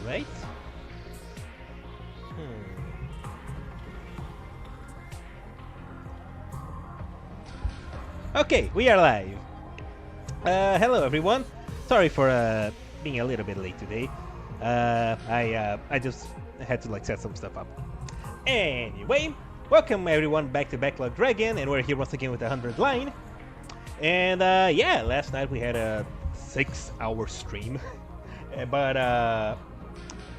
Alright. Okay, we are live. Hello everyone. Sorry for being a little bit late today. I just had to set some stuff up. Anyway, welcome everyone back to Backlog Dragon, and we're here once again with the 100th line. And yeah, last night we had a 6-hour stream, but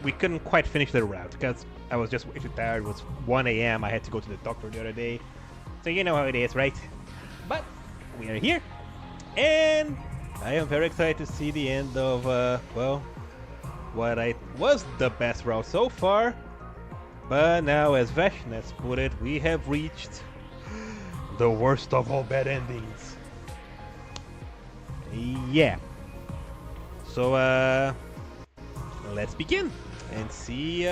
we couldn't quite finish the route because I was just way too tired. It was 1 a.m. I had to go to the doctor the other day, so you know how it is, right? But we are here, and I am very excited to see the end of, well, what I was the best route so far. But now, as Vashnes put it, we have reached the worst of all bad endings. Yeah. So, let's begin and see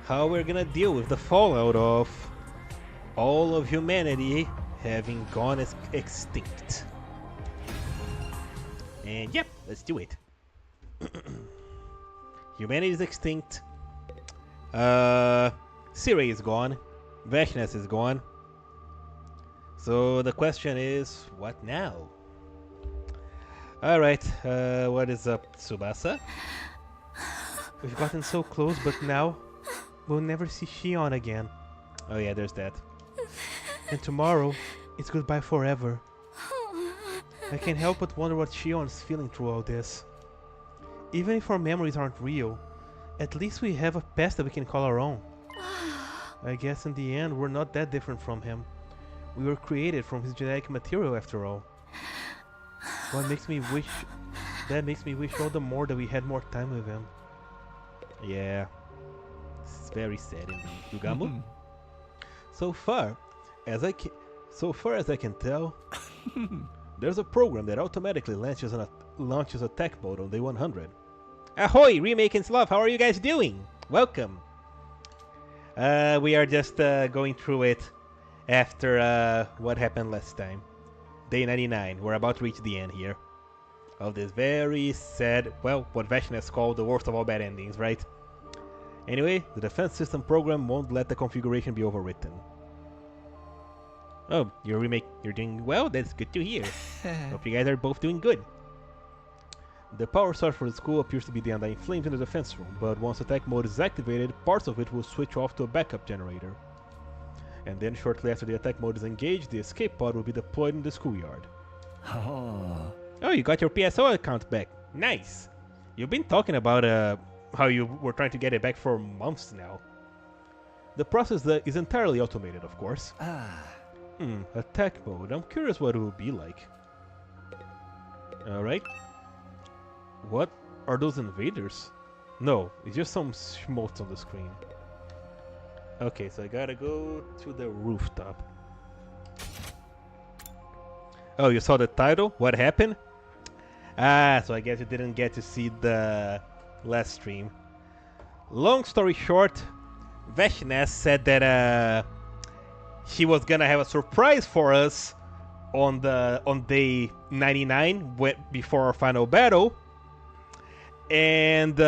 how we're gonna deal with the fallout of all of humanity having gone extinct. And yep, let's do it. Humanity is extinct. Siri is gone. Vashnes is gone. So the question is, what now? Alright, what is up, Tsubasa? We've gotten so close, but now we'll never see Shion again. Oh yeah, there's that. And tomorrow, it's goodbye forever. I can't help but wonder what Shion's feeling through all this. Even if our memories aren't real, at least we have a past that we can call our own. I guess in the end, we're not that different from him. We were created from his genetic material after all. That makes me wish all the more that we had more time with him. Yeah. It's very sad indeed. Yugamu? So far as I can tell, there's a program that automatically launches attack mode on day 100. Ahoy, Remake and Slav, how are you guys doing? Welcome. We are just going through it after what happened last time. Day 99. We're about to reach the end here of this very sad, well, what Vashnes called the worst of all bad endings, right? Anyway, the defense system program won't let the configuration be overwritten. Oh, you're doing well? That's good to hear. Hope you guys are both doing good. The power source for the school appears to be the Undying Flames in the defense room, but once attack mode is activated, parts of it will switch off to a backup generator. And then shortly after the attack mode is engaged, the escape pod will be deployed in the schoolyard. Oh, you got your PSO account back. Nice! You've been talking about how you were trying to get it back for months now. The process is entirely automated, of course. Attack mode. I'm curious what it will be like. Alright. What? Are those invaders? No, it's just some schmaltz on the screen. Okay, so I gotta go to the rooftop. Oh, you saw the title? What happened? Ah, so I guess you didn't get to see the last stream. Long story short, Vashnes said that she was gonna have a surprise for us on day 99 before our final battle, and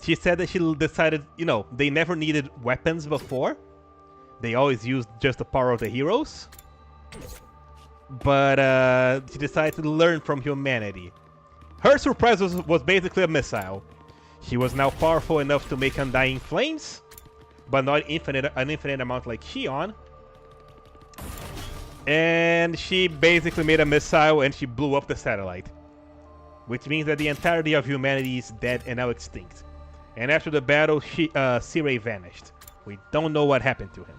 she said that she decided, you know, they never needed weapons before. They always used just the power of the heroes. But she decided to learn from humanity. Her surprise was basically a missile. She was now powerful enough to make Undying Flames, but not an infinite amount like Shion. And she basically made a missile and she blew up the satellite. Which means that the entirety of humanity is dead and now extinct. And after the battle, Sirei vanished. We don't know what happened to him.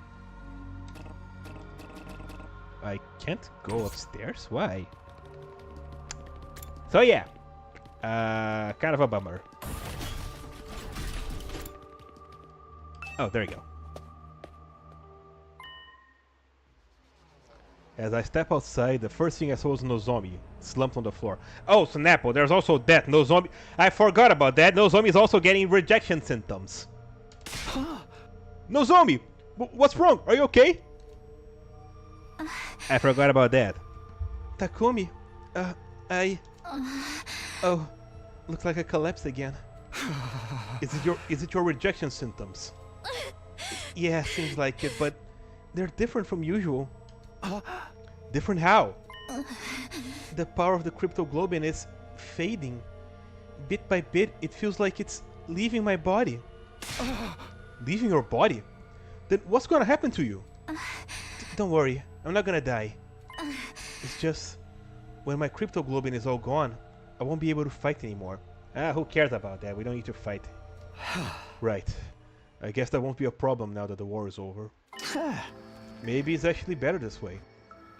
I can't go upstairs? Why? So yeah. Kind of a bummer. Oh, there you go. As I step outside, the first thing I saw was Nozomi, slumped on the floor. Oh, Snapple, there's also that. Nozomi... I forgot about that. Nozomi is also getting rejection symptoms. Nozomi! What's wrong? Are you okay? I forgot about that. Takumi, Oh, Looks like I collapsed again. Is it your rejection symptoms? Yeah, seems like it, but they're different from usual. Different how? The power of the cryptoglobin is fading. Bit by bit, it feels like it's leaving my body. Leaving your body? Then what's gonna happen to you? Don't worry, I'm not gonna die. It's just, when my cryptoglobin is all gone, I won't be able to fight anymore. Who cares about that? We don't need to fight. Right. I guess that won't be a problem now that the war is over. Maybe it's actually better this way.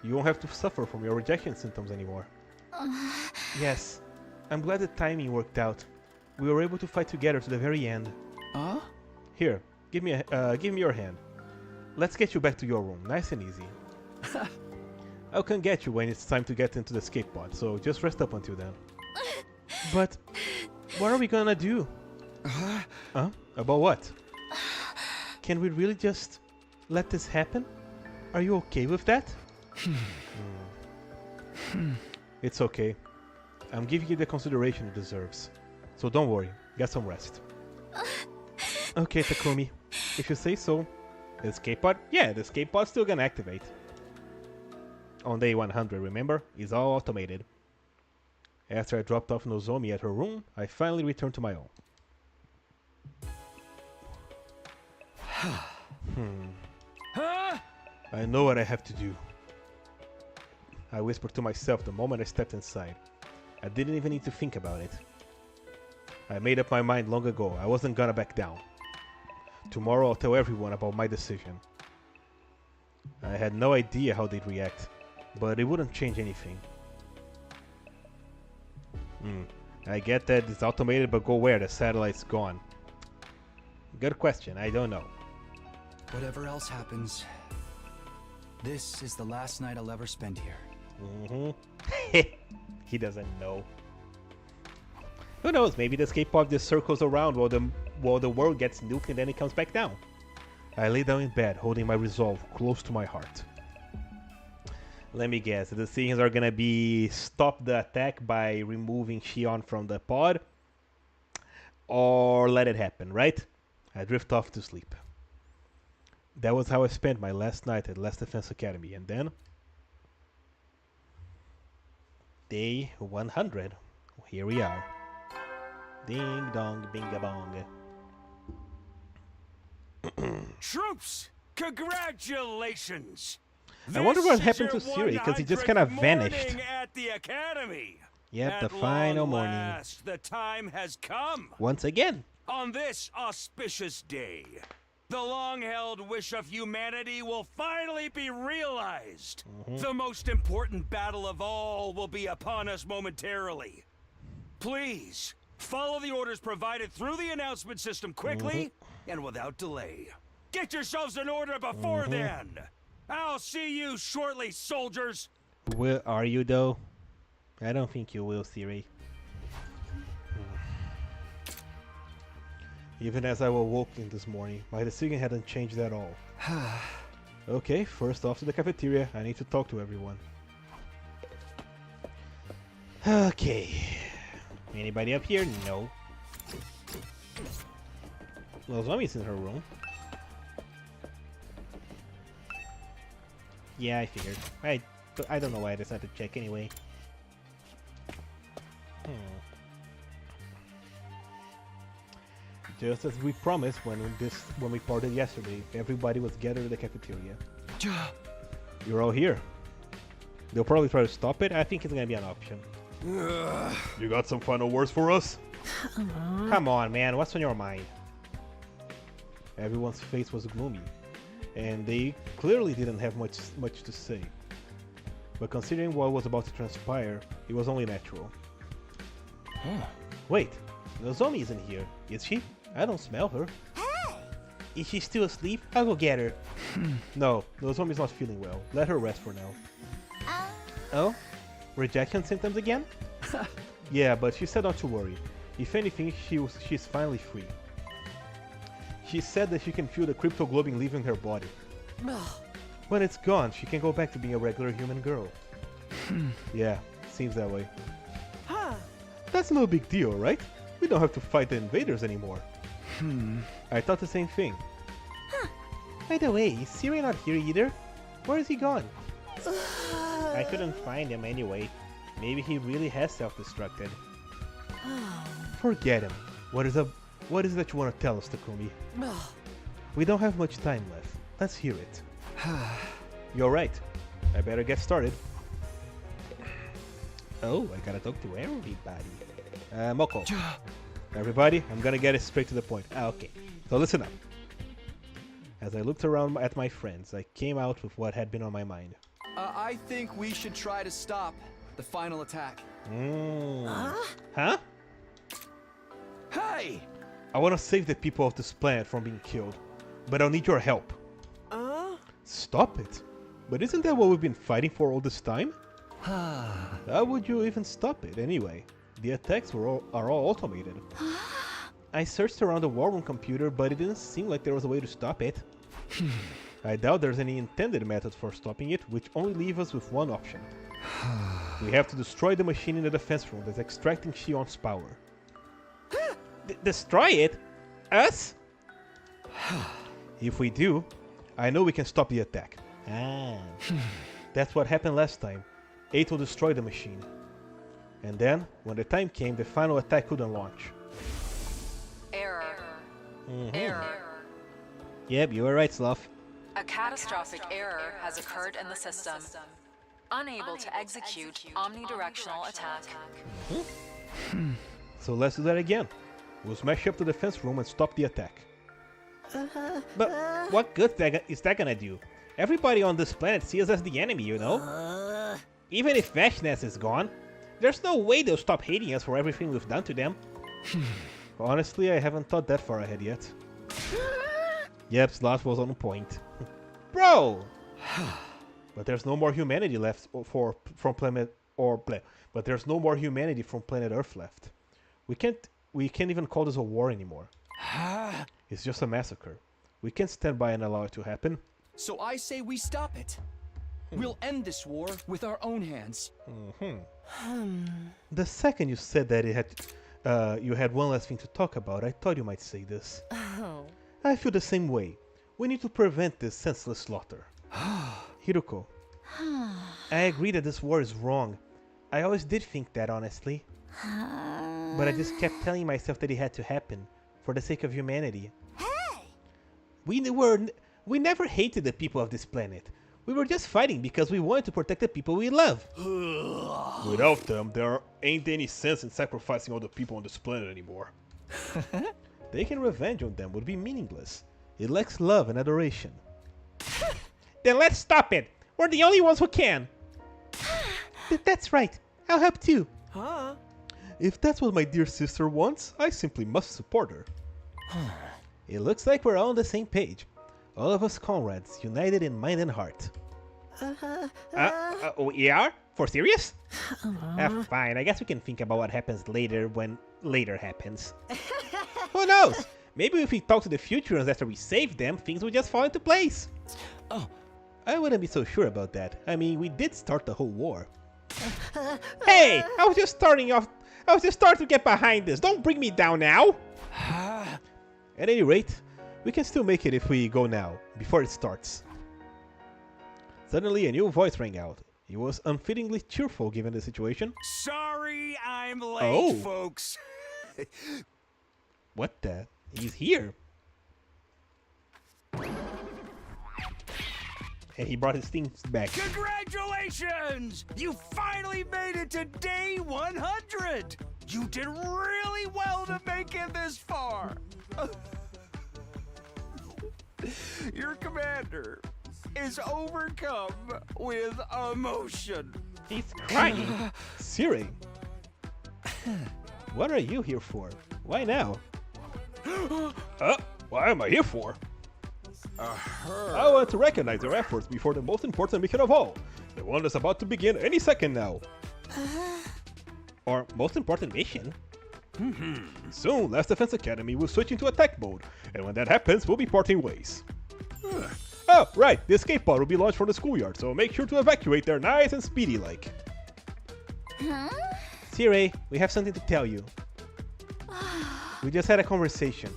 You won't have to suffer from your rejection symptoms anymore. Yes. I'm glad the timing worked out. We were able to fight together to the very end. Here, give me your hand. Let's get you back to your room, nice and easy. I'll come get you when it's time to get into the escape pod, so just rest up until then. But what are we gonna do? Huh? About what? Can we really just let this happen? Are you okay with that? It's okay. I'm giving you the consideration it deserves. So don't worry, get some rest. Okay, Takumi. If you say so. The escape pod? Yeah, the escape pod's still gonna activate. On day 100, remember? It's all automated. After I dropped off Nozomi at her room, I finally returned to my own. I know what I have to do. I whispered to myself the moment I stepped inside. I didn't even need to think about it. I made up my mind long ago. I wasn't gonna back down. Tomorrow I'll tell everyone about my decision. I had no idea how they'd react, but it wouldn't change anything. I get that it's automated, but go where? The satellite's gone. Good question, I don't know. Whatever else happens, this is the last night I'll ever spend here. He doesn't know. Who knows, maybe the escape pod just circles around while the world gets nuked and then it comes back down. I lay down in bed, holding my resolve close to my heart. Let me guess, the decisions are gonna be stop the attack by removing Shion from the pod, or let it happen, right? I drift off to sleep. That was how I spent my last night at Last Defense Academy, and then... Day 100. Here we are. Ding dong, binga bong. Troops, congratulations! I wonder what happened to Siri, because he just kind of vanished. At the academy. Yep, the final morning. Last, the time has come. Once again. On this auspicious day, the long-held wish of humanity will finally be realized. The most important battle of all will be upon us momentarily. Please, follow the orders provided through the announcement system quickly and without delay. Get yourselves in order before then. I'll see you shortly, soldiers. Where are you, though? I don't think you will, Siri. Even as I awoke in this morning, my decision hadn't changed at all. Okay, first off to the cafeteria. I need to talk to everyone. Okay. Anybody up here? No. Nozomi's in her room. Yeah, I figured. I don't know why I decided to check anyway. Just as we promised when we parted yesterday, everybody was gathered at the cafeteria. You're all here. They'll probably try to stop it. I think it's gonna be an option. You got some final words for us? Come on, man. What's on your mind? Everyone's face was gloomy, and they clearly didn't have much to say. But considering what was about to transpire, it was only natural. Wait, Nozomi isn't here, is she? I don't smell her. Hey! Is she still asleep? I'll go get her. No, Nozomi's not feeling well. Let her rest for now. Oh? Rejection symptoms again? Yeah, but she said not to worry. If anything, she's finally free. She said that she can feel the cryptoglobin leaving her body. When it's gone, she can go back to being a regular human girl. Yeah, seems that way. That's no big deal, right? We don't have to fight the invaders anymore. I thought the same thing. By the way, is Siri not here either? Where is he gone? I couldn't find him anyway. Maybe he really has self-destructed. Forget him. What is it that you want to tell us, Takumi? We don't have much time left. Let's hear it. You're right. I better get started. Oh, I gotta talk to everybody. Moko. Everybody, I'm gonna get it straight to the point. Okay, so listen up. As I looked around at my friends, I came out with what had been on my mind. I think we should try to stop the final attack. Huh? Hey! I want to save the people of this planet from being killed, but I'll need your help. Stop it? But isn't that what we've been fighting for all this time? How would you even stop it anyway? The attacks are all automated. I searched around the war room computer, but it didn't seem like there was a way to stop it. I doubt there's any intended method for stopping it, which only leaves us with one option. We have to destroy the machine in the defense room that's extracting Shion's power. Destroy it? Us? If we do, I know we can stop the attack. That's what happened last time. Ato destroyed the machine. And then, when the time came, the final attack couldn't launch. Error. Error. Yep, you were right, Sloth. A catastrophic error has occurred in the system. Unable to execute omnidirectional attack. So let's do that again. We'll smash up the defense room and stop the attack. But what good is that gonna do? Everybody on this planet sees us as the enemy, you know? Even if Vashness is gone, there's no way they'll stop hating us for everything we've done to them. Honestly, I haven't thought that far ahead yet. Yep, Sloth was on point. Bro! But there's no more humanity left from planet Earth left. We can't even call this a war anymore. It's just a massacre. We can't stand by and allow it to happen. So I say we stop it. We'll end this war with our own hands. The second you said that you had one last thing to talk about, I thought you might say this. I feel the same way. We need to prevent this senseless slaughter. Hiruko, I agree that this war is wrong. I always did think that, honestly. But I just kept telling myself that it had to happen, for the sake of humanity. We never hated the people of this planet. We were just fighting because we wanted to protect the people we love. Without them, there ain't any sense in sacrificing all the people on this planet anymore. Taking revenge on them would be meaningless. It lacks love and adoration. Then let's stop it! We're the only ones who can! That's right. I'll help too. If that's what my dear sister wants, I simply must support her. It looks like we're all on the same page. All of us comrades, united in mind and heart. We are? For serious? Fine, I guess we can think about what happens later when later happens. Who knows? Maybe if we talk to the Futurans after we save them, things will just fall into place. I wouldn't be so sure about that. I mean, we did start the whole war. Hey! I was just starting to get behind this. Don't bring me down now! At any rate, we can still make it if we go now, before it starts. Suddenly, a new voice rang out. It was unfittingly cheerful given the situation. Sorry I'm late, folks. What the? He's here. And he brought his things back. Congratulations! You finally made it to day 100! You did really well to make it this far! Your commander is overcome with emotion. He's crying. Siri, what are you here for? Why now? What am I here for? I want to recognize their efforts before the most important mission of all. The one that's about to begin any second now. Or most important mission? Soon, Last Defense Academy will switch into attack mode, and when that happens, we'll be parting ways. Oh, right, the escape pod will be launched from the schoolyard, so make sure to evacuate there nice and speedy-like. Siri, we have something to tell you. We just had a conversation.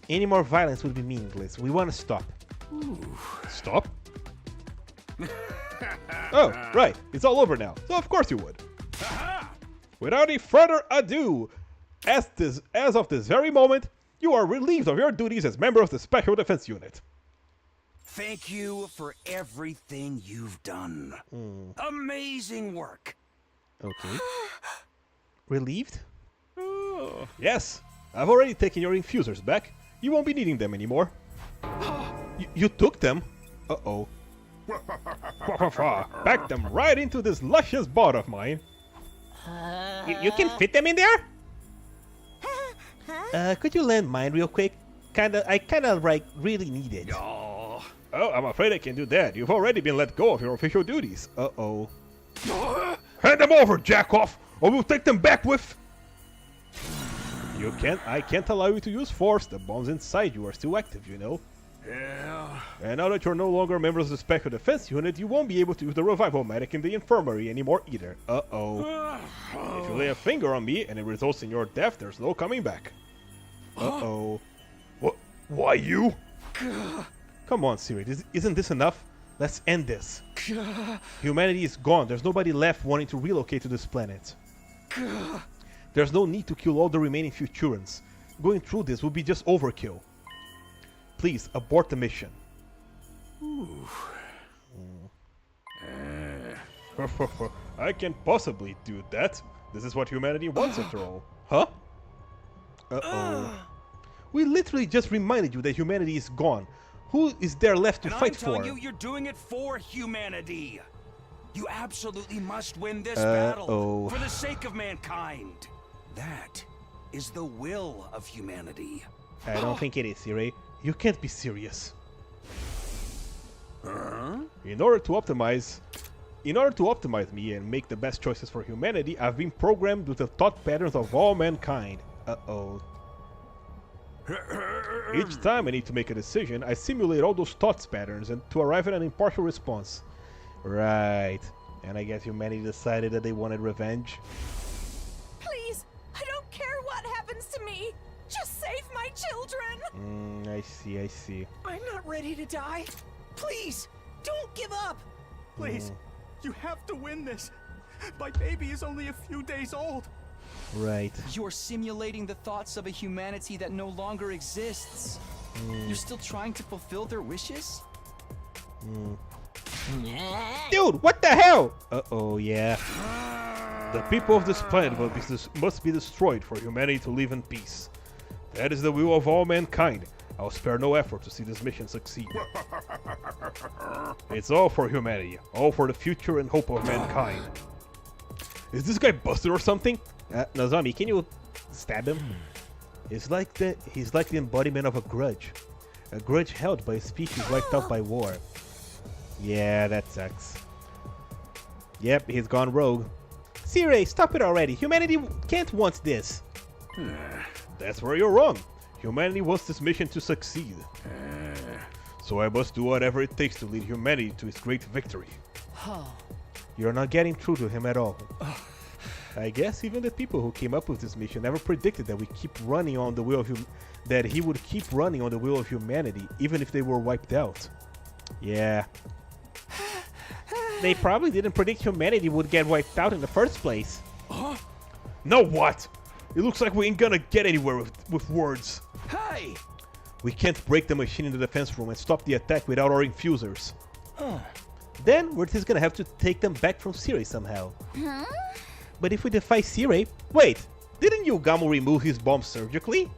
Any more violence would be meaningless. We want to stop. Stop? Oh, right. It's all over now. So of course you would. Without any further ado, as of this very moment, you are relieved of your duties as member of the Special Defense Unit. Thank you for everything you've done. Amazing work. Okay. Relieved? Yes. I've already taken your infusers back. You won't be needing them anymore. You took them? Uh-oh. Pack them right into this luscious bod of mine. You can fit them in there? Could you lend mine real quick? I kinda like really need it. Oh, I'm afraid I can't do that. You've already been let go of your official duties. Uh-oh. Hand them over, Jackoff, or we'll take them back with... I can't allow you to use force. The bombs inside you are still active, you know. Yeah. And now that you're no longer members of the Special Defense Unit, you won't be able to use the revival medic in the infirmary anymore either. Uh-oh. If you lay a finger on me and it results in your death, there's no coming back. Uh-oh. What? Why you? Come on, Siri. Isn't this enough? Let's end this. Humanity is gone. There's nobody left wanting to relocate to this planet. There's no need to kill all the remaining Futurans. Going through this will be just overkill. Please, abort the mission. I can't possibly do that. This is what humanity wants after all. Huh? Uh-oh. We literally just reminded you that humanity is gone. Who is there left to fight for? I'm telling you, you're doing it for humanity. You absolutely must win this battle for the sake of mankind. That is the will of humanity. I don't think it is, Siri. You can't be serious. In order to optimize me and make the best choices for humanity, I've been programmed with the thought patterns of all mankind. Uh-oh. Each time I need to make a decision, I simulate all those thoughts patterns and to arrive at an impartial response. Right. And I guess humanity decided that they wanted revenge. Please, I don't care what happens to me. Just save my children. I see. I'm not ready to die. Please, don't give up. Please, you have to win this. My baby is only a few days old. Right. You're simulating the thoughts of a humanity that no longer exists. You're still trying to fulfill their wishes? Dude, what the hell? Uh-oh, yeah. The people of this planet must be destroyed for humanity to live in peace. That is the will of all mankind. I'll spare no effort to see this mission succeed. It's all for humanity, all for the future and hope of mankind. Is this guy busted or something? No, zombie, can you stab him? He's like the embodiment of a grudge held by a species wiped out by war. Yeah, that sucks. Yep, he's gone rogue. Siri, stop it already. Humanity can't want this. That's where you're wrong. Humanity wants this mission to succeed. So I must do whatever it takes to lead humanity to its great victory. You're not getting through to him at all. I guess even the people who came up with this mission never predicted that he would keep running on the will of humanity, even if they were wiped out. Yeah. They probably didn't predict humanity would get wiped out in the first place. Now what? It looks like we ain't gonna get anywhere with words. Hey! We can't break the machine in the defense room and stop the attack without our infusers. Then we're just gonna have to take them back from Siri somehow. But if we defy Siri... Wait! Didn't Yugamu remove his bomb surgically?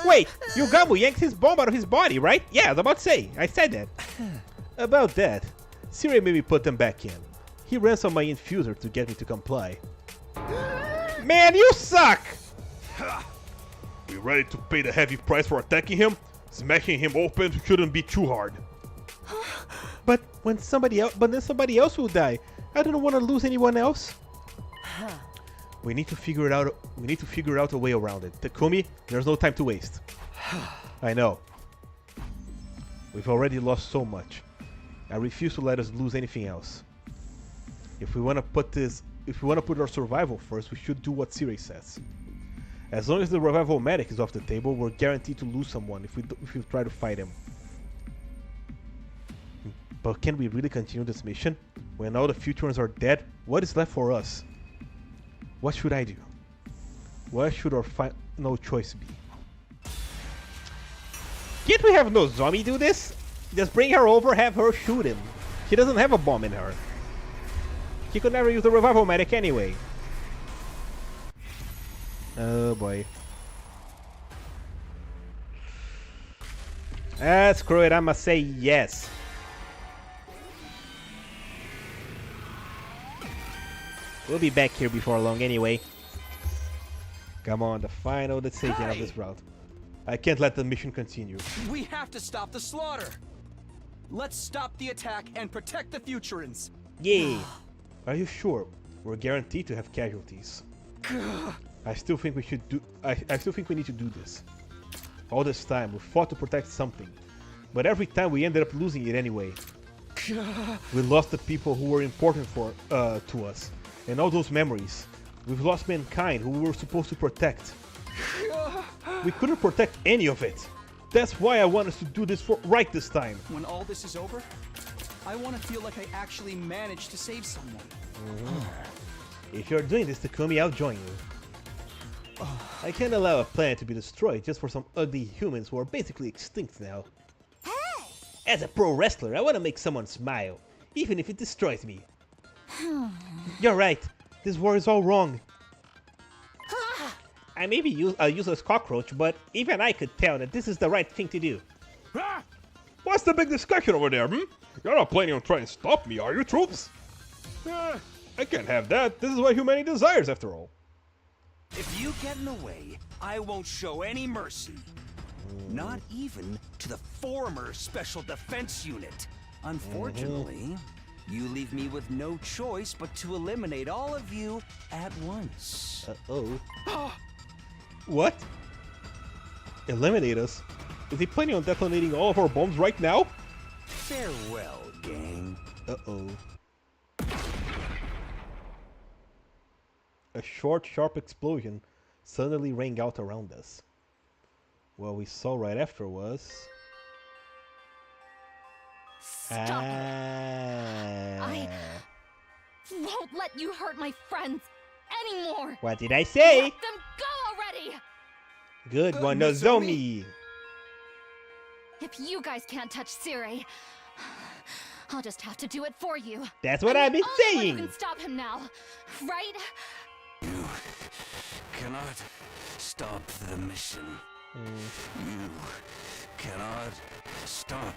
Wait! Yugamu yanked his bomb out of his body, right? Yeah, I was about to say. I said that. About that, Siri made me put them back in. He ransomed my infuser to get me to comply. Man, you suck! We ready to pay the heavy price for attacking him? Smashing him open shouldn't be too hard. But then somebody else will die. I don't want to lose anyone else. We need to figure it out. We need to figure out a way around it. Takumi, there's no time to waste. I know. We've already lost so much. I refuse to let us lose anything else. If we want to put this if we want to put our survival first, we should do what Siri says. As long as the revival medic is off the table, we're guaranteed to lose someone if we try to fight him. But can we really continue this mission? When all the future ones are dead, what is left for us? What should I do? What should our final choice be? Can't we have Nozomi do this? Just bring her over, have her shoot him. She doesn't have a bomb in her. She could never use the revival medic anyway. Oh boy. Screw it, I'ma say yes. We'll be back here before long anyway. Come on, the final decision of this route. I can't let the mission continue. We have to stop the slaughter. Let's stop the attack and protect the Futurans. Yay! Are you sure? We're guaranteed to have casualties. I still think we should do. I still think we need to do this. All this time we fought to protect something, but every time we ended up losing it anyway. We lost the people who were important to us, and all those memories. We've lost mankind who we were supposed to protect. We couldn't protect any of it. That's why I want us to do this right this time. When all this is over, I want to feel like I actually managed to save someone. If you're doing this, Takumi, I'll join you. I can't allow a planet to be destroyed just for some ugly humans who are basically extinct now. As a pro wrestler, I want to make someone smile, even if it destroys me. You're right. This war is all wrong. I may be a useless cockroach, but even I could tell that this is the right thing to do. What's the big discussion over there, You're not planning on trying to stop me, are you, troops? I can't have that. This is what humanity desires, after all. If you get in the way, I won't show any mercy. Not even to the former Special Defense Unit. Unfortunately, you leave me with no choice but to eliminate all of you at once. Uh-oh. What? Eliminate us? Is he planning on detonating all of our bombs right now? Farewell, gang. Uh-oh. A short, sharp explosion suddenly rang out around us. What we saw right after was... Stop it. I won't let you hurt my friends anymore. What did I say? Let them go already. Good one, Nozomi. Nozomi. If you guys can't touch Siri, I'll just have to do it for you. That's what I'm I've the been only one saying. who can stop him now, right? You cannot stop the mission. You cannot stop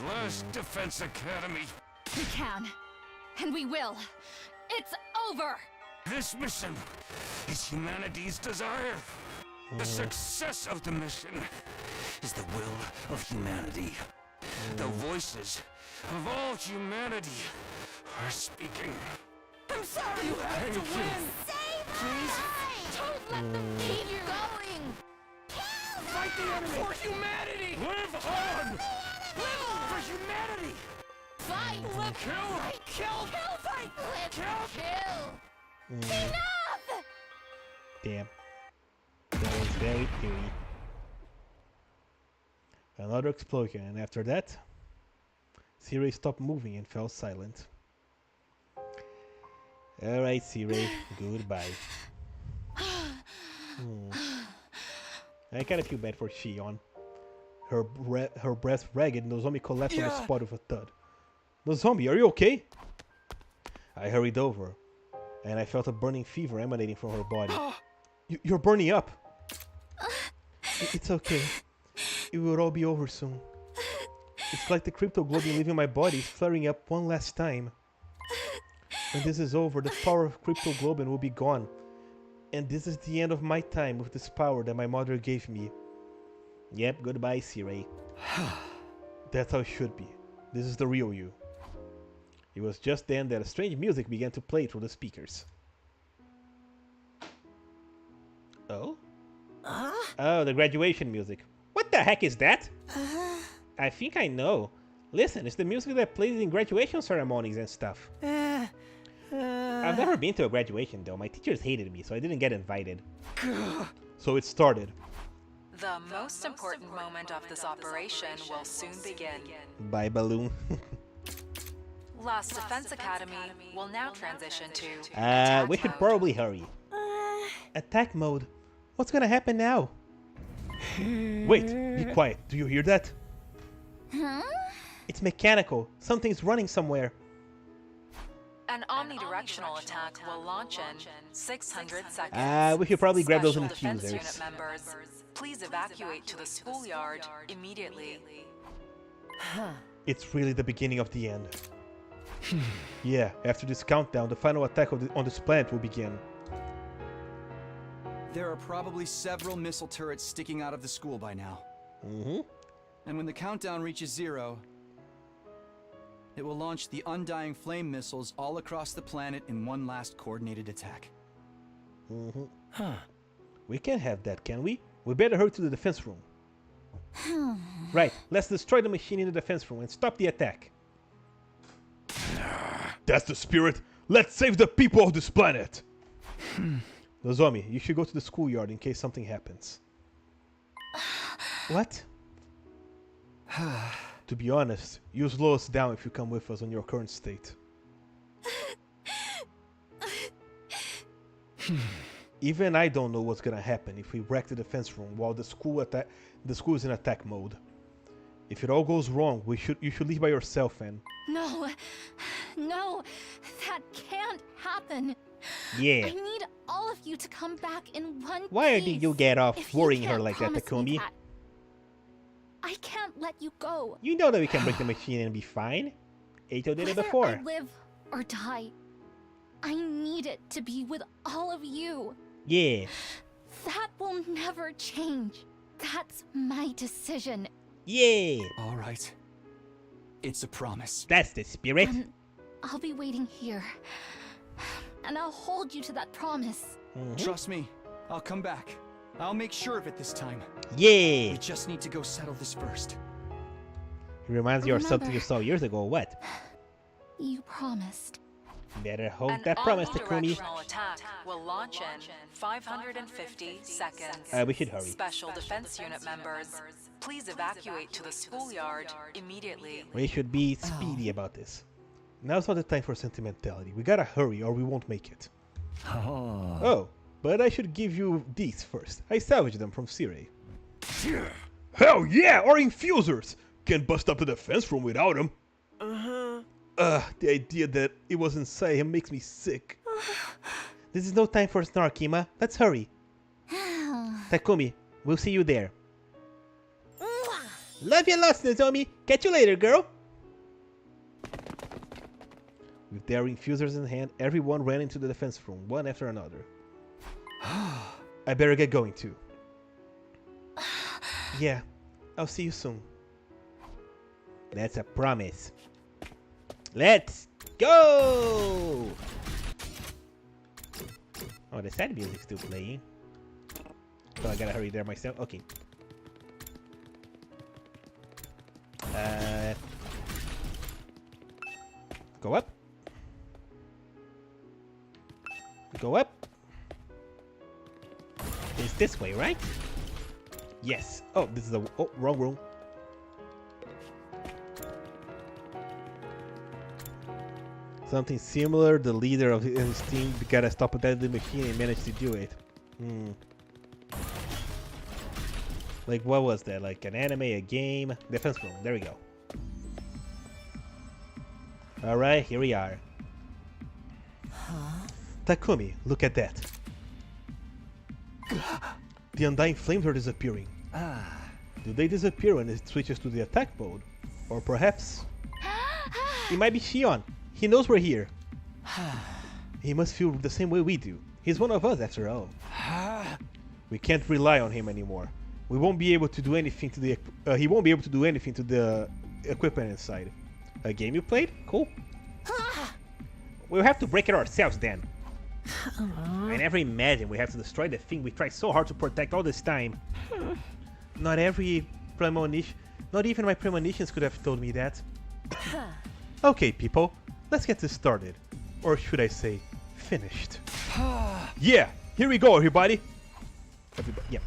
Last Defense Academy. We can, and we will. It's over. This mission is humanity's desire. The success of the mission is the will of humanity. The voices of all humanity are speaking. I'm sorry. You have to win. Save us! Don't let them keep going. Fight the enemy for humanity. Live on. Live for humanity. Fight! Live! Kill. Fight! Kill. Kill! Fight! Live! Kill. Kill! Enough! Damn. That was very eerie. Another explosion, and after that, Siri stopped moving and fell silent. Alright, Siri, goodbye. I kinda feel bad for Shion. Her breath ragged, Nozomi collapsed on the spot with a thud. Nozomi, are you okay? I hurried over, and I felt a burning fever emanating from her body. You're burning up! It's okay. It will all be over soon. It's like the cryptoglobin leaving my body is flaring up one last time. When this is over, the power of cryptoglobin will be gone. And this is the end of my time with this power that my mother gave me. Yep, goodbye, Siri. That's how it should be. This is the real you. It was just then that a strange music began to play through the speakers. Oh? Oh, the graduation music. What the heck is that? I think I know. Listen, it's the music that plays in graduation ceremonies and stuff. I've I've never been to a graduation though. My teachers hated me, so I didn't get invited. So it started. The most important moment of this operation will soon begin. Bye, balloon. Last Defense Academy will now transition to we should probably hurry. Attack mode. What's gonna happen now? Wait, be quiet. Do you hear that? Huh? It's mechanical. Something's running somewhere. An omnidirectional attack will launch in 600 seconds. We should probably grab those Special defense infusers. unit members, please evacuate to the schoolyard immediately. It's really the beginning of the end. Yeah, after this countdown, the final attack on this planet will begin. There are probably several missile turrets sticking out of the school by now. Mm-hmm. And when the countdown reaches 0, it will launch the undying flame missiles all across the planet in one last coordinated attack. Mm-hmm. We can't have that, can we? We better hurry to the defense room. Right, let's destroy the machine in the defense room and stop the attack. That's the spirit. Let's save the people of this planet. Nozomi, you should go to the schoolyard in case something happens. What? To be honest, you'll slow us down if you come with us on your current state. Even I don't know what's gonna happen if we wreck the defense room while the school is in attack mode. If it all goes wrong, you should leave by yourself and... No, no, that can't happen. Yeah. I need all of you to come back in one Why piece. did you get off If you worrying her can't like that, promise me Takumi? that, I can't let you go. You know that we can break the machine and be fine. Eito did it Whether before. I live or die, I need it to be with all of you. Yeah. That will never change. That's my decision. Yeah. All right. It's a promise. That's the spirit. And I'll be waiting here. And I'll hold you to that promise. Trust me, I'll come back. I'll make sure of it this time. Yeah. We just need to go settle this first. It reminds you of something you Remember. saw years ago. What? You promised. Better hold An that promise, Takumi. omnidirectional attack will launch in 550 seconds. We should hurry. Special defense unit members, please evacuate to the schoolyard immediately. We should be speedy about this. Now's not the time for sentimentality. We gotta hurry or we won't make it. Oh, but I should give you these first. I salvaged them from Sirei. Hell yeah! Our infusers! Can't bust up the defense room without them. The idea that it was inside him makes me sick. This is no time for snarkima. Let's hurry. Takumi, we'll see you there. Love you lots, Nozomi. Catch you later, girl. With their infusers in hand, everyone ran into the defense room, one after another. I better get going too. Yeah, I'll see you soon. That's a promise. Let's go! Oh, the sad music's still playing. So I gotta hurry there myself. Okay. Go up. Go up. It's this way, right? Yes. Oh, this is the wrong room. Something similar. The leader of his team gotta stop a deadly machine and managed to do it. Like what was that? Like an anime, a game? Defense room. There we go. Alright, here we are. Takumi, look at that. The undying flames are disappearing. Do they disappear when it switches to the attack mode? Or perhaps... it might be Shion. He knows we're here. He must feel the same way we do. He's one of us after all. We can't rely on him anymore. We won't be able to do anything to the... he won't be able to do anything to the equipment inside. A game you played? Cool. We'll have to break it ourselves then. I never imagined we have to destroy the thing we tried so hard to protect all this time. Not every premonition... Not even my premonitions could have told me that. Okay, people. Let's get this started. Or should I say, finished. Yeah, here we go, everybody. Yeah.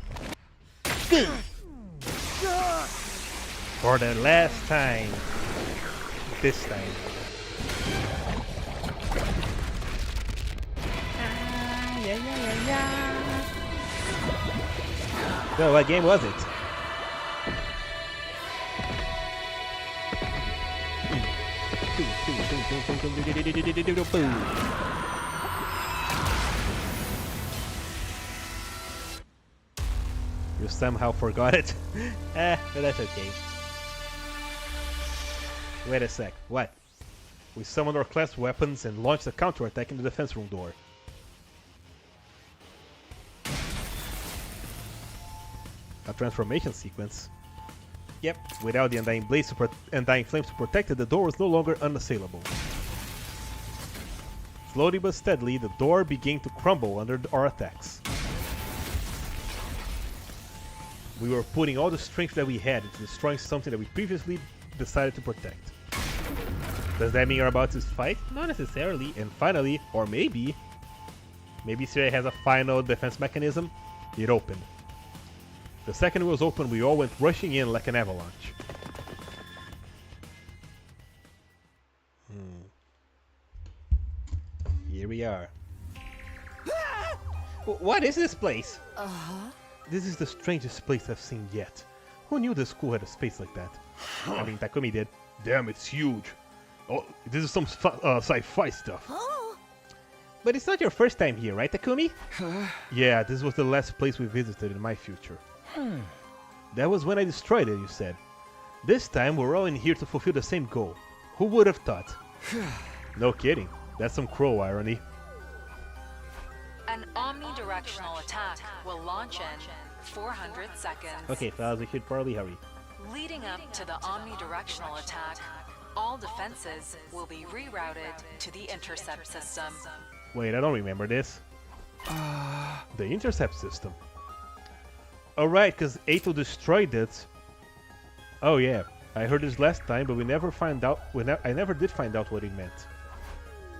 For the last time. This time. So, what game was it? You somehow forgot it. But that's okay. Wait a sec. What? We summoned our class weapons and launched a counterattack in the defense room door. A transformation sequence. Yep, without the Undying Blaze Undying Flames to protect it, the door was no longer unassailable. Slowly but steadily, the door began to crumble under our attacks. We were putting all the strength that we had into destroying something that we previously decided to protect. Does that mean you're about to fight? Not necessarily. And finally, or maybe Syria has a final defense mechanism. It opened. The second it was open, we all went rushing in like an avalanche. Here we are. What is this place? This is the strangest place I've seen yet. Who knew the school had a space like that? I mean, Takumi did. Damn, it's huge. Oh, this is some sci-fi stuff. But it's not your first time here, right, Takumi? Yeah, this was the last place we visited in my future. That was when I destroyed it, you said. This time we're all in here to fulfill the same goal. Who would have thought? No kidding. That's some crow irony. An omnidirectional attack will launch in 400 seconds. Okay, fellas, we should probably hurry. Leading up to the omnidirectional attack, all defenses will be rerouted to the intercept system. Wait, I don't remember this. The intercept system. Alright, because Ato destroyed it. Oh yeah, I heard this last time, but we never found out. I never did find out what it meant.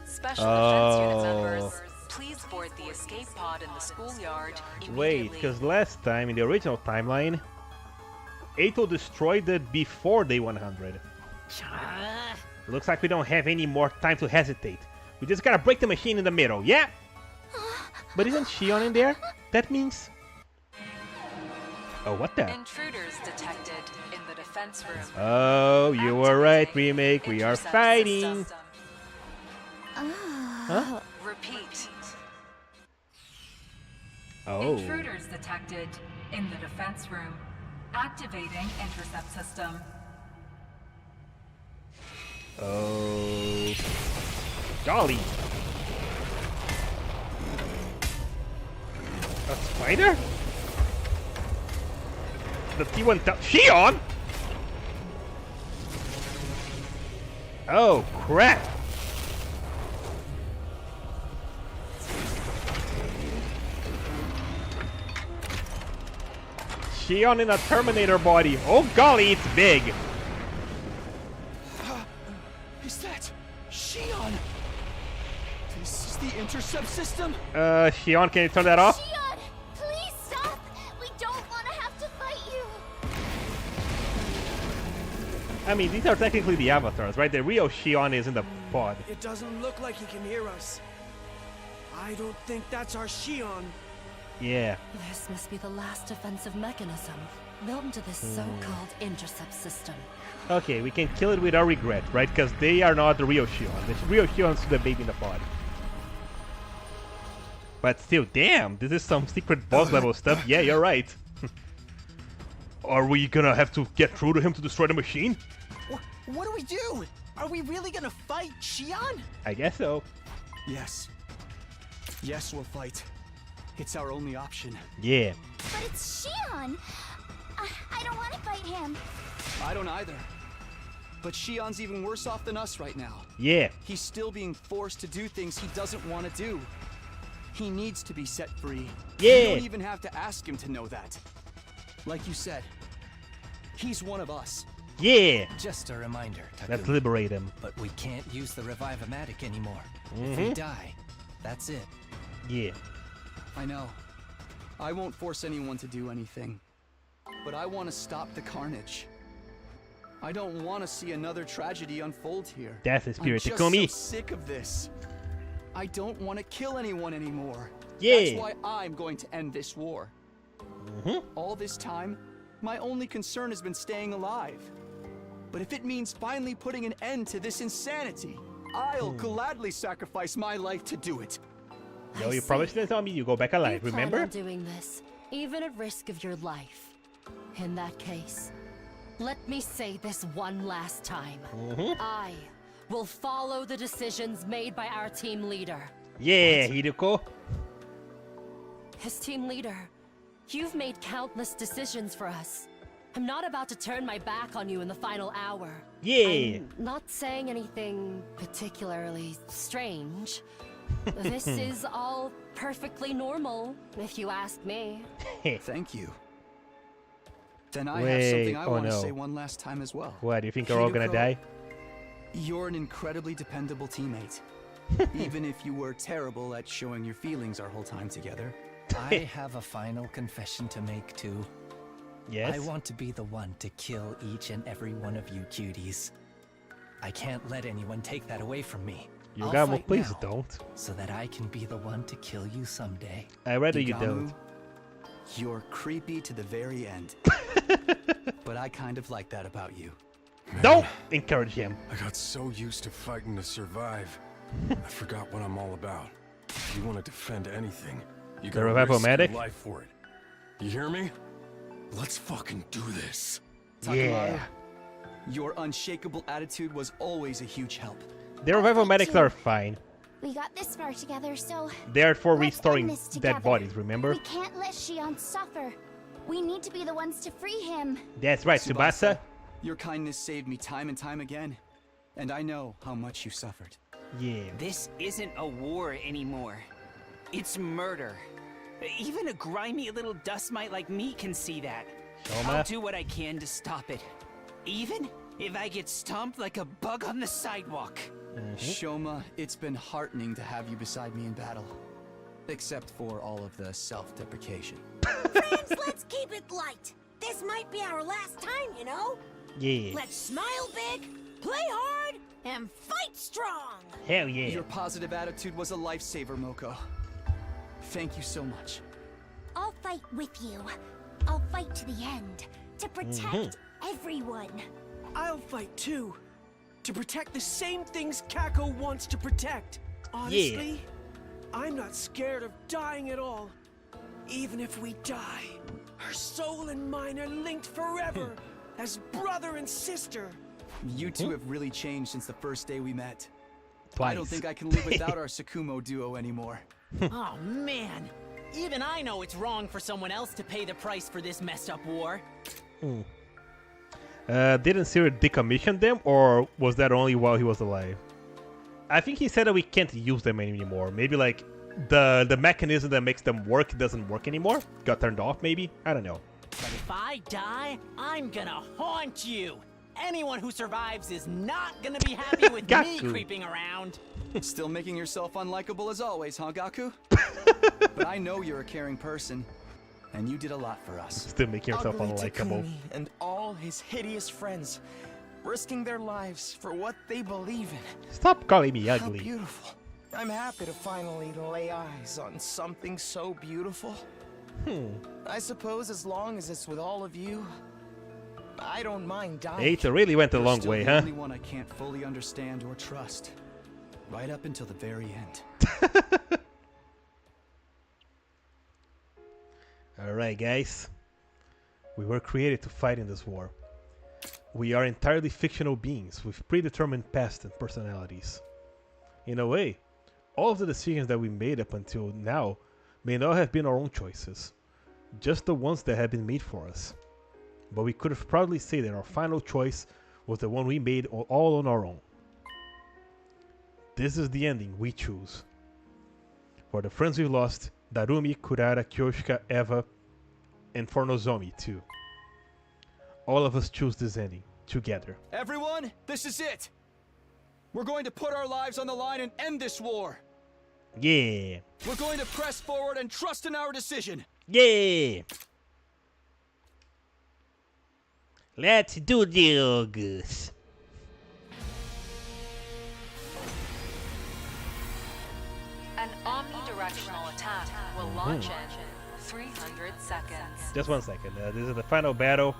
Special defense unit members, please board the escape pod in the schoolyard immediately. Wait, because last time in the original timeline, Ato destroyed it before day 100. Looks like we don't have any more time to hesitate. We just gotta break the machine in the middle, yeah? But isn't Shion in there? That means... Oh, what the? Intruders detected in the defense room. Oh, you were right, Remake. We are fighting. Huh? Repeat. Oh. Intruders detected in the defense room. Activating intercept system. Oh. Golly. A spider? The T1000 Shion? Oh, crap. Shion in a Terminator body. Oh, golly, it's big. Is that Shion? This is the intercept system? Shion, can you turn that off? Shion, please stop! We don't want to have to fight you! I mean, these are technically the avatars, right? The real Shion is in the pod. It doesn't look like he can hear us. I don't think that's our Shion. Yeah. This must be the last defensive mechanism built into this so-called intercept system. Okay, we can kill it without regret, right? Because they are not the real Shion. The real Shion's the baby in the pod. But still, damn, this is some secret boss level stuff. Yeah, you're right. Are we gonna have to get through to him to destroy the machine? What do we do? Are we really gonna fight Shion? I guess so. Yes. Yes, we'll fight. It's our only option. Yeah. But it's Shion! I don't want to fight him. I don't either. But Shion's even worse off than us right now. Yeah. He's still being forced to do things he doesn't want to do. He needs to be set free. Yeah. You don't even have to ask him to know that. Like you said, he's one of us. Yeah. Just a reminder, Takumi. Let's liberate him. But we can't use the Revive-O-Matic anymore. If we die, That's it. Yeah. I know. I won't force anyone to do anything. But I want to stop the carnage. I don't want to see another tragedy unfold here. Death is spirit, I'm just Takumi. so sick of this. I don't want to kill anyone anymore. Yeah. That's why I'm going to end this war. All this time, my only concern has been staying alive. But if it means finally putting an end to this insanity, I'll gladly sacrifice my life to do it. No, I you see. promised to tell me you go back alive, You plan remember? on doing this, even at risk of your life. In that case, let me say this one last time. I will follow the decisions made by our team leader. Yeah, Hideko. As team leader, you've made countless decisions for us. I'm not about to turn my back on you in the final hour. Yeah. I'm not saying anything particularly strange. This is all perfectly normal, if you ask me. Thank you. Then I have Wait, something I oh want to no. say one last time as well. What, do you think we're all gonna Hideko, die? You're an incredibly dependable teammate. Even if you were terrible at showing your feelings our whole time together. I have a final confession to make too. Yes? I want to be the one to kill each and every one of you cuties. I can't let anyone take that away from me. You I'll got fight please now, don't. so that I can be the one to kill you someday. I'd rather you Igamu, don't. You're creepy to the very end. But I kind of like that about you. Don't encourage him. I got so used to fighting to survive, I forgot what I'm all about. If you want to defend anything, you gotta revival risk your medic? life for it. You hear me? Let's fucking do this. Yeah. Your unshakable attitude was always a huge help. The revival medics are fine. We got this far together, so They are for let's restoring end this dead together. bodies, remember? We can't let Shion suffer. We need to be the ones to free him. That's right, Tsubasa. Your kindness saved me time and time again. And I know how much you suffered. Yeah. This isn't a war anymore. It's murder. Even a grimy little dust mite like me can see that. I'll do what I can to stop it. Even if I get stomped like a bug on the sidewalk. Shoma, it's been heartening to have you beside me in battle. Except for all of the self-deprecation. Friends, let's keep it light. This might be our last time, you know? Yeah. Let's smile big, play hard, and fight strong. Hell yeah. Your positive attitude was a lifesaver, Moko. Thank you so much. I'll fight with you. I'll fight to the end. To protect everyone. I'll fight too. To protect the same things Kako wants to protect. Honestly, I'm not scared of dying at all. Even if we die, her soul and mine are linked forever as brother and sister. You two have really changed since the first day we met. Twice. I don't think I can live without our Sakumo duo anymore. Oh man, even I know it's wrong for someone else to pay the price for this messed up war. Didn't Cyril decommission them, or was that only while he was alive? I think he said that we can't use them anymore. Maybe like the mechanism that makes them work doesn't work anymore. Got turned off, maybe? I don't know. But if I die, I'm gonna haunt you. Anyone who survives is not gonna be happy with me Gaku. creeping around. Still making yourself unlikable as always, huh, Gaku? But I know you're a caring person, and you did a lot for us. Still making yourself Ugly unlikable. Takumi and all his hideous friends, risking their lives for what they believe in. Stop calling me How ugly. beautiful. I'm happy to finally lay eyes on something so beautiful. I suppose as long as it's with all of you, I don't mind dying. Eita really went a long Still way, the huh? only one I can't fully understand or trust. Right up until the very end. Alright, guys. We were created to fight in this war. We are entirely fictional beings with predetermined past and personalities. In a way, all of the decisions that we made up until now may not have been our own choices, just the ones that have been made for us. But we could have proudly say that our final choice was the one we made all on our own. This is the ending we choose. For the friends we lost, Darumi, Kurara, Kyoshika, Eva, and for Nozomi too. All of us choose this ending, together. Everyone, this is it! We're going to put our lives on the line and end this war! Yeah. We're going to press forward and trust in our decision. Yeah. Let's do this. An omnidirectional attack will launch in 300 seconds. Just 1 second. This is the final battle,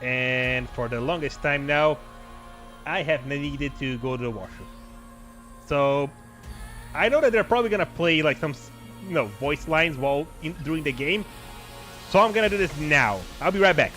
and for the longest time now, I have needed to go to the washroom. So I know that they're probably gonna play like some, voice lines while during the game. So I'm gonna do this now. I'll be right back.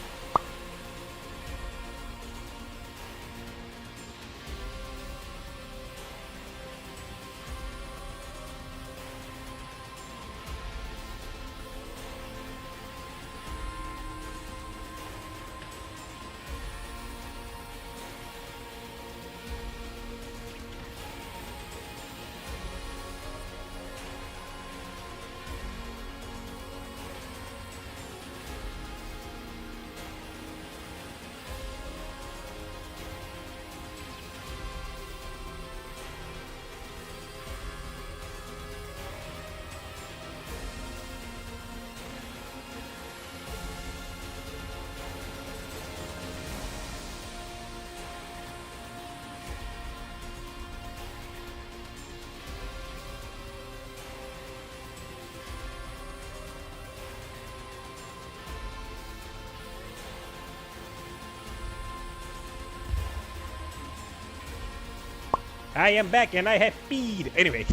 I am back and I have speed. Anyway,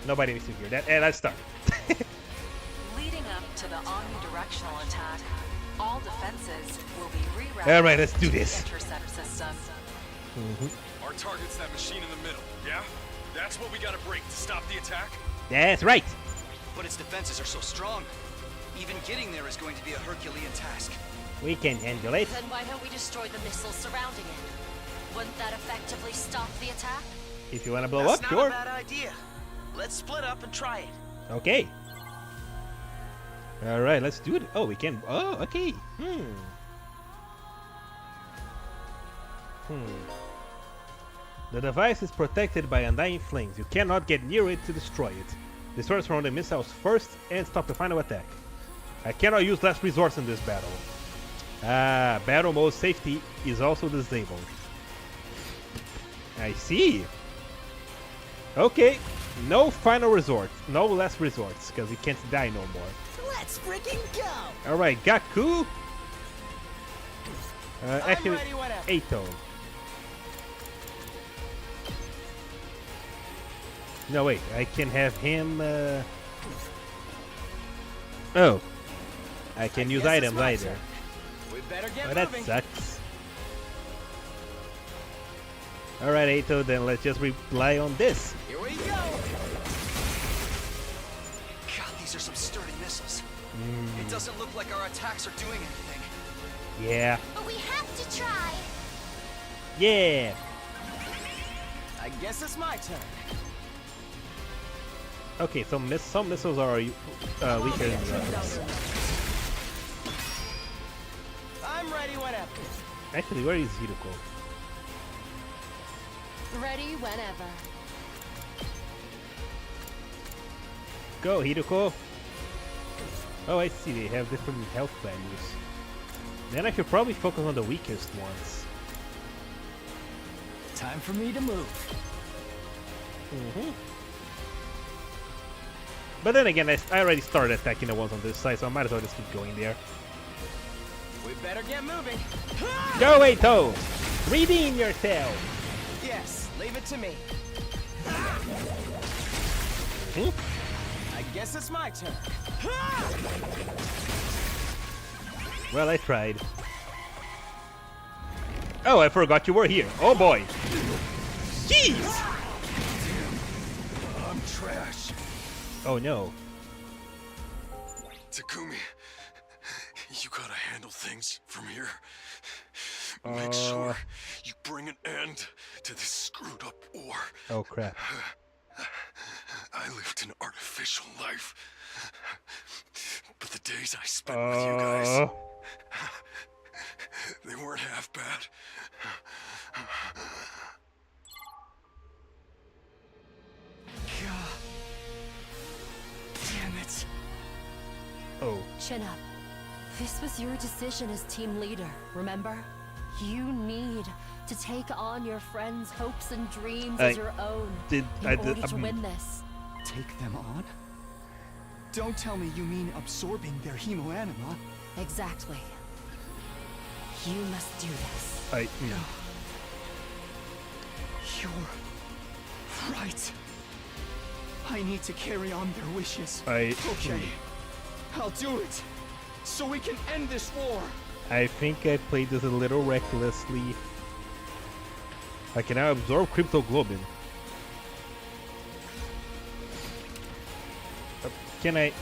nobody needs to hear that. And let's start. Leading up to the omnidirectional attack, all defenses will be rerouted. All right, let's do this. To the intercept system. Our target's that machine in the middle, yeah? That's what we gotta break to stop the attack? That's right. But its defenses are so strong. Even getting there is going to be a Herculean task. We can handle it. Then why don't we destroy the missiles surrounding it? Wouldn't that effectively stop the attack? If you want to blow up, sure. That's not a bad idea. Let's split up and try it. Okay. All right, let's do it. Oh, we can. Oh, okay. The device is protected by undying flames. You cannot get near it to destroy it. Destroy surrounding missiles first and stop the final attack. I cannot use last resource in this battle. Battle mode safety is also disabled. I see. Okay, no final resort, no last resorts, because you can't die no more. Let's freaking go! Alright, Gaku. Actually, Eito. No, wait, I can have him. Oh, I can use items either. We better get Oh, that moving. sucks. Alright, Eito, then let's just rely on this. Here we go! God, these are some sturdy missiles. It doesn't look like our attacks are doing anything. Yeah. But we have to try. Yeah. I guess it's my turn. Okay, so some missiles are weaker than others. I'm ready whenever. Actually, where is Hiruko? Ready whenever. Go, Hiruko! Oh, I see, they have different health values. Then I should probably focus on the weakest ones. Time for me to move. But then again, I already started attacking the ones on this side, so I might as well just keep going there. We better get moving. Go, Eito! Redeem yourself! Yes, leave it to me. I guess it's my turn. Well, I tried. Oh, I forgot you were here. Oh boy! Jeez! I'm trash. Oh no. Takumi, you gotta handle things from here. Make sure you bring an end to this screwed up war. Oh crap. I lived an artificial life. But the days I spent with you guys, they weren't half bad. Oh. Chin up. This was your decision as team leader, remember? You need to take on your friends' hopes and dreams as your own in order to win this. Take them on? Don't tell me you mean absorbing their hemoanima. Exactly. You must do this. You're right. I need to carry on their wishes. Okay. I'll do it. So we can end this war. I think I played this a little recklessly. I can now absorb cryptoglobin. Can I?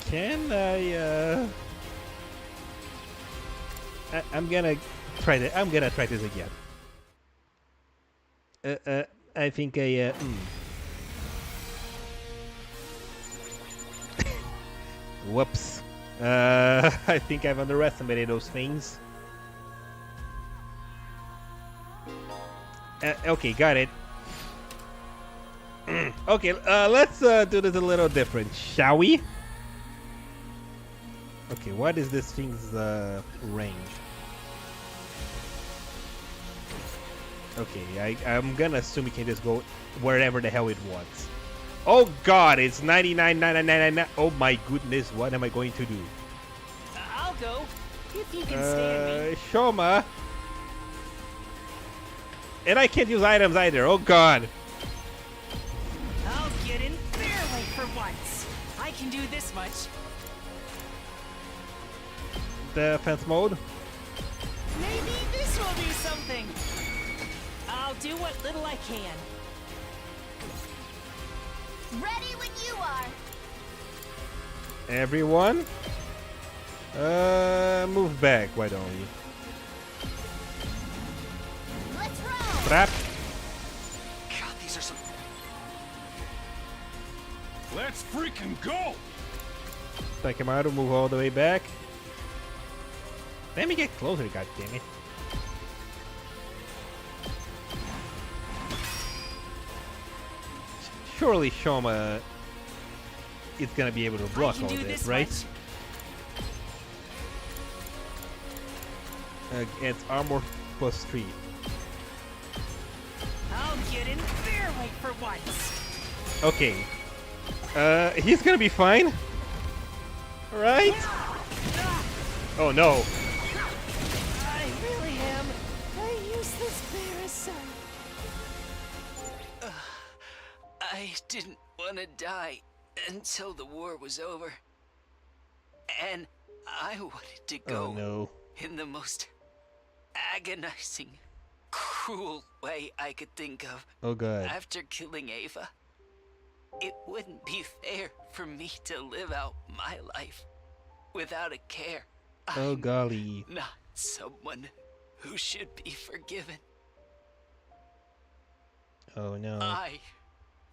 Can I? I'm gonna try that. I'm gonna try this again. I think I. Whoops. I think I've underestimated those things. Okay, got it. Okay, let's do this a little different, shall we? Okay, what is this thing's range? Okay, I'm gonna assume it can just go wherever the hell it wants. Oh god, it's 99,999. Oh my goodness, what am I going to do? I'll go, if you can stand me. Shoma. And I can't use items either, oh god. I'll get in barely for once. I can do this much. Defense mode. Maybe this will do something. I'll do what little I can. Ready when you are. Everyone, move back. Why don't we? Let's roll. Trap. God, these are some. Let's freaking go! Take him out. Move all the way back. Let me get closer. God damn it! Surely Shoma is gonna be able to block all this, right? It's armor +3. I'll get in barely for once. Okay. He's gonna be fine. Right? Oh no. I really am a useless parasite. I didn't want to die until the war was over. And I wanted to go Oh no. in the most agonizing, cruel way I could think of. Oh god. After killing Ava, it wouldn't be fair for me to live out my life without a care. Oh golly. I'm not someone who should be forgiven. Oh no. I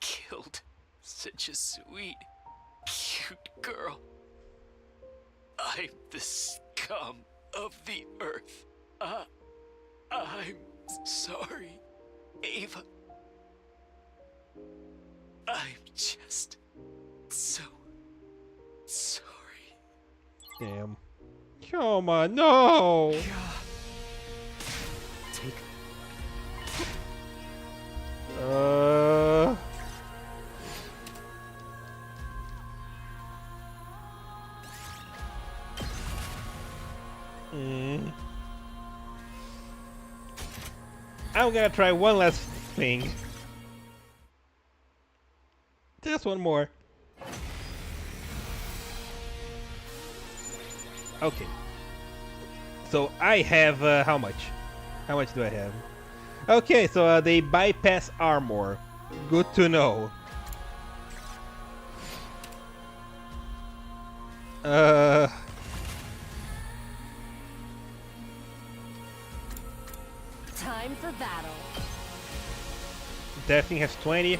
killed such a sweet, cute girl. I'm the scum of the earth. I'm sorry, Ava. I'm just so sorry. Damn. Shoma, no! Take. I'm gonna try one last thing. Just one more. Okay. So I have how much? How much do I have? Okay, so they bypass armor. Good to know. Time for battle. That thing has 20.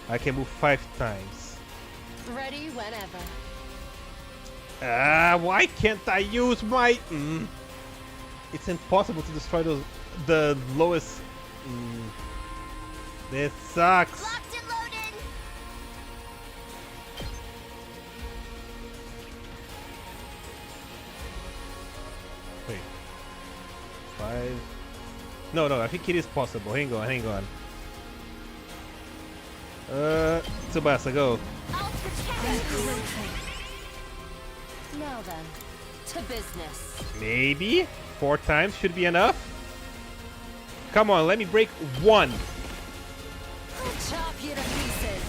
I can move 5 times. Ready whenever. Why can't I use my... It's impossible to destroy the lowest This sucks. Locked and loaded. Wait. 5. No, I think it is possible. Hang on. Tsubasa, go. I'll protect you. Now then, to business. Maybe 4 times should be enough. Come on, let me break 1. I'll chop you to pieces.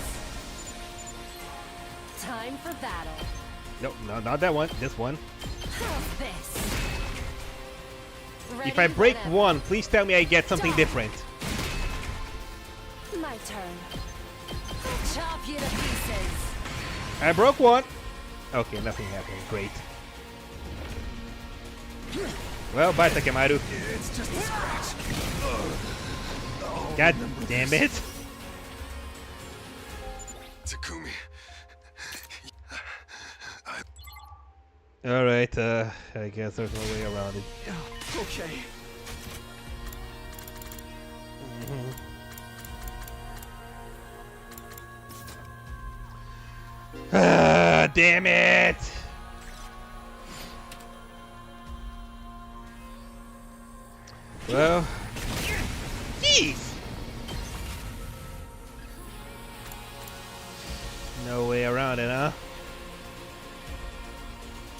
Time for battle. No, not that one. This one. How's this? If I break 1, please tell me I get something different. My turn. I'll chop you to pieces. I broke 1. Okay, nothing happened. Great. Well, bye, Takemaru. It's just a scratch. God damn it. Takumi. Alright, I guess there's no way around it. Okay. Ah, damn it! Well, jeez! No way around it, huh?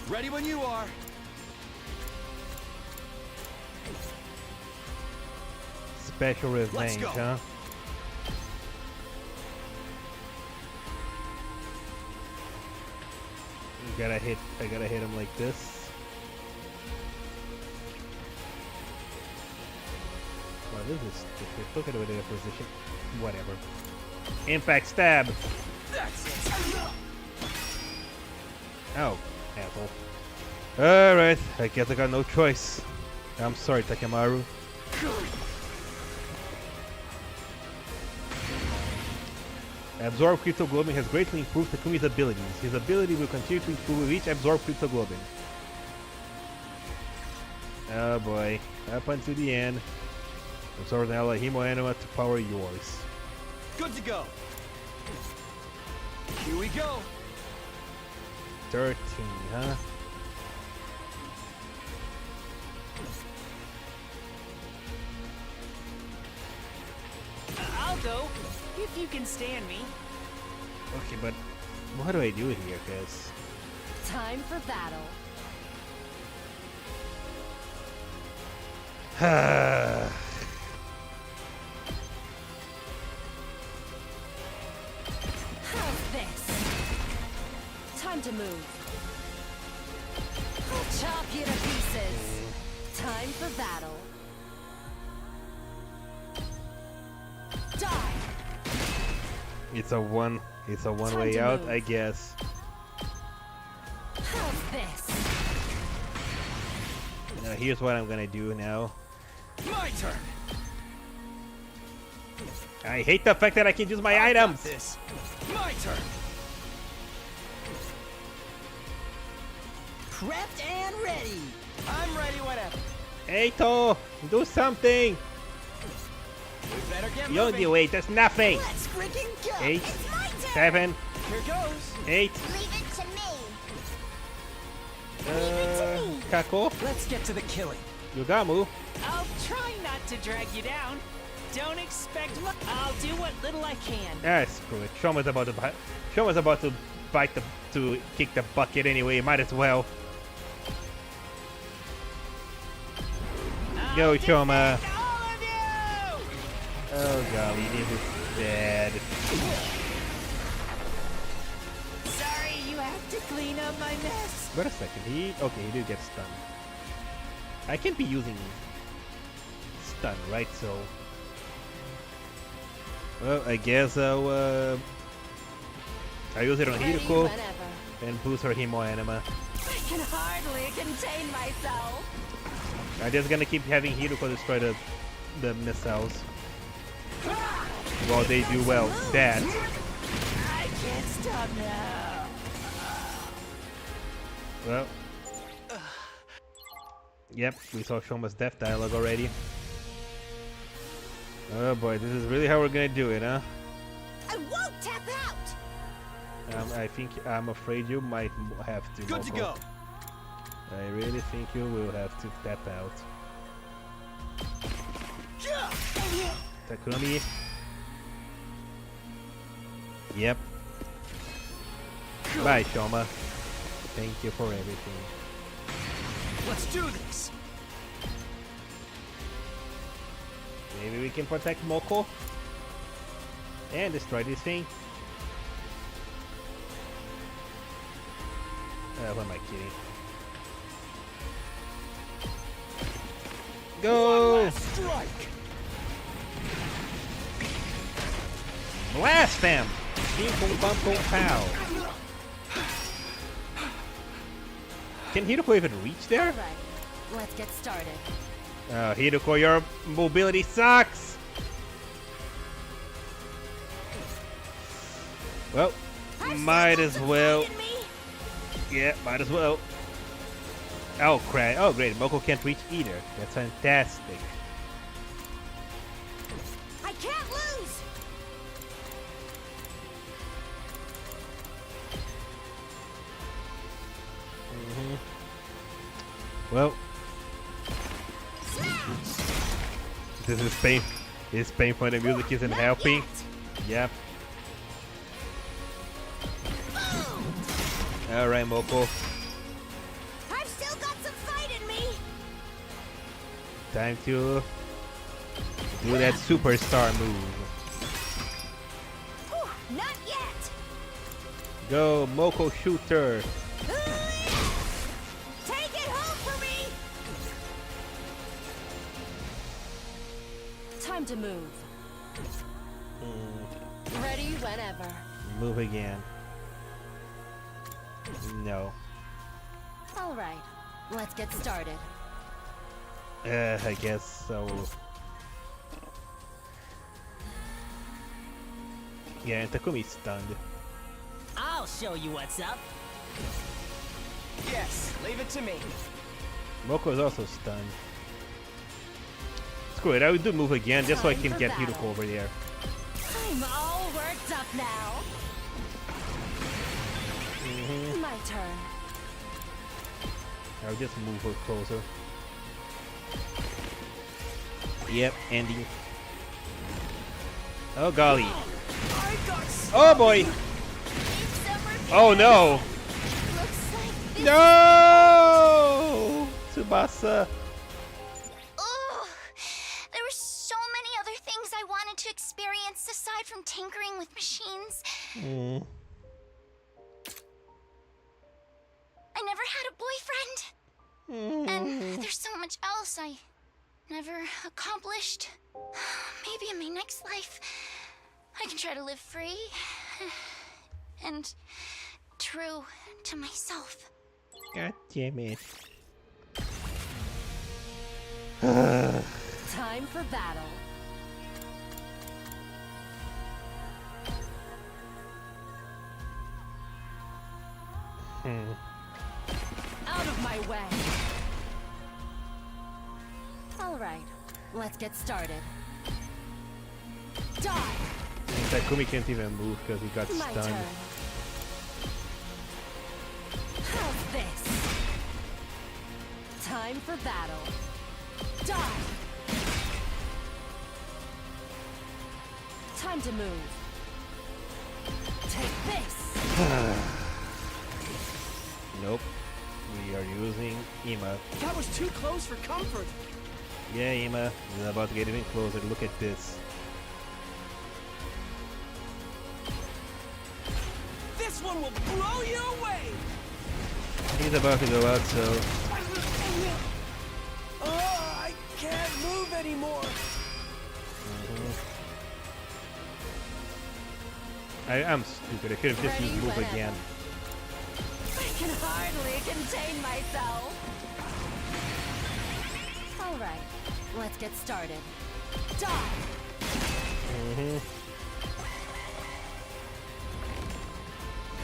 Ready when you are. Special revenge, go. huh? I gotta hit him like this. Wow, this is stupid. Look at it in a position. Whatever. Impact stab. That's it. Oh, asshole. Alright, I guess I got no choice. I'm sorry, Takemaru. Absorb cryptoglobin has greatly improved Takumi's abilities. His ability will continue to improve with each absorbed cryptoglobin. Oh boy. Up until the end. Absorb an ally Himoenema to power yours. Good to go. Here we go. 13, huh? I'll go, if you can stand me. Okay, but what do I do here, guys? Time for battle. How's this? Time to move. I'll chop you to pieces. Time for battle. Die. It's a one way out, I guess. How's this? Now here's what I'm gonna do now. My turn. I hate the fact that I can use my items. This. My turn. Prepped and ready. I'm ready whenever. Eito, do something. We better get You don't moving. do wait, there's nothing. Let's freaking go. 8, It's my turn. 7, Here goes. 8. Leave it to me. Kako, Let's get to the killing. Yugamu. I'll try not to drag you down. Don't expect much. I'll do what little I can. Ah, screw it. Shoma's about to bite to kick the bucket anyway. Might as well. Go, Shoma. All of you! Oh golly, this is bad. Sorry, you have to clean up my mess. Wait a second. He did get stunned. I can't be using stun, right? So, well, I guess I'll use it on Ready Hiroko whenever. and boost her Himoenema. I can hardly contain myself. I'm just gonna keep having Hiroko destroy the missiles while they do well. That. I can't stop now. Well. Yep, we saw Shoma's death dialogue already. Oh boy, this is really how we're gonna do it, huh? I won't tap out. I'm afraid you might have to. Good to Moko. go. I really think you will have to tap out. Takumi. Yep. Bye, Shoma. Thank you for everything. Let's do this. Maybe we can protect Moko and destroy this thing. What am I kidding? Go! Strike. Blast them! Ping pong bum pong pow! Can Hiroko even reach there? Alright, let's get started. Hiroko, your mobility sucks! Well, might as well. Yeah, might as well. Oh, crap. Oh, great. Moko can't reach either. That's fantastic. I can't lose. Well, this is pain. It's painful. The music isn't helping. Yep. Alright, Moko. I've still got some fight in me. Time to do that superstar move. Whew, not yet. Go, Moko shooter. Take it home for me. Time to move. Ready whenever. Move again. No. Alright, let's get started. I guess so. Yeah, and Takumi's stunned. I'll show you what's up. Yes, leave it to me. Moko is also stunned. Screw it, I will do move again just so I can get Hiroko over there. I'm all worked up now. My turn. I'll just move her closer. Yep, ending. Oh golly. Oh boy! Oh no! No! Tsubasa! Ugh. There were so many other things I wanted to experience aside from tinkering with machines. I never had a boyfriend. And there's so much else I never accomplished. Maybe in my next life, I can try to live free and true to myself. God damn it. Time for battle. Out of my way. Alright, let's get started. Die! Takumi can't even move because he got My stunned. turn. How's this? Time for battle. Die! Time to move. Take this! Nope. We are using Ima. That was too close for comfort. Yeah, Ima. We're about to get even closer. Look at this. This one will blow you away. He's about to go out, so... Oh, I can't move anymore. I'm stupid. I could have just used move again. I can hardly contain myself. Alright, let's get started. Die!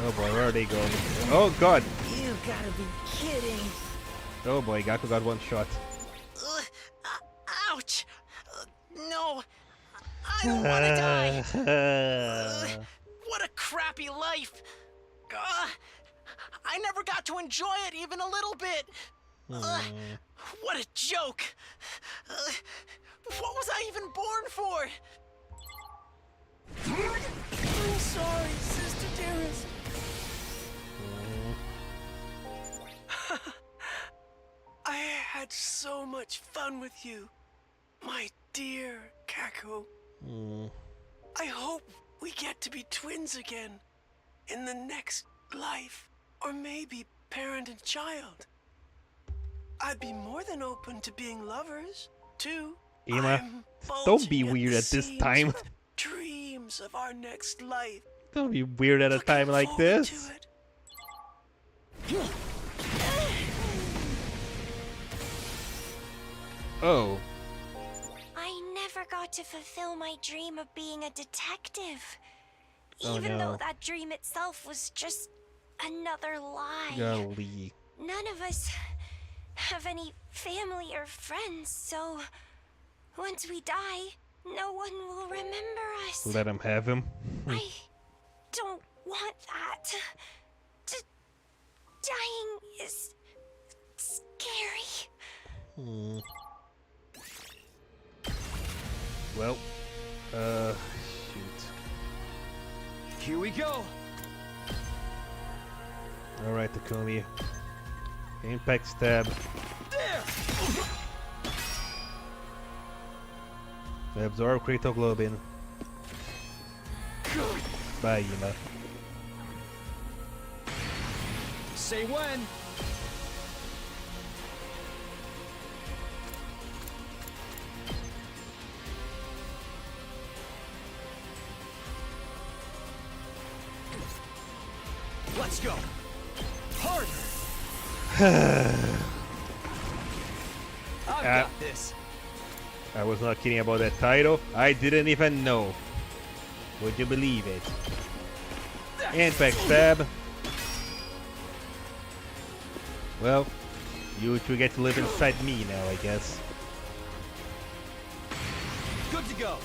Oh boy, where are they going? Oh god! You gotta be kidding. Oh boy, Gaku got one shot. Ouch! No! I don't want to die. What a crappy life. I never got to enjoy it even a little bit. What a joke. What was I even born for? I'm sorry, sister dearest. I had so much fun with you, my dear Kako. I hope we get to be twins again in the next life, or maybe parent and child. I'd be more than open to being lovers, too. Emma, don't be weird at this time. Dreams of our next life. Don't be weird at a time like this. Oh. I never got to fulfill my dream of being a detective. Oh, Even no. though that dream itself was just another lie. Golly. None of us have any family or friends, so once we die, no one will remember us. Let him have him. I don't want that. Dying is scary. Well, shoot. Here we go. Alright, Takumi. Impact stab. There. Absorb critical globin. Bye, Yima. Say when. Let's go. Harder. I've got this. I was not kidding about that title. I didn't even know. Would you believe it? Impact stab. Well, you two get to live inside me now, I guess. Good to go.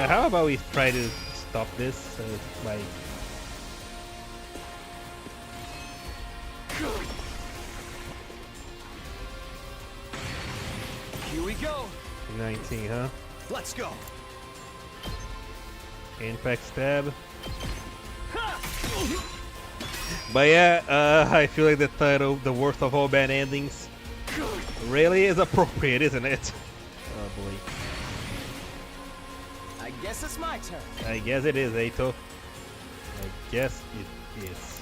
How about we try to stop this by... Here we go. 19, huh? Let's go. Impact stab. But yeah, I feel like the title, The Worst of All Bad Endings, really is appropriate, isn't it? Oh boy. I guess it's my turn. I guess it is, Eito. I guess it is.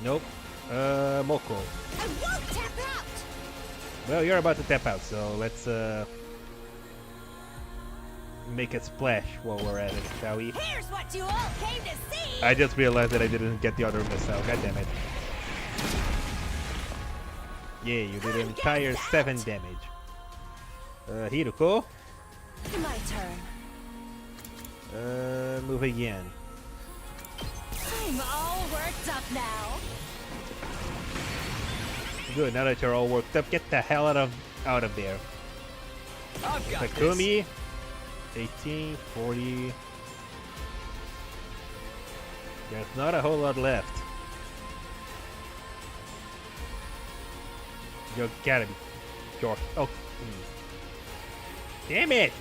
Nope. Moko. I won't tap out! Well, you're about to tap out, so let's make a splash while we're at it, shall we? Here's what you all came to see! I just realized that I didn't get the other missile. God damn it. Yeah, you did an entire 7 damage. Hiruko. My turn. Move again. I'm all worked up now. Good, now that you're all worked up, get the hell out of there. I've got Takumi. 18, 40. There's not a whole lot left. You gotta be George. Oh. Damn it!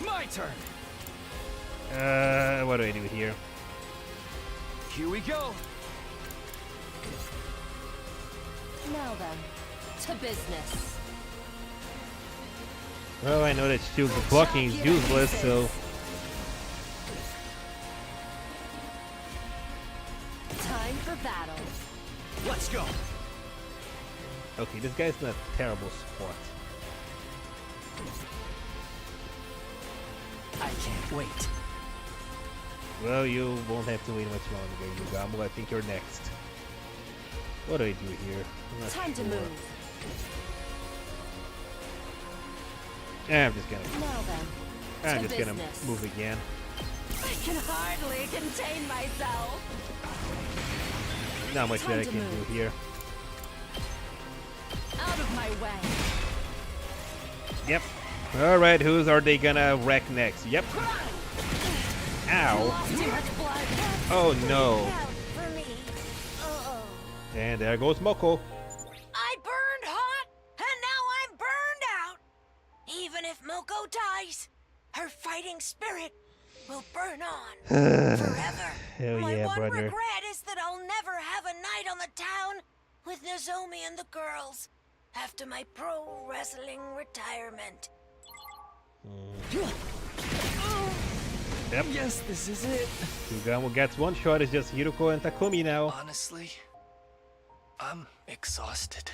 My turn. What do I do here? Here we go. Now then, to business. Well, I know that shield blocking is useless, so... Time for battle. Let's go. Okay, this guy's not a terrible sport. I can't wait. Well, you won't have to wait much longer, Yugamu. I think you're next. What do I do here? I'm not Time to sure. move. I'm just gonna. Now then, I'm to just gonna business. move again. I can hardly contain myself. Not much Time that I to can move. do here. Out of my way. Yep. Alright, who's are they gonna wreck next? Yep. Ow. Lost too much blood. Oh no. Help for me. Oh. And there goes Moko. I burned hot, and now I'm burned out. Even if Moko dies, her fighting spirit will burn on forever. Hell My yeah, one brother. regret is that I'll never have a night on the town with Nozomi and the girls after my pro wrestling retirement. Yep. Yes, this is it. Yugamu gets one shot. It's just Hiruko and Takumi now. Honestly, I'm exhausted.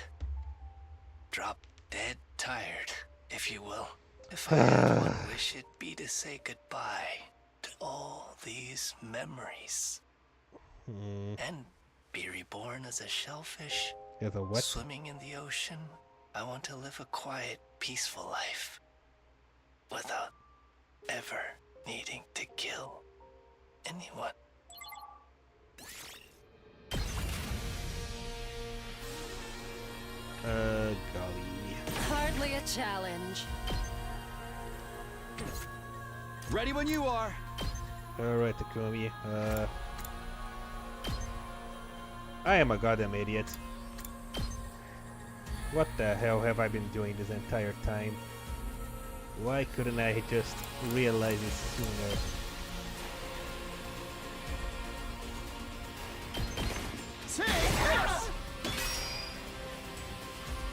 Drop dead tired, if you will. If I had one wish, it'd be to say goodbye to all these memories. And be reborn as a shellfish. As a what? Swimming in the ocean. I want to live a quiet, peaceful life. Without ever needing to kill anyone. Golly. Hardly a challenge. Ready when you are. Alright, Takumi. I am a goddamn idiot. What the hell have I been doing this entire time? Why couldn't I just realize it sooner?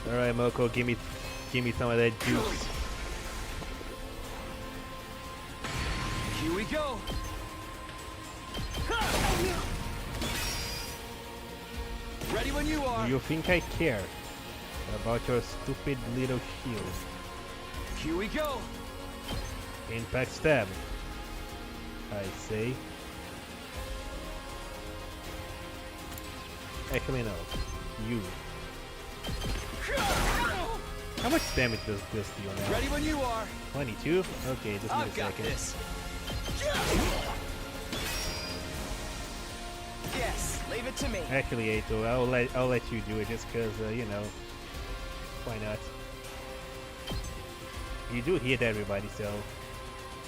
Alright, Moko, give me some of that juice. Here we go. Ready when you are. Do you think I care about your stupid little shield? Here we go. Impact stab. I say. Actually, no. You. How much damage does this deal now? Ready when you are. 22? Okay, just need a I've got second. this. Yes, leave it to me. Actually, Eito, I'll let you do it just because you know, why not? You do hit everybody, so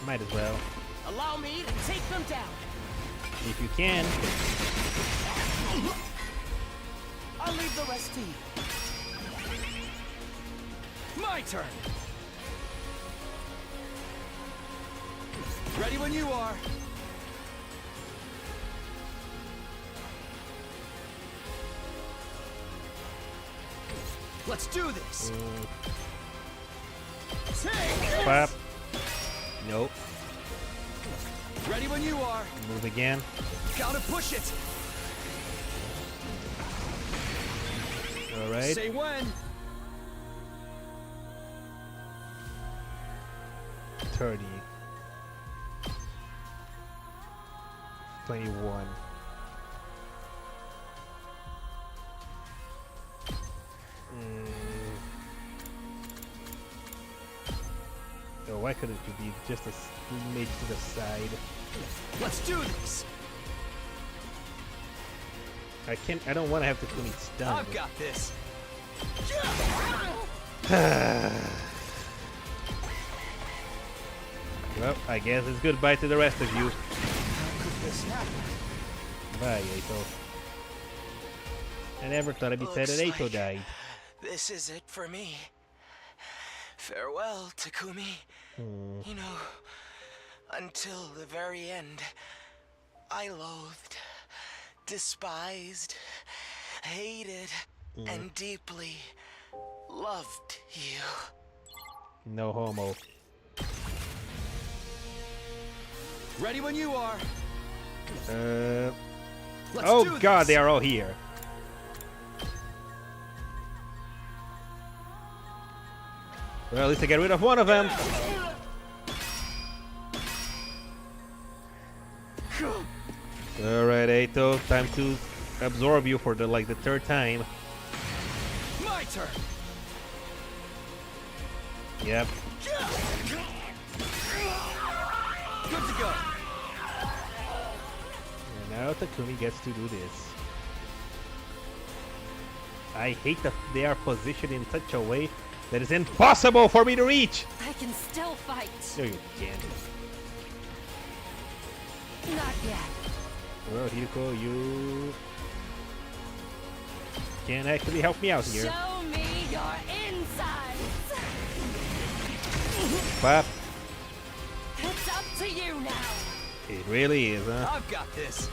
might as well. Allow me to take them down. If you can. I'll leave the rest to you. My turn. Ready when you are. Let's do this. Clap. Nope. Ready when you are. Move again. Gotta push it. Alright. Say when. 30. 21. So why couldn't you be just a smidge to the side? Let's do this. I don't want to have to commit stun. I've got this. Well, I guess it's goodbye to the rest of you. How could this happen? Bye, Eito. I never thought I'd be sad that Looks Eito like died. This is it for me. Farewell, Takumi. You know, until the very end, I loathed, despised, hated, and deeply loved you. No homo. Ready when you are. Let's Oh do god, this. they are all here. Well, at least I get rid of one of them. potato. Time to absorb you for the third time. My turn. Yep. Good to go. And now Takumi gets to do this. I hate that they are positioned in such a way that it's impossible for me to reach! I can still fight. No, you can't. Not yet. Well, Hiko, you can actually help me out here. Show me your insides. Pop. It's up to you now. It really is, huh? I've got this.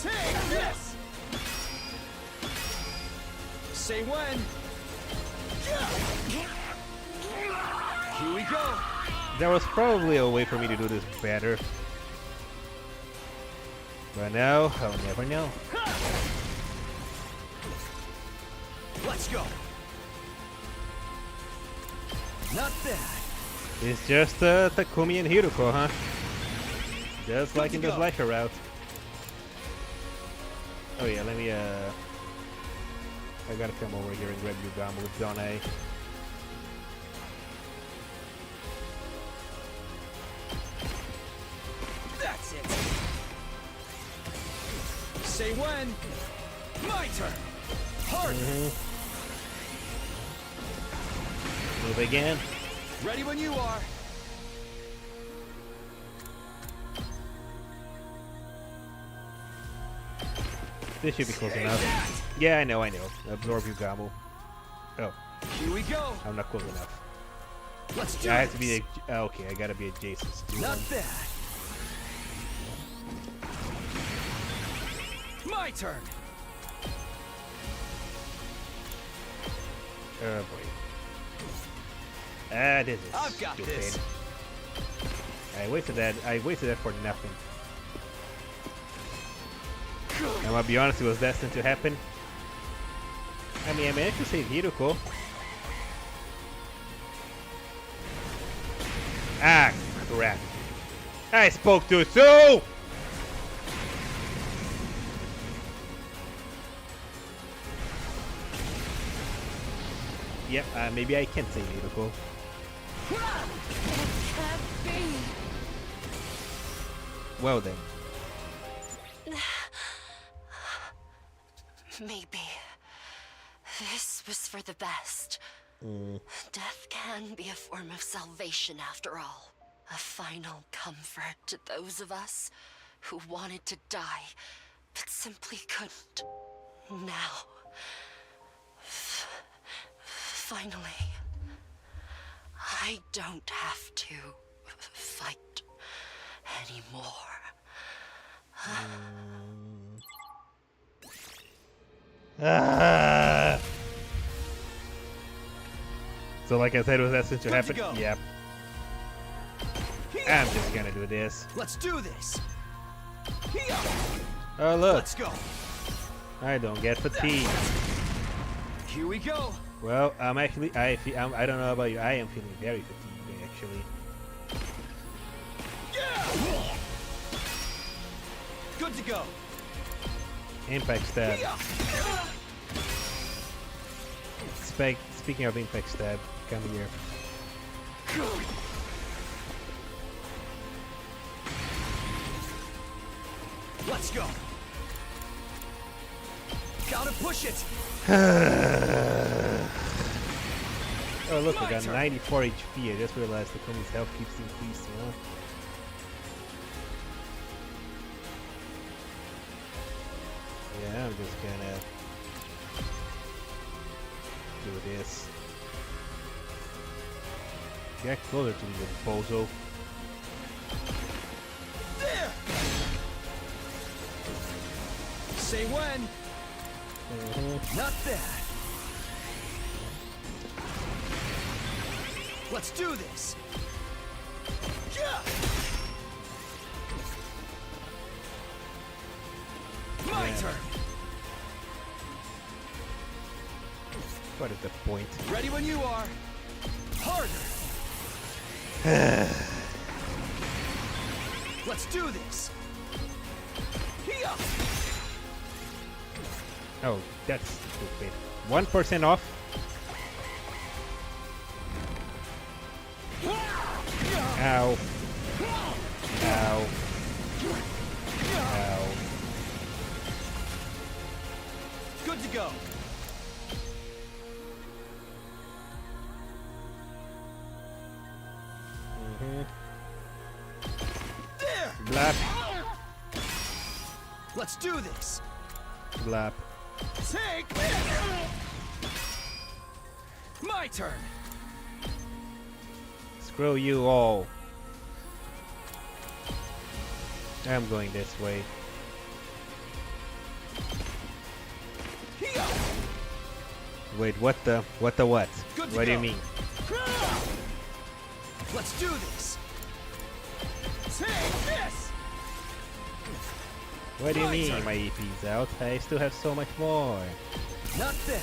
Take this. Say when. Here we go. There was probably a way for me to do this better. But now, I'll never know. Let's go. Not bad. It's just Takumi and Hiruko, huh? Just like in the slasher route. Oh yeah, let me I gotta come over here and grab Yugamo, don't I? That's it. Say when. My turn. Hard. Move again. Ready when you are. This should be close enough. Yeah, I know. Absorb Yugamo. Oh. Here we go. I'm not close enough. Let's do I it. have to be okay, I gotta be adjacent to Not him. bad. My turn. Oh boy. Ah, this is I've got stupid. this. I wasted that for nothing. I'm gonna be honest, it was destined to happen. I mean, I managed to save Hiruko. Ah, crap. I spoke too soon! Yep, maybe I can save Hiruko. It can't be. Well then. Maybe this was for the best. Death can be a form of salvation after all. A final comfort to those of us who wanted to die, but simply couldn't. Now, finally, I don't have to fight anymore. Ah! So like I said, it was destined to happen. go. Yep. I'm just gonna do this. Let's do this. Oh look, Let's go. I don't get fatigue. Here we go. Well, I'm actually, I don't know about you, I am feeling very fatigued actually. Good to go. Impact stab. Speaking of impact stab, come here. Let's go. Gotta push it. Oh look, we My got turn. 94 HP. I just realized the Takumi's health keeps increasing, huh? Yeah, I'm just gonna do this. Get closer to me, you bozo. There. Say when. Not bad. Let's do this. Yeah. My turn. What is the point? Ready when you are. Harder. Let's do this. Oh, that's stupid. 1% off? Ow. Ow. Ow. Good to go. There. Blap. Let's do this. Blap. Take this. My turn. Screw you all. I'm going this way. Wait, what the what? Good to What do you go. mean? Let's do this. Take this. What do you My mean turn. my EP's out? I still have so much more. Not bad.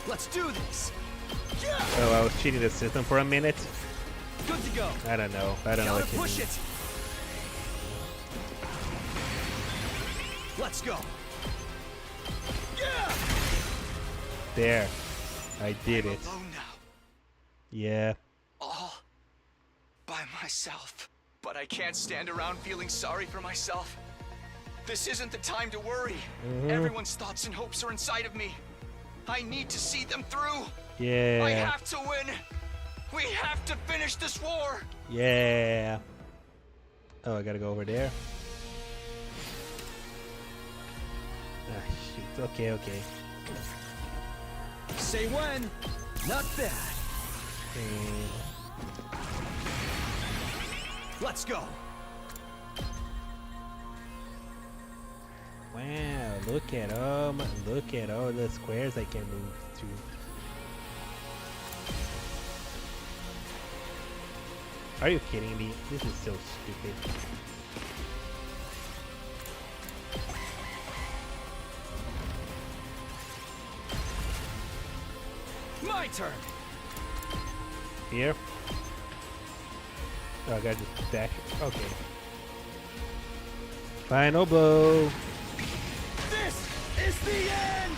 Let's do this. Oh, I was cheating the system for a minute. Good to go. I don't know. I don't know Gotta what you push mean. it. Let's go. Yeah. There. I did it. Alone now, Yeah. all by myself. But I can't stand around feeling sorry for myself. This isn't the time to worry. Everyone's thoughts and hopes are inside of me. I need to see them through. I Yeah. have to win. We have to finish this war. Yeah. Oh, I gotta go over there. Ah, shoot. Okay, okay. Say when. Not bad. Let's go. Wow, look at all the squares I can move to. Are you kidding me? This is so stupid. My turn. Here. Oh, I gotta just dash. Okay. Final blow. This is the end.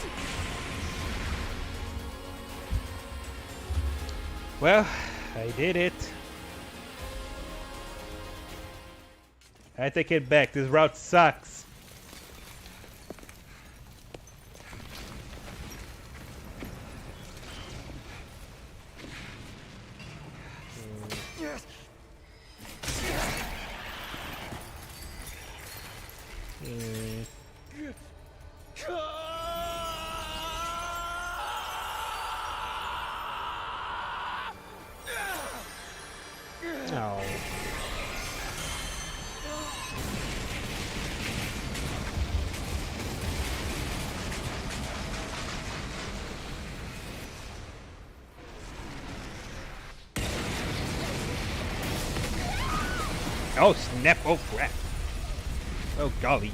Well, I did it. I take it back. This route sucks. Oh. Oh snap! Oh crap! Oh golly!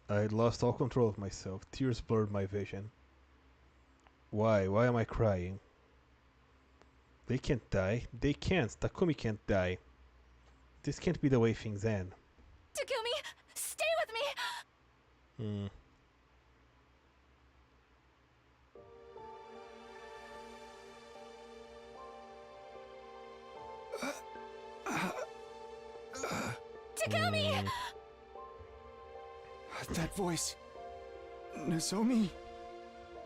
I lost all control of myself. Tears blurred my vision. Why? Why am I crying? They can't die. They can't. Takumi can't die. This can't be the way things end. Takumi, stay with me. Takumi! That voice. Nozomi.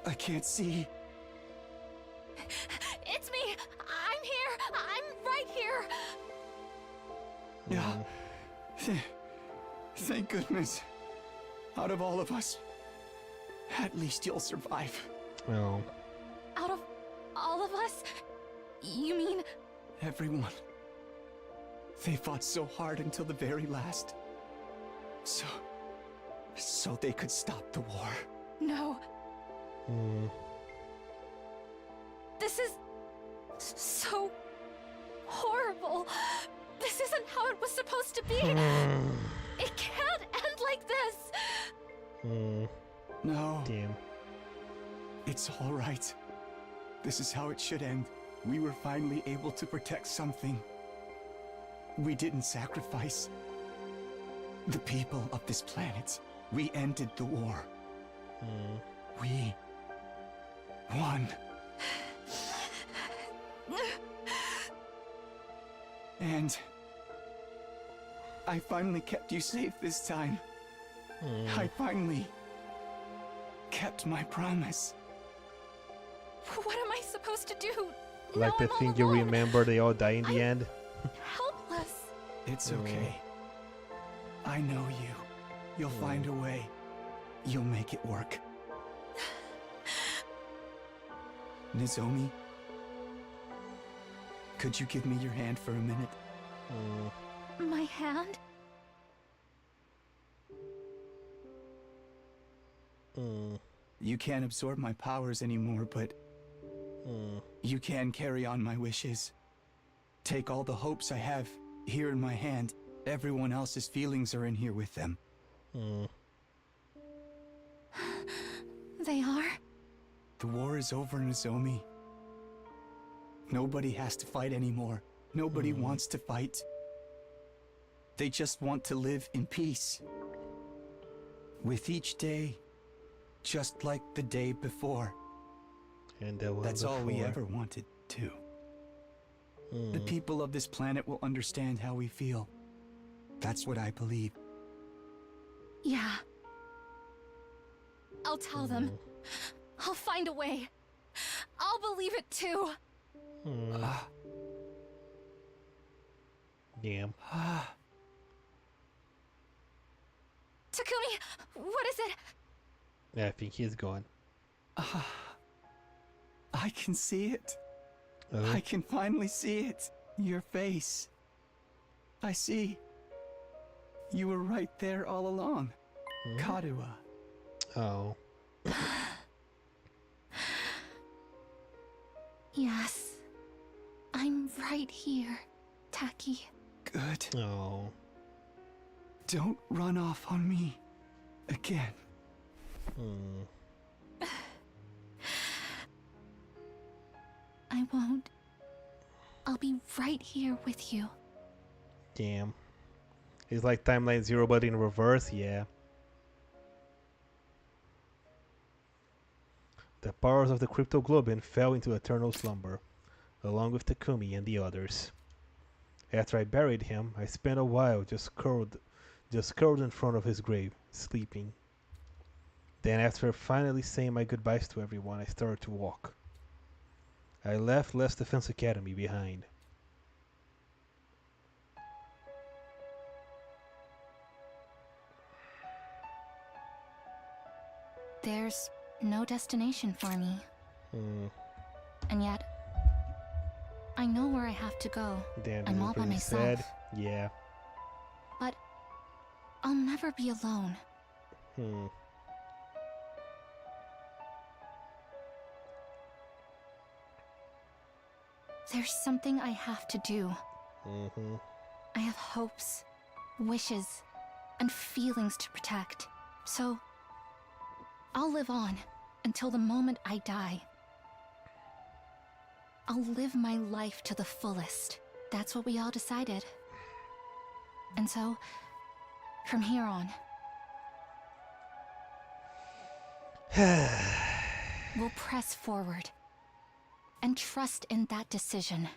I can't see. It's me. I'm here. I'm right here. Yeah. Thank goodness. Out of all of us, at least you'll survive. Oh. Out of all of us? You mean... Everyone. They fought so hard until the very last. So they could stop the war. No. This is so horrible. This isn't how it was supposed to be. It can't end like this. No. Damn. It's all right. This is how it should end. We were finally able to protect something. We didn't sacrifice the people of this planet. We ended the war. We won. And I finally kept you safe this time. I finally kept my promise. What am I supposed to do? Like Now the I'm all thing you alone. remember, they all die in the end. Helpless. It's okay. I know you. You'll find a way. You'll make it work. Nozomi, could you give me your hand for a minute? My hand? You can't absorb my powers anymore, but you can carry on my wishes. Take all the hopes I have here in my hand. Everyone else's feelings are in here with them. They are? The war is over, Nozomi. Nobody has to fight anymore. Nobody wants to fight. They just want to live in peace. With each day, just like the day before. And the one That's all we before. ever wanted, too. The people of this planet will understand how we feel. That's what I believe. Yeah. I'll tell them. I'll find a way. I'll believe it too. Damn. Takumi, what is it? Yeah, I think he's gone. I can see it. Oh. I can finally see it. Your face. I see. You were right there all along. Karuha. Oh. Yes. I'm right here, Taki. Good. Oh. Don't run off on me again. I won't. I'll be right here with you. Damn. It's like Timeline Zero, but in reverse, yeah. The powers of the Crypto Globin fell into eternal slumber, along with Takumi and the others. After I buried him, I spent a while just curled in front of his grave, sleeping. Then after finally saying my goodbyes to everyone, I started to walk. I left Last Defense Academy behind. There's no destination for me. And yet, I know where I have to go. Damn, I'm this all is by pretty myself. sad. Yeah. But I'll never be alone. There's something I have to do. I have hopes, wishes, and feelings to protect. So, I'll live on until the moment I die. I'll live my life to the fullest. That's what we all decided. And so, from here on, we'll press forward and trust in that decision.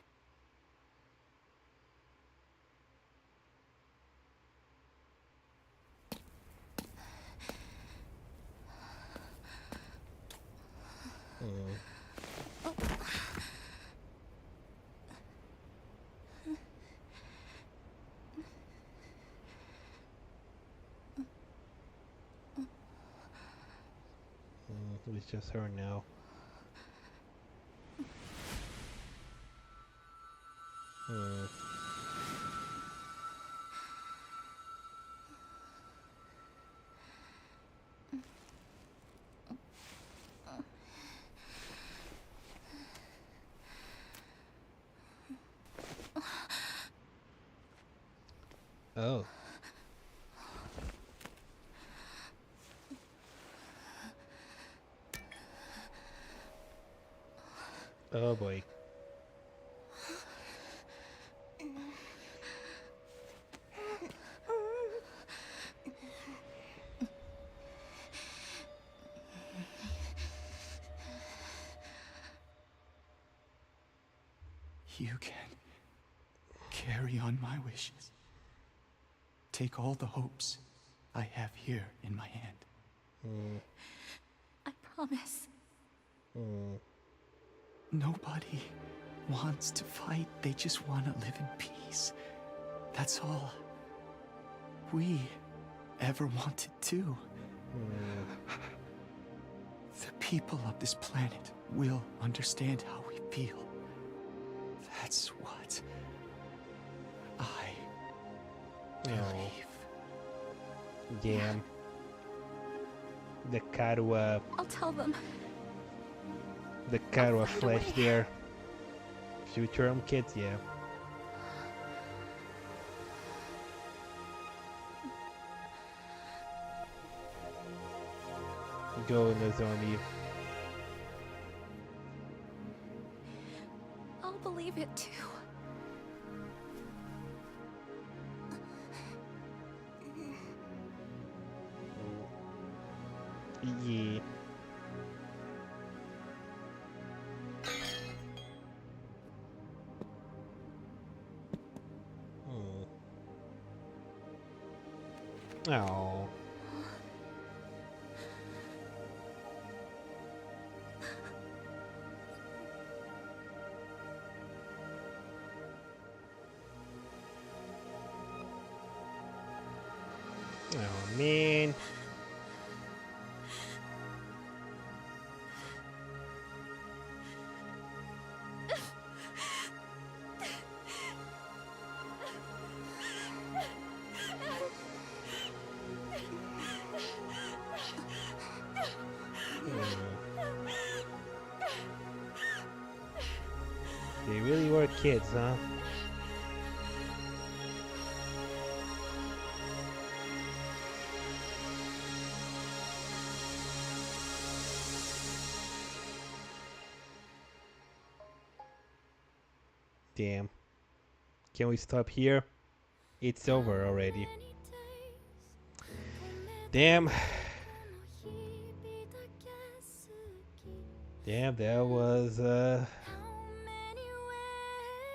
It's just her now. Oh. Oh boy. You can carry on my wishes. Take all the hopes I have here in my hand. I promise. Nobody wants to fight. They just want to live in peace. That's all we ever wanted to. The people of this planet will understand how we feel. That's what I believe. Damn. The Karua. I'll tell them. The Karua flesh there. Future kids, yeah. Go, Nozomi. I'll believe it too. Yeah. Oh. Oh man. They really were kids, huh? Damn. Can we stop here? It's over already. Damn. Damn, that was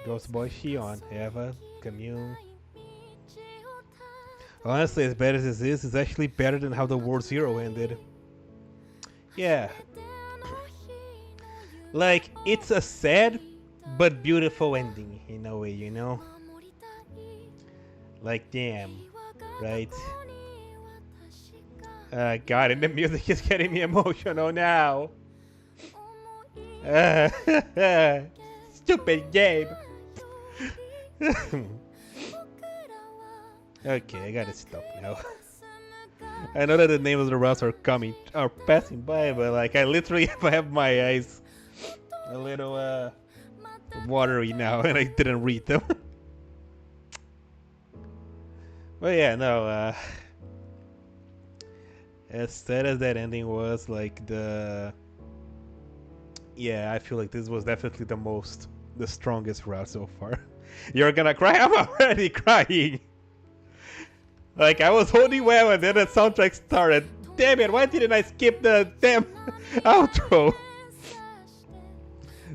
Ghost Boy Shion, Eva, Commune. Honestly, as bad as this is, it's actually better than how the World Zero ended. Yeah. Like, it's a sad but beautiful ending in a way, you know? Like, damn, right? God, and the music is getting me emotional now. Stupid game. Okay, I gotta stop now. I know that the names of the routes are passing by, but like I literally have my eyes a little watery now, and I didn't read them. But yeah, no. As sad as that ending was, like yeah, I feel like this was definitely the strongest route so far. You're gonna cry? I'm already crying. Like, I was holding well and then the soundtrack started. Damn it, why didn't I skip the damn outro?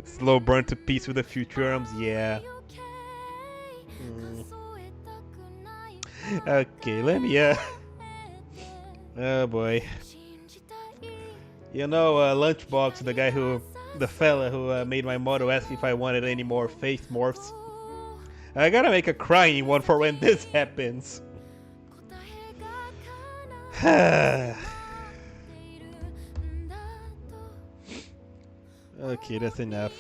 Slow burn to peace with the Futurums, yeah. Okay, let me, oh boy. You know, Lunchbox, the fella who made my motto, asked if I wanted any more face morphs. I gotta make a crying one for when this happens. Okay, that's enough.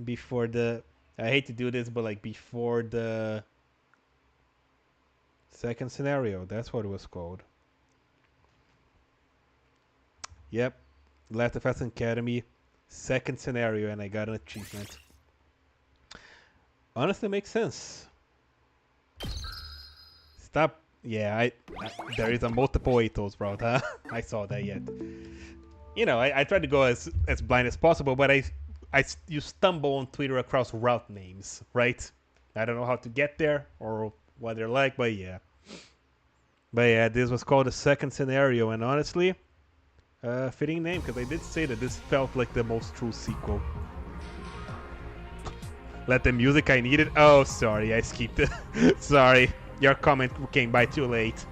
Before I hate to do this, but like before the second scenario, that's what it was called. Yep, Last of Us Academy, second scenario, and I got an achievement. Honestly, makes sense. Stop. Yeah, there is a multiple Atos route, huh? I saw that yet. You know, I tried to go as blind as possible, but you stumble on Twitter across route names, right? I don't know how to get there or what they're like, but yeah. But yeah, this was called the second scenario, and honestly, fitting name, because I did say that this felt like the most true sequel. Let the music I needed. Oh, sorry, I skipped it. Sorry, your comment came by too late.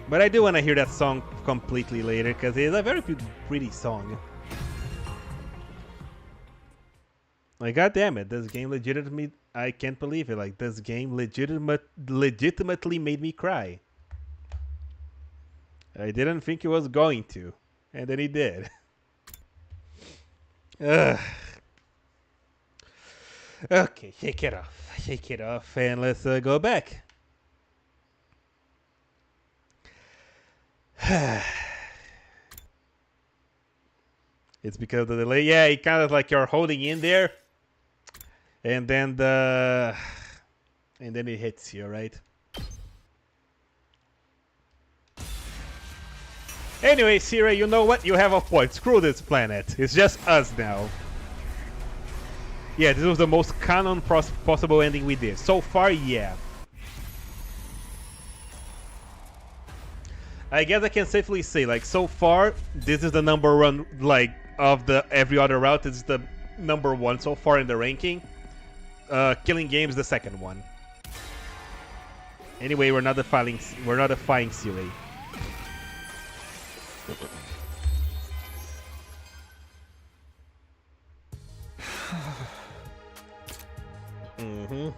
But I do want to hear that song completely later, because it's a very pretty song. Like, goddammit, this game legitimately, I can't believe it. Like, this game legitimately made me cry. I didn't think it was going to, and then it did. Ugh. Okay, shake it off, and let's go back. It's because of the delay. Yeah, it kind of like you're holding in there, and then it hits you, right? Anyway, Siri, you know what? You have a point. Screw this planet. It's just us now. Yeah, this was the most canon possible ending we did. So far, yeah. I guess I can safely say, like, so far, this is the number one, like, of the every other route. This is the number one so far in the ranking. Killing Games, the second one. Anyway, we're not defying Siri. Mm-hmm.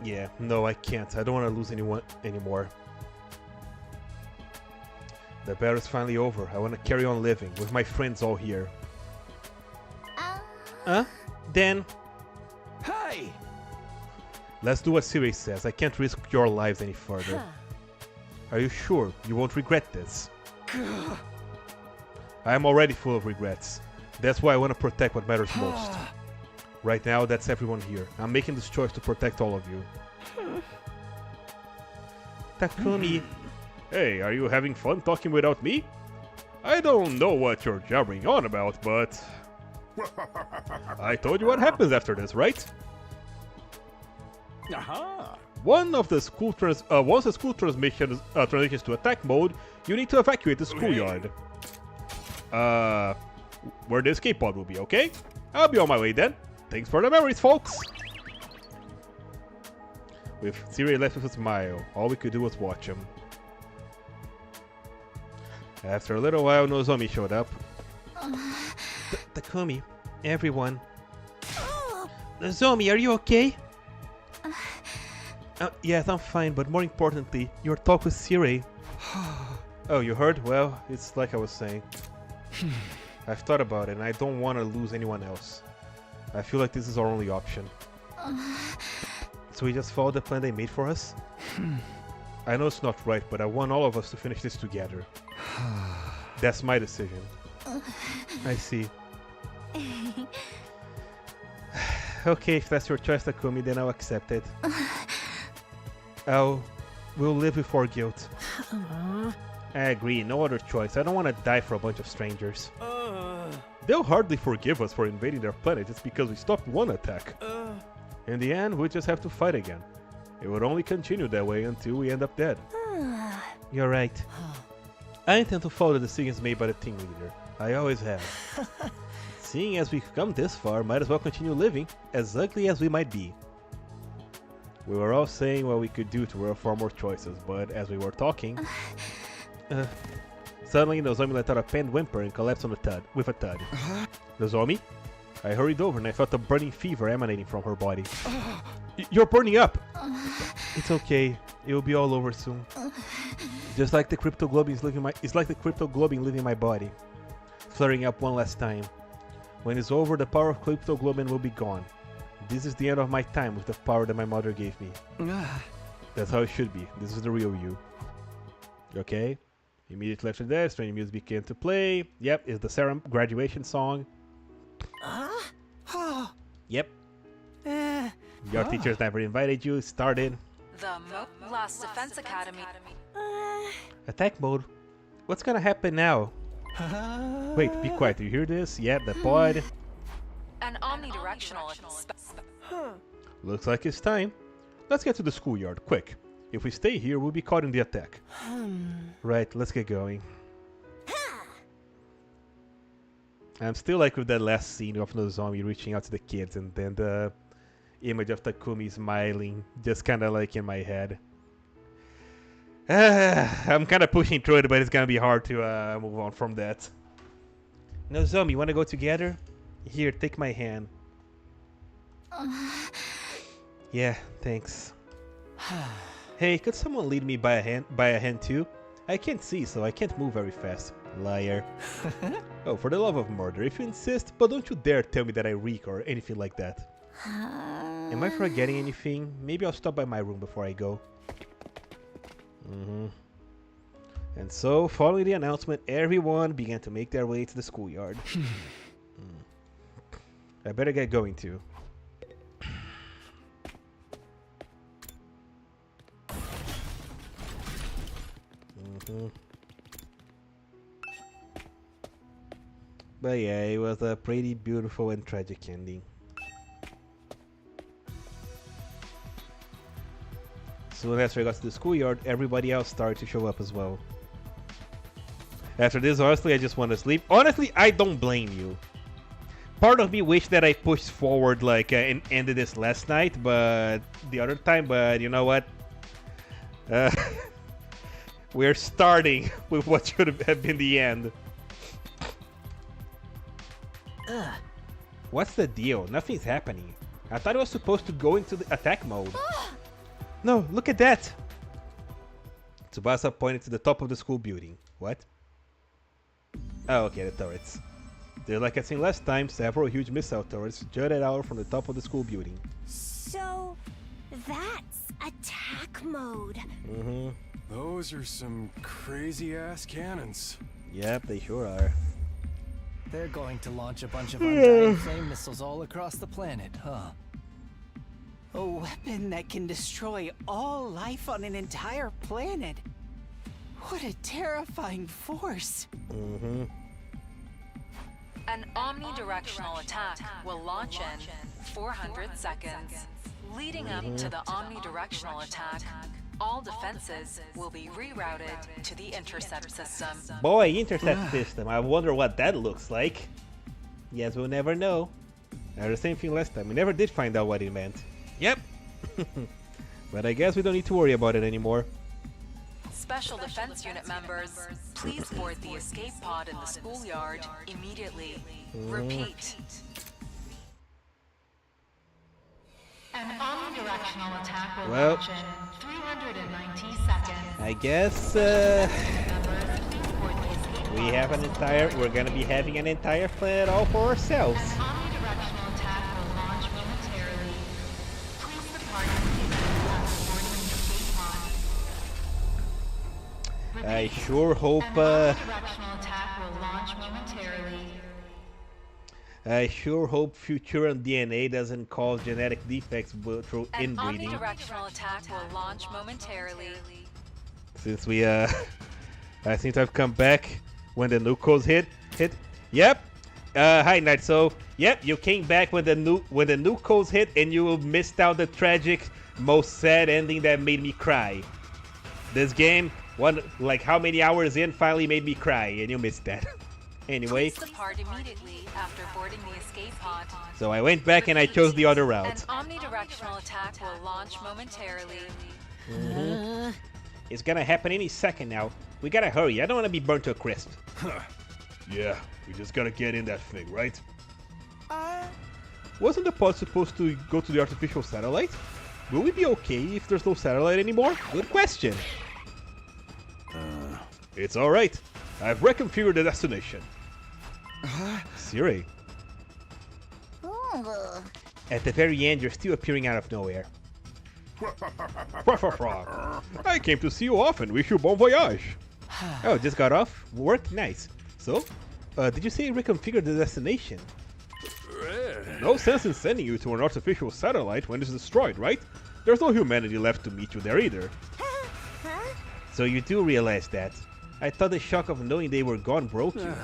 Yeah, no, I can't. I don't want to lose anyone anymore. The battle's finally over. I want to carry on living with my friends all here. Then. Hey! Let's do what Siri says. I can't risk your lives any further. Are you sure you won't regret this? I am already full of regrets. That's why I want to protect what matters most. Right now, that's everyone here. I'm making this choice to protect all of you. Takumi. Hey, are you having fun talking without me? I don't know what you're jabbering on about, but... I told you what happens after this, right? Once the school transitions to attack mode, you need to evacuate the schoolyard. Where the escape pod will be, okay? I'll be on my way then. Thanks for the memories, folks! With Siri left with a smile, all we could do was watch him. After a little while, Nozomi showed up. Takumi, everyone. Nozomi, are you okay? Yes, I'm fine, but more importantly, your talk with Siri. Oh, you heard? Well, it's like I was saying. I've thought about it, and I don't want to lose anyone else. I feel like this is our only option. So we just follow the plan they made for us? I know it's not right, but I want all of us to finish this together. That's my decision. I see. Okay, if that's your choice, Takumi, then I'll accept it. We'll live with our guilt. I agree, no other choice. I don't want to die for a bunch of strangers. They'll hardly forgive us for invading their planet just because we stopped one attack. In the end, we'll just have to fight again. It would only continue that way until we end up dead. You're right. I intend to follow the decisions made by the team leader. I always have. Seeing as we've come this far, might as well continue living, as ugly as we might be. We were all saying what we could do to reform our choices, but as we were talking... Suddenly, Nozomi let out a penned whimper and collapsed on with a thud. Nozomi? I hurried over and I felt a burning fever emanating from her body. You're burning up! It's okay. It will be all over soon. Just like the cryptoglobin leaving my body. Flaring up one last time. When it's over, the power of cryptoglobin will be gone. This is the end of my time with the power that my mother gave me. That's how it should be. This is the real you. Okay? Immediately after that, strange music began to play. Yep, it's the Serum graduation song. Yep. Your teachers never invited you. Started. The Last Defense Academy. Attack mode. What's gonna happen now? Wait, be quiet. Do you hear this? Yep, the pod. An omnidirectional. Looks like it's time. Let's get to the schoolyard, quick. If we stay here, we'll be caught in the attack. Right, let's get going. I'm still like with that last scene of Nozomi reaching out to the kids and then the image of Takumi smiling just kind of like in my head. I'm kind of pushing through it, but it's gonna be hard to move on from that. Nozomi, wanna go together? Here, take my hand. Yeah, thanks. Hey, could someone lead me by a hand too? I can't see, so I can't move very fast. Liar. Oh, for the love of murder, if you insist, but don't you dare tell me that I reek or anything like that. Am I forgetting anything? Maybe I'll stop by my room before I go. And so, following the announcement, everyone began to make their way to the schoolyard. I better get going too. But yeah, it was a pretty beautiful and tragic ending. Soon after I got to the schoolyard, everybody else started to show up as well. After this, honestly, I just want to sleep. Honestly, I don't blame you. Part of me wished that I pushed forward like and ended this last night, but the other time, but you know what? We're starting with what should have been the end. What's the deal? Nothing's happening. I thought I was supposed to go into the attack mode. No, look at that! Tsubasa pointed to the top of the school building. What? Oh, okay, the turrets. Just like I seen last time, several huge missile turrets jutted out from the top of the school building. So, that's attack mode. Those are some crazy-ass cannons. Yep, they sure are. They're going to launch a bunch of undying flame missiles all across the planet, huh? A weapon that can destroy all life on an entire planet. What a terrifying force. An omnidirectional attack will launch in 400 seconds. Leading up to the omnidirectional attack, all defenses will be rerouted to the intercept system. Boy, intercept system. I wonder what that looks like. Yes, we'll never know. Now the same thing last time. We never did find out what it meant. Yep. But I guess we don't need to worry about it anymore. Special Defense Unit members, please board the escape pod in the schoolyard immediately. Repeat. An omnidirectional attack will Well, launch in 390 seconds. I guess we have an entire. We're gonna be having an entire planet all for ourselves. An omnidirectional attack will launch momentarily. Please depart immediately after boarding the escape pod. I sure hope. An omnidirectional attack will launch momentarily. I sure hope Futuran DNA doesn't cause genetic defects through An inbreeding. omnidirectional attack will launch momentarily. Since we I seem to have come back when the nuke codes hit. Yep. Hi Night. So yep, you came back when the nuke codes hit, and you missed out the tragic, most sad ending that made me cry. This game, like how many hours in, finally made me cry, and you missed that. Anyway. Please depart immediately after boarding the escape pod. So I went back and I chose the other route. An omnidirectional attack will launch momentarily. It's gonna happen any second now. We gotta hurry. I don't wanna be burnt to a crisp. Yeah, we just gotta get in that thing, right? Wasn't the pod supposed to go to the artificial satellite? Will we be okay if there's no satellite anymore? Good question. It's alright. I've reconfigured the destination. Siri. At the very end, you're still appearing out of nowhere. I came to see you off and wish you bon voyage. Oh, just got off work? Nice. So, did you say reconfigure the destination? No sense in sending you to an artificial satellite when it's destroyed, right? There's no humanity left to meet you there either. So you do realize that. I thought the shock of knowing they were gone broke you.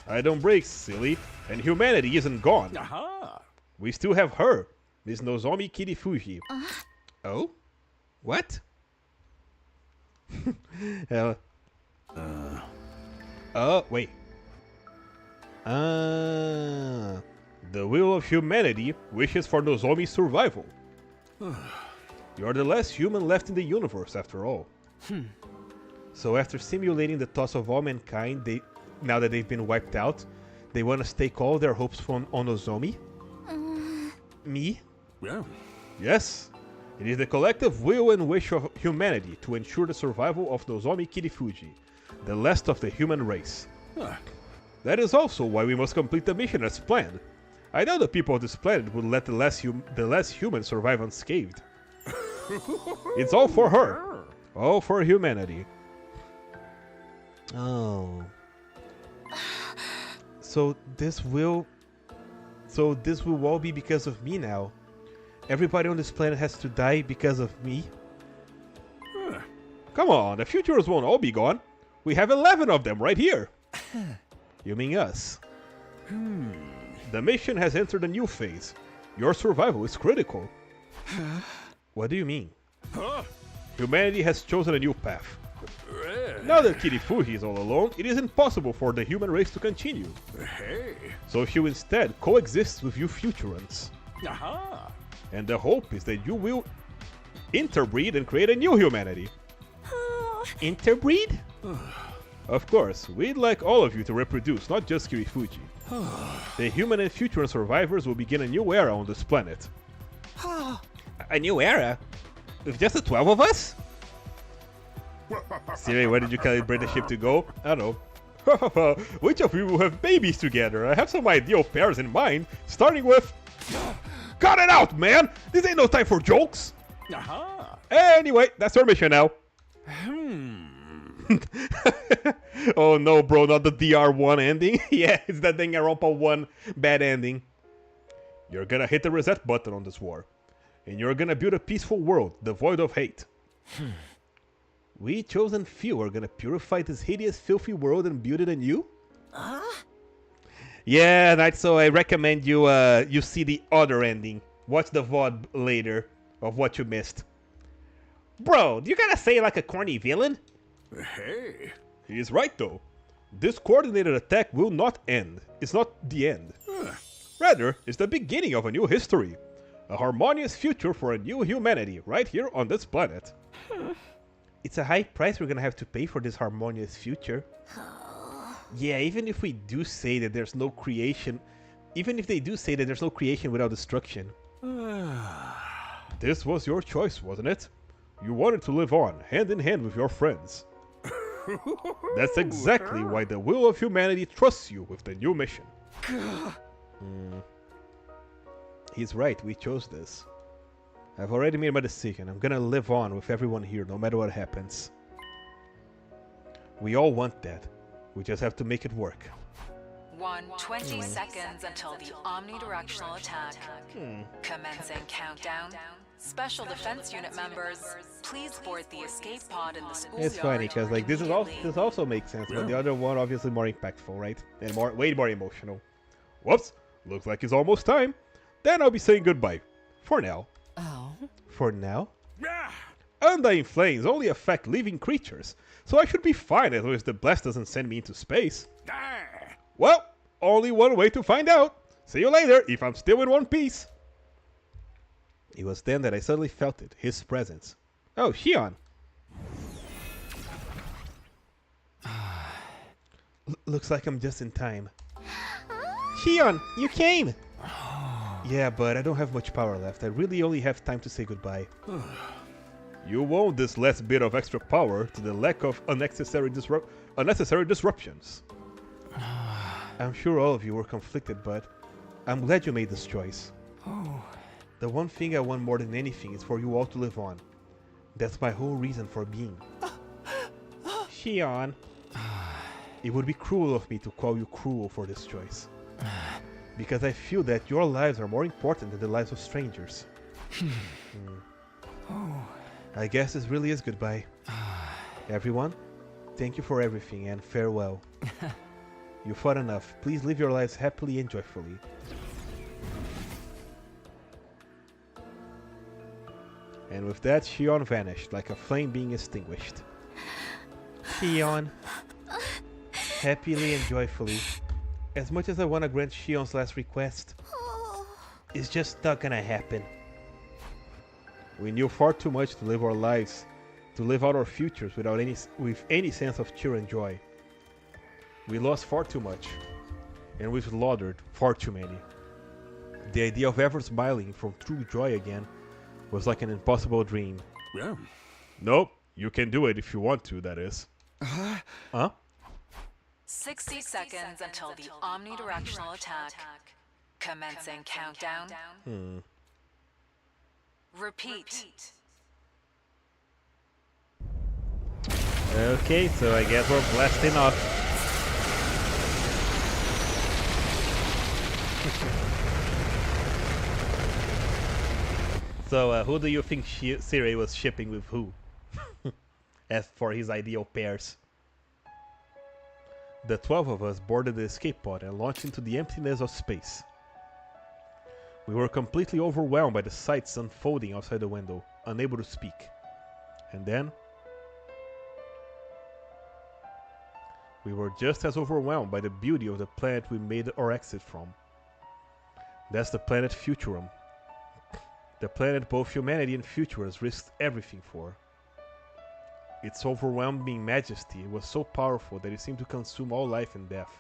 I don't break, silly. And humanity isn't gone. We still have her, Miss Nozomi Kirifuji. Oh? What? Wait. The will of humanity wishes for Nozomi's survival. You are the last human left in the universe, after all. So after simulating the toss of all mankind, now that they've been wiped out, they want to stake all their hopes on Nozomi? Me? Yeah. Yes. It is the collective will and wish of humanity to ensure the survival of Nozomi Kirifuji, the last of the human race. That is also why we must complete the mission as planned. I know the people of this planet would let the last human survive unscathed. It's all for her. All for humanity. Oh. So this will all be because of me now. Everybody on this planet has to die because of me. Come on, the futures won't all be gone. We have 11 of them right here. You mean us? The mission has entered a new phase. Your survival is critical. What do you mean? Humanity has chosen a new path. Now that Kirifuji is all alone, it is impossible for the human race to continue. So she will instead coexist with you futurans. And the hope is that you will interbreed and create a new humanity. Interbreed? Of course, we'd like all of you to reproduce, not just Kirifuji. The human and future survivors will begin a new era on this planet. A new era? With just the 12 of us? Siri, where did you calibrate the ship to go? I don't know. Which of you will have babies together? I have some ideal pairs in mind, starting with... Cut it out, man! This ain't no time for jokes! Anyway, that's our mission now. Oh no, bro, not the DR1 ending. Yeah, it's that Danganronpa 1 bad ending. You're gonna hit the reset button on this war. And you're gonna build a peaceful world, devoid of hate. We chosen few are gonna purify this hideous, filthy world and build it anew? Yeah, Knight, so I recommend you you see the other ending. Watch the VOD later of what you missed. Bro, do you gotta say like a corny villain? Hey, he's right though. This coordinated attack will not end. It's not the end. Rather, it's the beginning of a new history. A harmonious future for a new humanity right here on this planet. It's a high price we're gonna have to pay for this harmonious future. Yeah, even if we do say that there's no creation, even if they do say that there's no creation without destruction. This was your choice, wasn't it? You wanted to live on, hand in hand with your friends. That's exactly why the will of humanity trusts you with the new mission. He's right, we chose this. I've already made my decision. I'm gonna live on with everyone here, no matter what happens. We all want that. We just have to make it work. 20 seconds until the omnidirectional attack. Commencing countdown. Special Defense Unit members, please board the escape pod in the schoolyard. It's funny because like this also makes sense, but the other one obviously more impactful, right? And way more emotional. Whoops! Looks like it's almost time. Then I'll be saying goodbye. For now. Oh? For now? Undying flames only affect living creatures, so I should be fine as long as the blast doesn't send me into space. Well, only one way to find out. See you later, if I'm still in one piece. It was then that I suddenly felt it, his presence. Oh, Shion! Looks like I'm just in time. Shion, you came! Yeah, but I don't have much power left. I really only have time to say goodbye. You owe this last bit of extra power to the lack of unnecessary disruptions. I'm sure all of you were conflicted, but I'm glad you made this choice. The one thing I want more than anything is for you all to live on. That's my whole reason for being. Shion. It would be cruel of me to call you cruel for this choice. Because I feel that your lives are more important than the lives of strangers. I guess this really is goodbye. Everyone, thank you for everything and farewell. You fought enough. Please live your lives happily and joyfully. And with that, Shion vanished, like a flame being extinguished. Shion. Happily and joyfully. As much as I want to grant Shion's last request, it's just not gonna happen. We knew far too much to live our lives, to live out our futures with any sense of cheer and joy. We lost far too much, and we've slaughtered far too many. The idea of ever smiling from true joy again was like an impossible dream. Yeah. Nope, you can do it if you want to, that is. Huh? 60 seconds until the omnidirectional attack. Commencing countdown. Repeat. Okay, so I guess we're blasting off. So, who do you think Siri was shipping with who? As for his ideal pairs. The 12 of us boarded the escape pod and launched into the emptiness of space. We were completely overwhelmed by the sights unfolding outside the window, unable to speak. And then, we were just as overwhelmed by the beauty of the planet we made our exit from. That's the planet Futurum. The planet both humanity and futurists risked everything for. Its overwhelming majesty was so powerful that it seemed to consume all life and death.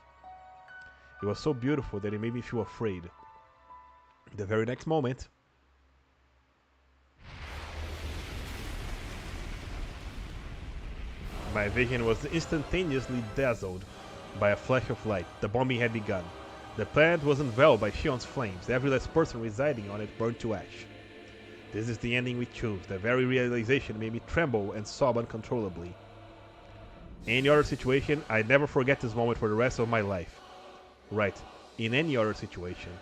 It was so beautiful that it made me feel afraid. The very next moment, my vision was instantaneously dazzled by a flash of light. The bombing had begun. The planet was enveloped by Shion's flames. Every last person residing on it burned to ash. This is the ending we chose. The very realization made me tremble and sob uncontrollably. In any other situation, I'd never forget this moment for the rest of my life. Right, in any other situation.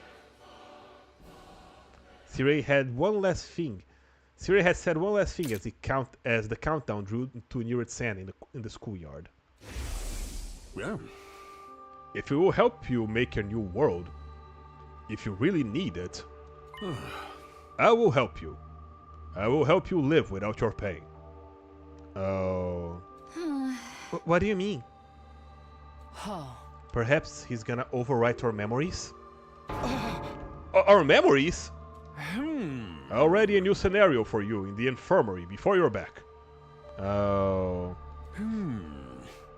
Siri had said one last thing as the countdown drew to near its end in the schoolyard. Yeah. If it will help you make a new world, if you really need it, I will help you. I will help you live without your pain. Oh. What do you mean? Perhaps he's gonna overwrite our memories? Our memories? Already a new scenario for you in the infirmary before you're back. Oh.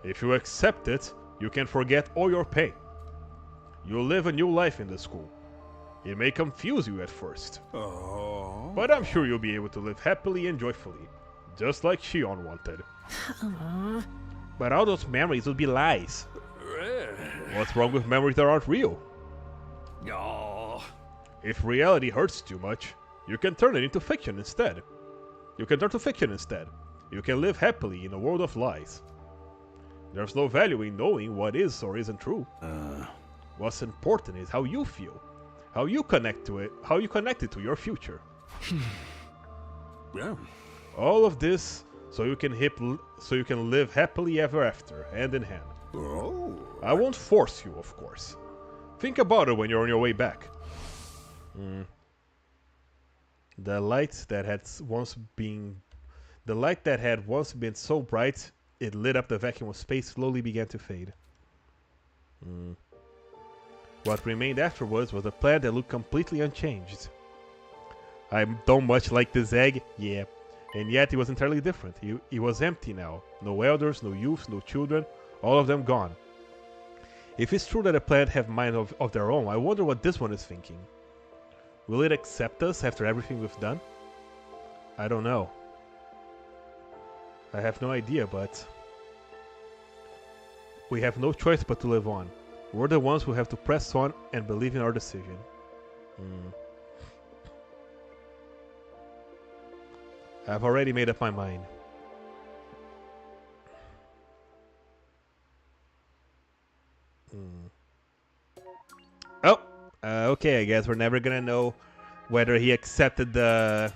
If you accept it, you can forget all your pain. You'll live a new life in the school. It may confuse you at first. But I'm sure you'll be able to live happily and joyfully, just like Shion wanted. But all those memories would be lies. What's wrong with memories that aren't real? If reality hurts too much, you can turn it into fiction instead. You can turn to fiction instead. You can live happily in a world of lies. There's no value in knowing what is or isn't true. What's important is how you feel, how you connect to it, how you connect it to your future. Yeah. All of this so you can live happily ever after, hand in hand. I won't force you, of course. Think about it when you're on your way back. The light that had once been so bright it lit up the vacuum of space slowly began to fade. What remained afterwards was a planet that looked completely unchanged. I don't much like this egg, yeah, and yet it was entirely different. It was empty now. No elders, no youths, no children, all of them gone. If it's true that a planet have mind of their own, I wonder what this one is thinking. Will it accept us after everything we've done? I don't know. I have no idea, but we have no choice but to live on. We're the ones who have to press on and believe in our decision. I've already made up my mind. Oh, okay, I guess we're never gonna know whether he accepted the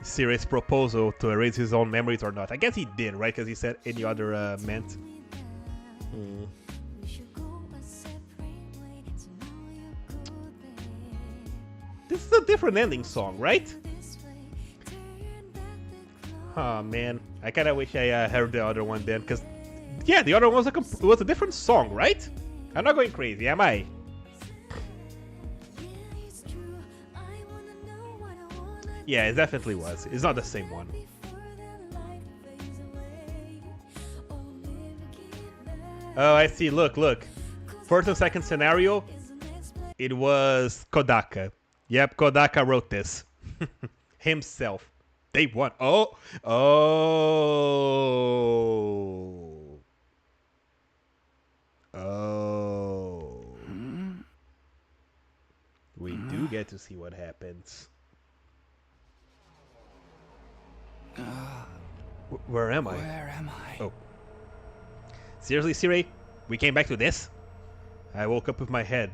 Siri's proposal to erase his own memories or not. I guess he did, right? Because he said any other meant. This is a different ending song, right? Oh man, I kinda wish I heard the other one then, because yeah, the other one was a different song, right? I'm not going crazy, am I? Yeah, it definitely was. It's not the same one. Oh, I see. Look, look. First and second scenario, it was Kodaka. Yep, Kodaka wrote this. Himself. They won. Oh. Oh. Oh. We do get to see what happens. Where am I? Where am I? Oh. Seriously, Siri? We came back to this? I woke up with my head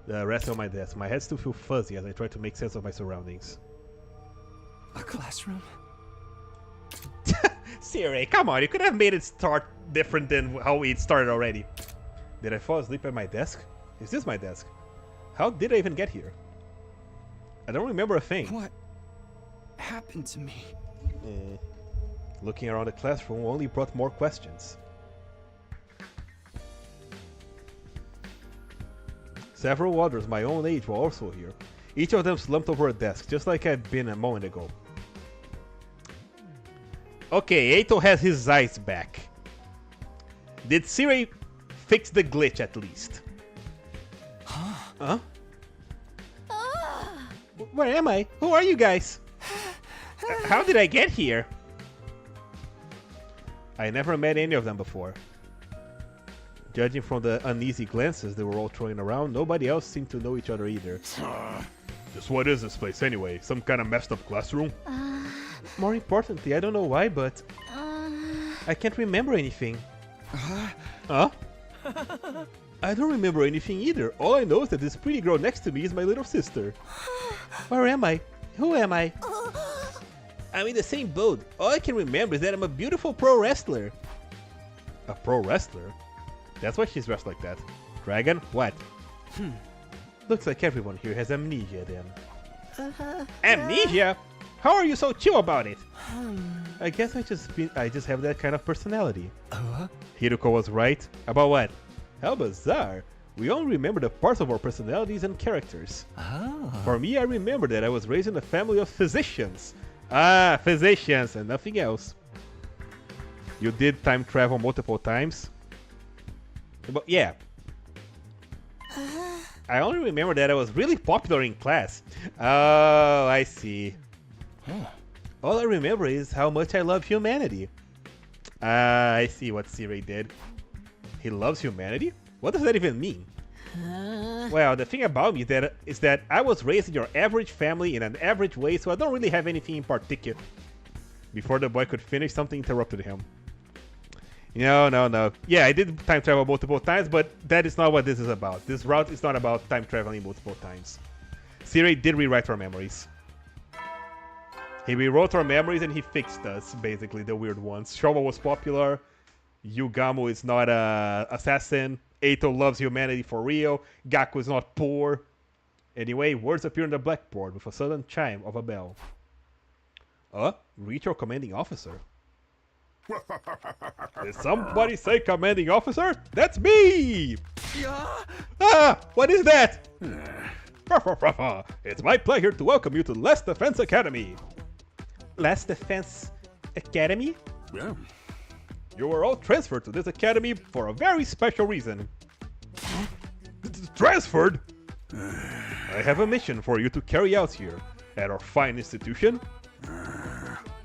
resting on my desk. My head still feels fuzzy as I try to make sense of my surroundings. A classroom? Siri, come on. You could have made it start different than how it started already. Did I fall asleep at my desk? Is this my desk? How did I even get here? I don't remember a thing. What happened to me? Looking around the classroom only brought more questions. Several others my own age were also here. Each of them slumped over a desk, just like I'd been a moment ago. Okay, Eito has his eyes back. Did Siri fix the glitch at least? Huh? Where am I? Who are you guys? How did I get here? I never met any of them before. Judging from the uneasy glances they were all throwing around, nobody else seemed to know each other either. Just what is this place anyway? Some kind of messed up classroom? More importantly, I don't know why, but I can't remember anything. Huh? I don't remember anything either. All I know is that this pretty girl next to me is my little sister. Where am I? Who am I? I'm in the same boat. All I can remember is that I'm a beautiful pro wrestler. A pro wrestler? That's why she's dressed like that. Dragon? What? Looks like everyone here has amnesia then. Amnesia? How are you so chill about it? I guess I just have that kind of personality. Hiruko was right. About what? How bizarre. We only remember the parts of our personalities and characters. For me, I remember that I was raised in a family of physicians. Ah, physicians and nothing else. You did time travel multiple times? But yeah. I only remember that I was really popular in class. Oh, I see. All I remember is how much I love humanity. I see what Siri did. He loves humanity? What does that even mean? Well, the thing about me is that I was raised in your average family in an average way, so I don't really have anything in particular. Before the boy could finish, something interrupted him. No. Yeah, I did time travel multiple times, but that is not what this is about. This route is not about time traveling multiple times. Siri did rewrite our memories. He rewrote our memories and he fixed us, basically, the weird ones. Showa was popular. Yugamo is not an assassin. Eito loves humanity for real. Gaku is not poor. Anyway, words appear on the blackboard with a sudden chime of a bell. Reach your commanding officer. Did somebody say commanding officer? That's me! What is that? It's my pleasure to welcome you to Last Defense Academy. Last Defense Academy? Yeah. You were all transferred to this academy for a very special reason. Transferred? I have a mission for you to carry out here at our fine institution.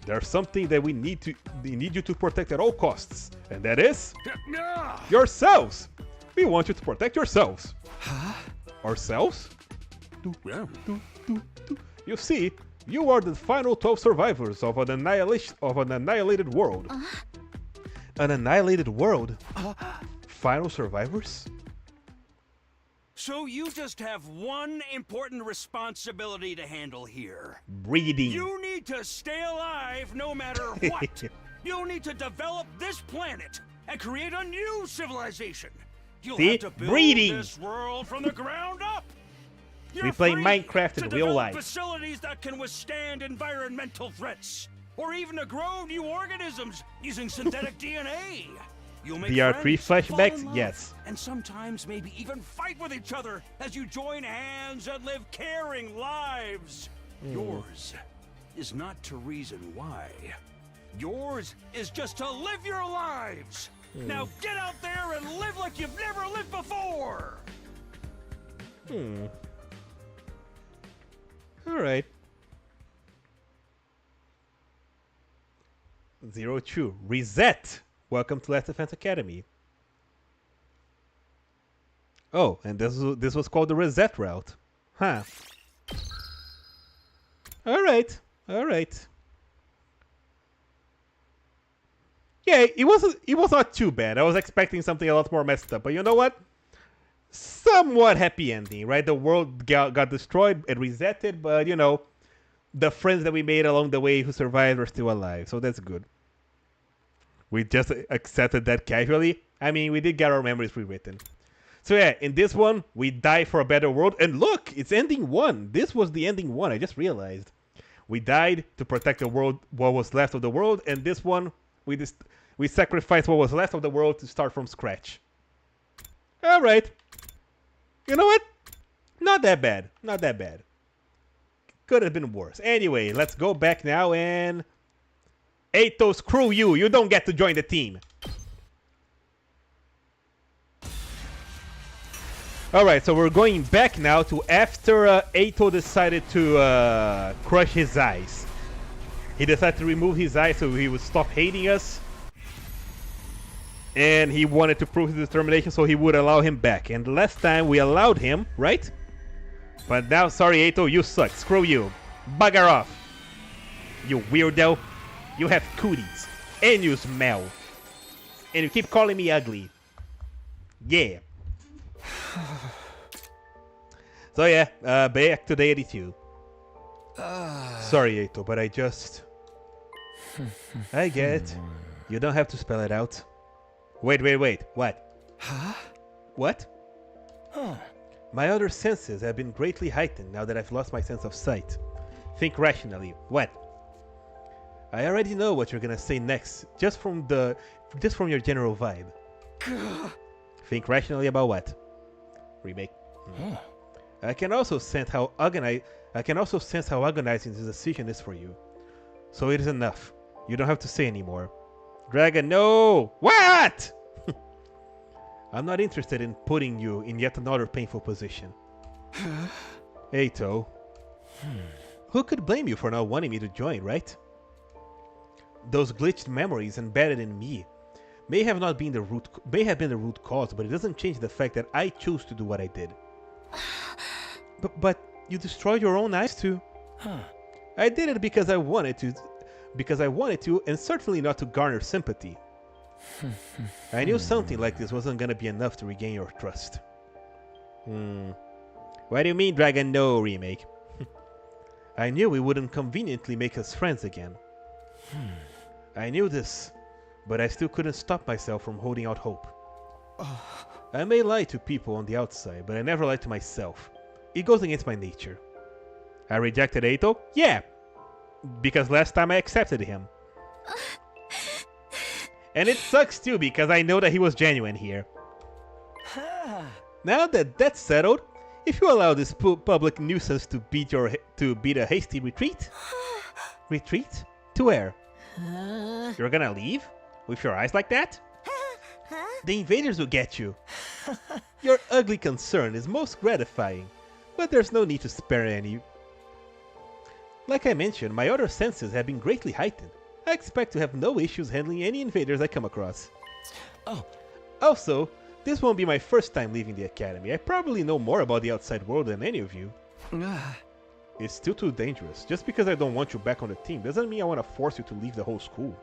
There's something that we need you to protect at all costs, and that is yourselves. We want you to protect yourselves. Ourselves? Yeah. You see, you are the final 12 survivors of an annihilated world. An annihilated world? Final survivors? So you just have one important responsibility to handle here. Breeding. You need to stay alive no matter what. You'll need to develop this planet and create a new civilization. You'll have to build this world from the ground up. We play Minecraft in real life. Facilities that can withstand environmental threats, or even to grow new organisms using synthetic DNA. You'll make DR3 flashbacks, yes. and sometimes maybe even fight with each other as you join hands and live caring lives. Yours is not to reason why. Yours is just to live your lives. Now get out there and live like you've never lived before. Alright. 02. Reset! Welcome to Last Defense Academy. Oh, and this was called the reset route. Huh. Alright. Alright. Yeah, it was not too bad. I was expecting something a lot more messed up, but you know what? Somewhat happy ending, right? The world got destroyed and resetted, but you know, the friends that we made along the way who survived are still alive, so that's good. We just accepted that casually. I mean, we did get our memories rewritten. So yeah, in this one, we die for a better world, and look, it's ending 1. This was the ending 1, I just realized. We died to protect the world, what was left of the world, and this one, we sacrificed what was left of the world to start from scratch. Alright. You know what? Not that bad. Not that bad. Could have been worse. Anyway, let's go back now and... Eito, screw you! You don't get to join the team! Alright, so we're going back now to after Eito decided to crush his eyes. He decided to remove his eyes so he would stop hating us. And he wanted to prove his determination so he would allow him back. And last time we allowed him, right? But now, sorry Eito, you suck. Screw you. Bugger off. You weirdo. You have cooties. And you smell. And you keep calling me ugly. Yeah. So yeah, back to day 82. Sorry Eito, but I just... I get it. You don't have to spell it out. Wait. What? Huh? What? My other senses have been greatly heightened now that I've lost my sense of sight. Think rationally. What? I already know what you're gonna say next, just from your general vibe. Think rationally about what? Remake. I can also sense how agonizing this decision is for you. So it is enough. You don't have to say anymore. Dragon, no! What? I'm not interested in putting you in yet another painful position. Eito. Who could blame you for not wanting me to join, right? Those glitched memories embedded in me may have been the root cause, but it doesn't change the fact that I chose to do what I did. But you destroyed your own eyes too. I did it because I wanted to, and certainly not to garner sympathy. I knew something like this wasn't gonna be enough to regain your trust. What do you mean, Dragon No remake? I knew it wouldn't conveniently make us friends again. I knew this, but I still couldn't stop myself from holding out hope. I may lie to people on the outside, but I never lie to myself. It goes against my nature. I rejected Eito? Yeah! Because last time I accepted him. And it sucks too, because I know that he was genuine here. Now that that's settled, if you allow this public nuisance to beat a hasty retreat... Retreat? To where? You're gonna leave? With your eyes like that? The invaders will get you. Your ugly concern is most gratifying, but there's no need to spare any. Like I mentioned, my other senses have been greatly heightened. I expect to have no issues handling any invaders I come across. Also, this won't be my first time leaving the academy. I probably know more about the outside world than any of you. It's still too dangerous. Just because I don't want you back on the team doesn't mean I want to force you to leave the whole school.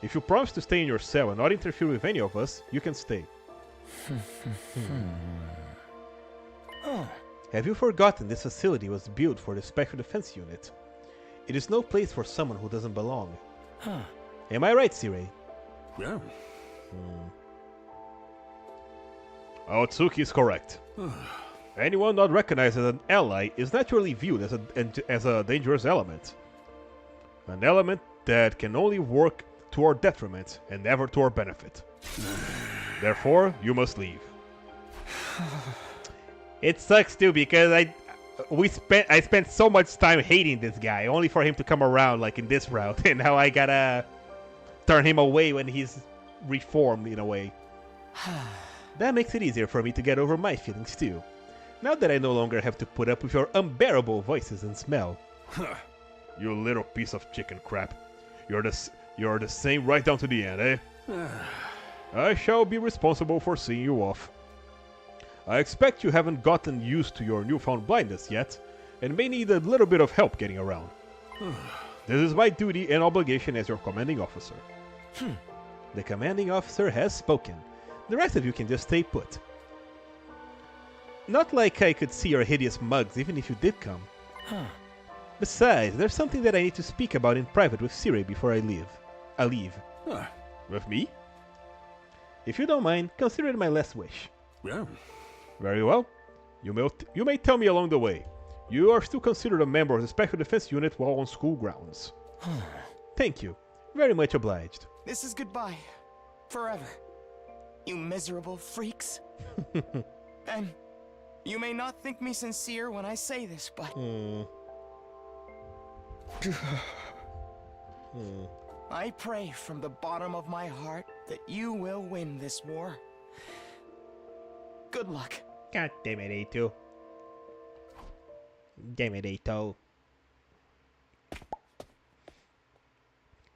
If you promise to stay in your cell and not interfere with any of us, you can stay. Have you forgotten this facility was built for the Special Defense Unit? It is no place for someone who doesn't belong. Am I right, Sirei? Yeah. Aotsuki is correct. Anyone not recognized as an ally is naturally viewed as a dangerous element. An element that can only work to our detriment and never to our benefit. Therefore, you must leave. It sucks too because I spent so much time hating this guy only for him to come around like in this route, and now I gotta turn him away when he's reformed in a way. That makes it easier for me to get over my feelings too. Now that I no longer have to put up with your unbearable voices and smell. You little piece of chicken crap. You're the same right down to the end, eh? I shall be responsible for seeing you off. I expect you haven't gotten used to your newfound blindness yet, and may need a little bit of help getting around. This is my duty and obligation as your commanding officer. The commanding officer has spoken. The rest of you can just stay put. Not like I could see your hideous mugs even if you did come. Besides, there's something that I need to speak about in private with Sirei before I leave. With me? If you don't mind, consider it my last wish. Yeah. Very well. You may tell me along the way. You are still considered a member of the Special Defense Unit while on school grounds. Thank you. Very much obliged. This is goodbye. Forever. You miserable freaks. And you may not think me sincere when I say this, but... I pray from the bottom of my heart that you will win this war. Good luck. God damn it, Eito. Damn it, Eito.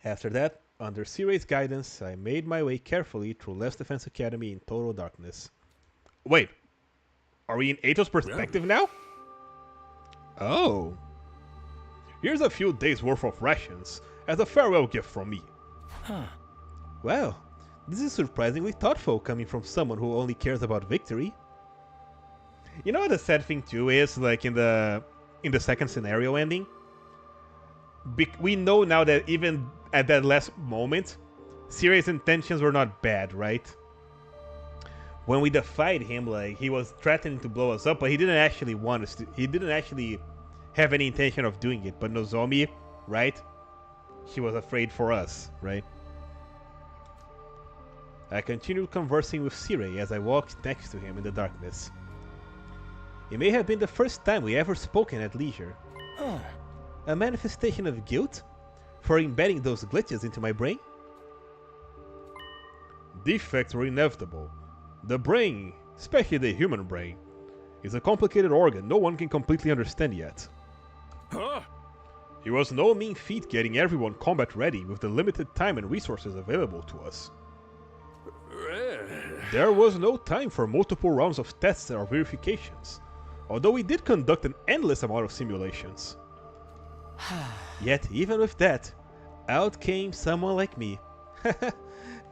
After that, under Sirei's guidance, I made my way carefully through Last Defense Academy in total darkness. Wait, are we in Eito's perspective now? Oh. Here's a few days worth of rations as a farewell gift from me. Well, this is surprisingly thoughtful coming from someone who only cares about victory. You know what the sad thing too is, like in the second scenario ending? We know now that even at that last moment, Sirei's intentions were not bad, right? When we defied him, like, he was threatening to blow us up, but he didn't actually want us to. He didn't actually have any intention of doing it. But Nozomi, right? She was afraid for us, right? I continued conversing with Sirei as I walked next to him in the darkness. It may have been the first time we ever spoken at leisure. A manifestation of guilt for embedding those glitches into my brain? Defects were inevitable. The brain, especially the human brain, is a complicated organ no one can completely understand yet. It was no mean feat getting everyone combat ready with the limited time and resources available to us. There was no time for multiple rounds of tests or verifications, although we did conduct an endless amount of simulations. Yet, even with that, out came someone like me.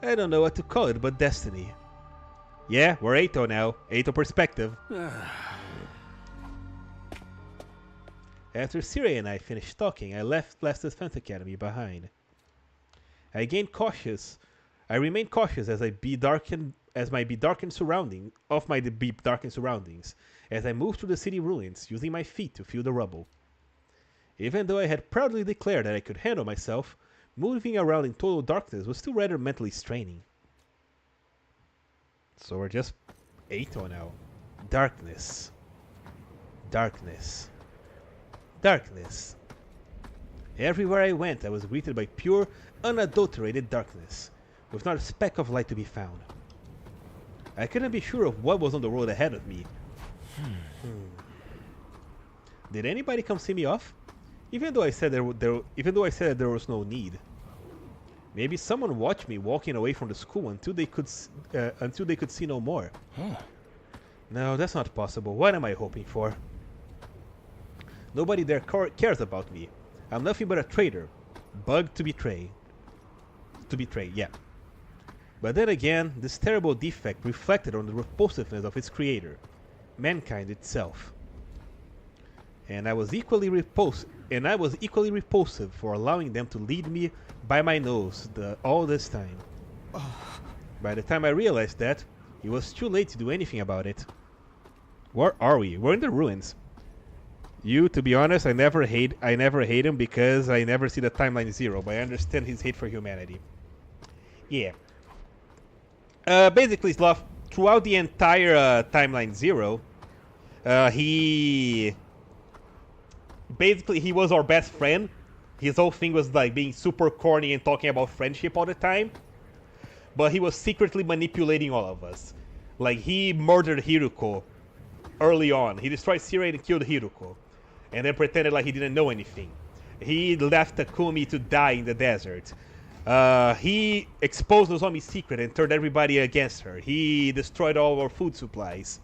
I don't know what to call it but destiny. Yeah, we're Eito now. Eito perspective. After Sirei and I finished talking, I left Last Defense Academy behind. I remained cautious as my darkened surroundings, as I moved through the city ruins, using my feet to feel the rubble. Even though I had proudly declared that I could handle myself, moving around in total darkness was still rather mentally straining. So we're just Eito now. Darkness. Darkness. Darkness. Everywhere I went, I was greeted by pure, unadulterated darkness, with not a speck of light to be found. I couldn't be sure of what was on the road ahead of me. Did anybody come see me off? Even though I said that there was no need. Maybe someone watched me walking away from the school until they could see no more. No, that's not possible. What am I hoping for? Nobody there cares about me. I'm nothing but a traitor. Bugged to betray. Yeah. But then again, this terrible defect reflected on the repulsiveness of its creator. mankind itself. And I was equally repulsive for allowing them to lead me by my nose all this time. By the time I realized that, it was too late to do anything about it. Where are we? We're in the ruins. To be honest, I never hate him because I never see the timeline 0, but I understand his hate for humanity. Yeah. Basically, Sloth, throughout the entire timeline 0, he was our best friend. His whole thing was like being super corny and talking about friendship all the time. But he was secretly manipulating all of us. Like, he murdered Hiruko early on. He destroyed Sirei and killed Hiruko. And then pretended like he didn't know anything. He left Takumi to die in the desert. He exposed Nozomi's secret and turned everybody against her. He destroyed all our food supplies.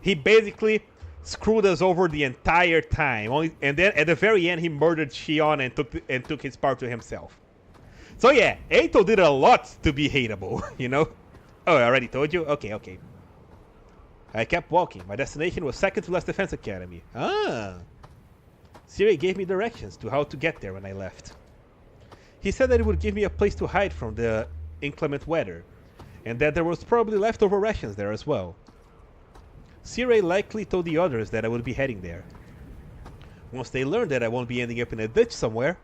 He basically screwed us over the entire time. And then at the very end, he murdered Shion and took his power to himself. So yeah, Eito did a lot to be hateable, you know? Oh, I already told you? Okay. I kept walking. My destination was second to last defense academy. Siri gave me directions to how to get there when I left. He said that it would give me a place to hide from the inclement weather, and that there was probably leftover rations there as well. Siri likely told the others that I would be heading there. Once they learned that I won't be ending up in a ditch somewhere,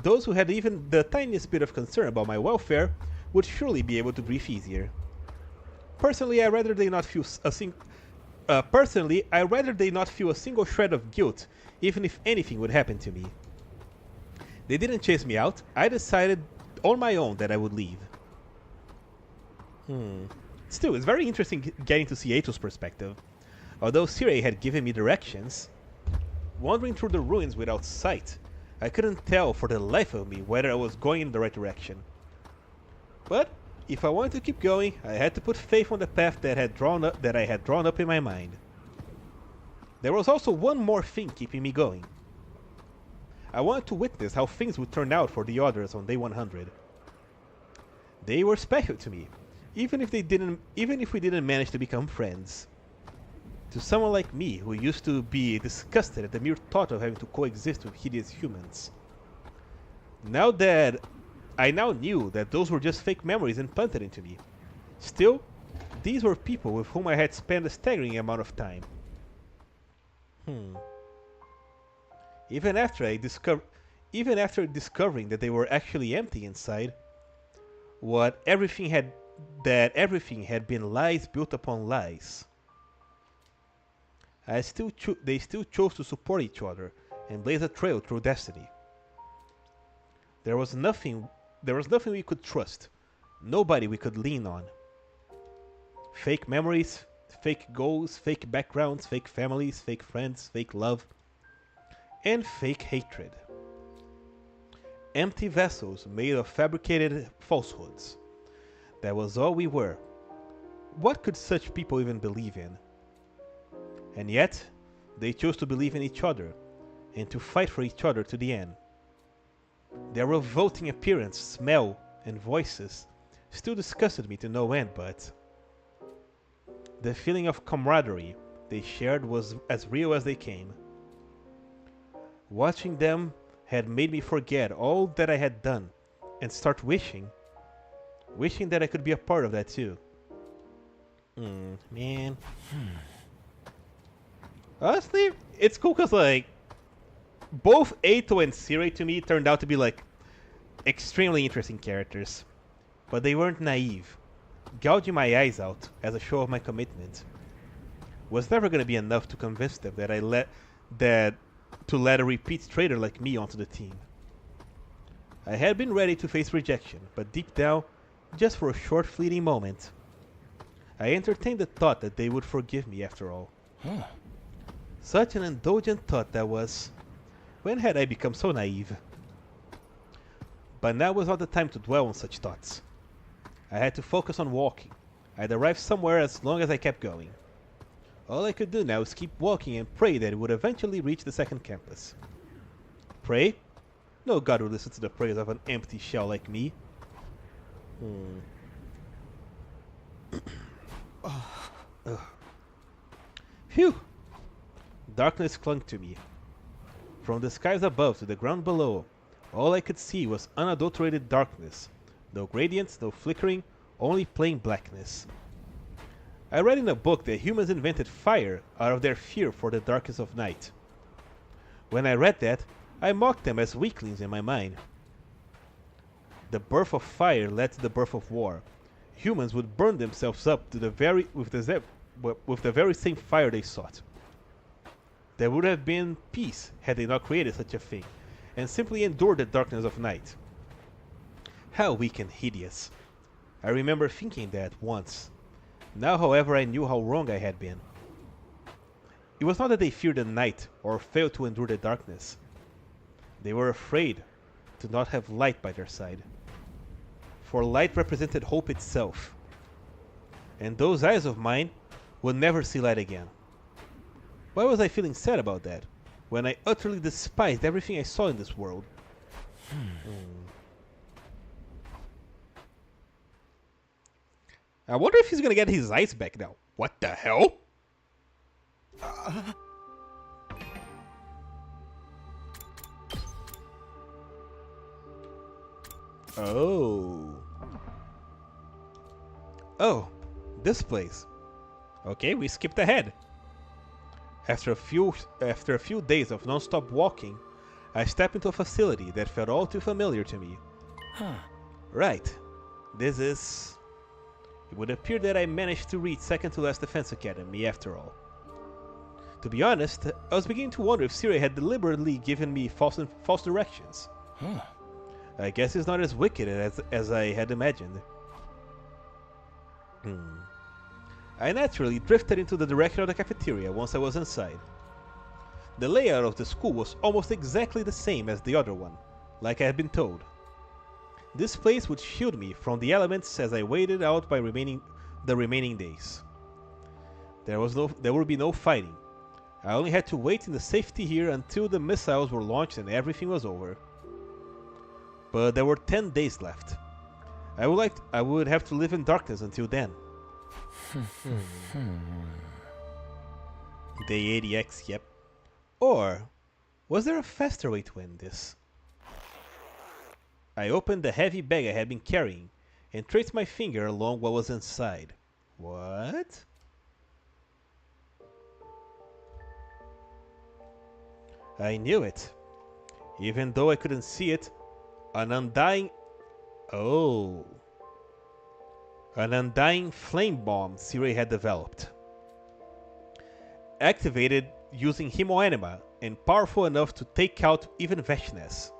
those who had even the tiniest bit of concern about my welfare would surely be able to breathe easier. Personally, I'd rather they not feel a single shred of guilt, even if anything would happen to me. They didn't chase me out. I decided on my own that I would leave. Still, it's very interesting getting to see Eito's perspective. Although Sirei had given me directions, wandering through the ruins without sight, I couldn't tell for the life of me whether I was going in the right direction. But if I wanted to keep going, I had to put faith on the path that I had drawn up in my mind. There was also one more thing keeping me going. I wanted to witness how things would turn out for the others on day 100. They were special to me, even if we didn't manage to become friends. To someone like me, who used to be disgusted at the mere thought of having to coexist with hideous humans. I now knew that those were just fake memories implanted into me. Still, these were people with whom I had spent a staggering amount of time. Even after discovering that they were actually empty inside, everything had been lies built upon lies. They still chose to support each other and blaze a trail through destiny. There was nothing we could trust, nobody we could lean on. Fake memories, fake goals, fake backgrounds, fake families, fake friends, fake love, and fake hatred. Empty vessels made of fabricated falsehoods. That was all we were. What could such people even believe in? And yet, they chose to believe in each other, and to fight for each other to the end. Their revolting appearance, smell, and voices still disgusted me to no end, but the feeling of camaraderie they shared was as real as they came. Watching them had made me forget all that I had done, and start wishing that I could be a part of that too. Man. Honestly, it's cool because, like, both Eito and Sirei to me turned out to be, like, extremely interesting characters. But they weren't naive. Gouging my eyes out as a show of my commitment was never going to be enough to convince them that to let a repeat traitor like me onto the team. I had been ready to face rejection, but deep down, just for a short fleeting moment, I entertained the thought that they would forgive me after all. Such an indulgent thought that was. When had I become so naive? But now was not the time to dwell on such thoughts. I had to focus on walking. I'd arrive somewhere as long as I kept going. All I could do now was keep walking and pray that it would eventually reach the second campus. Pray? No god would listen to the prayers of an empty shell like me. Phew! Darkness clung to me. From the skies above to the ground below, all I could see was unadulterated darkness. No gradients, no flickering, only plain blackness. I read in a book that humans invented fire out of their fear for the darkness of night. When I read that, I mocked them as weaklings in my mind. The birth of fire led to the birth of war. Humans would burn themselves up to with the very same fire they sought. There would have been peace had they not created such a thing, and simply endured the darkness of night. How weak and hideous. I remember thinking that once. Now, however, I knew how wrong I had been. It was not that they feared the night or failed to endure the darkness. They were afraid to not have light by their side. For light represented hope itself. And those eyes of mine would never see light again. Why was I feeling sad about that, when I utterly despised everything I saw in this world? I wonder if he's gonna get his eyes back now. What the hell? Oh, this place. Okay, we skipped ahead. After a few days of non-stop walking, I stepped into a facility that felt all too familiar to me. Right. This is... It would appear that I managed to reach second to last Defense Academy after all. To be honest, I was beginning to wonder if Siri had deliberately given me false directions. I guess it's not as wicked as I had imagined. I naturally drifted into the direction of the cafeteria once I was inside. The layout of the school was almost exactly the same as the other one, like I had been told. This place would shield me from the elements as I waited out the remaining days. There would be no fighting. I only had to wait in the safety here until the missiles were launched and everything was over. But there were 10 days left. I would have to live in darkness until then. Day 80X, yep. Or was there a faster way to end this? I opened the heavy bag I had been carrying and traced my finger along what was inside. What? I knew it. Even though I couldn't see it, an undying flame bomb Siri had developed. Activated using hemoanima and powerful enough to take out even Vashnes.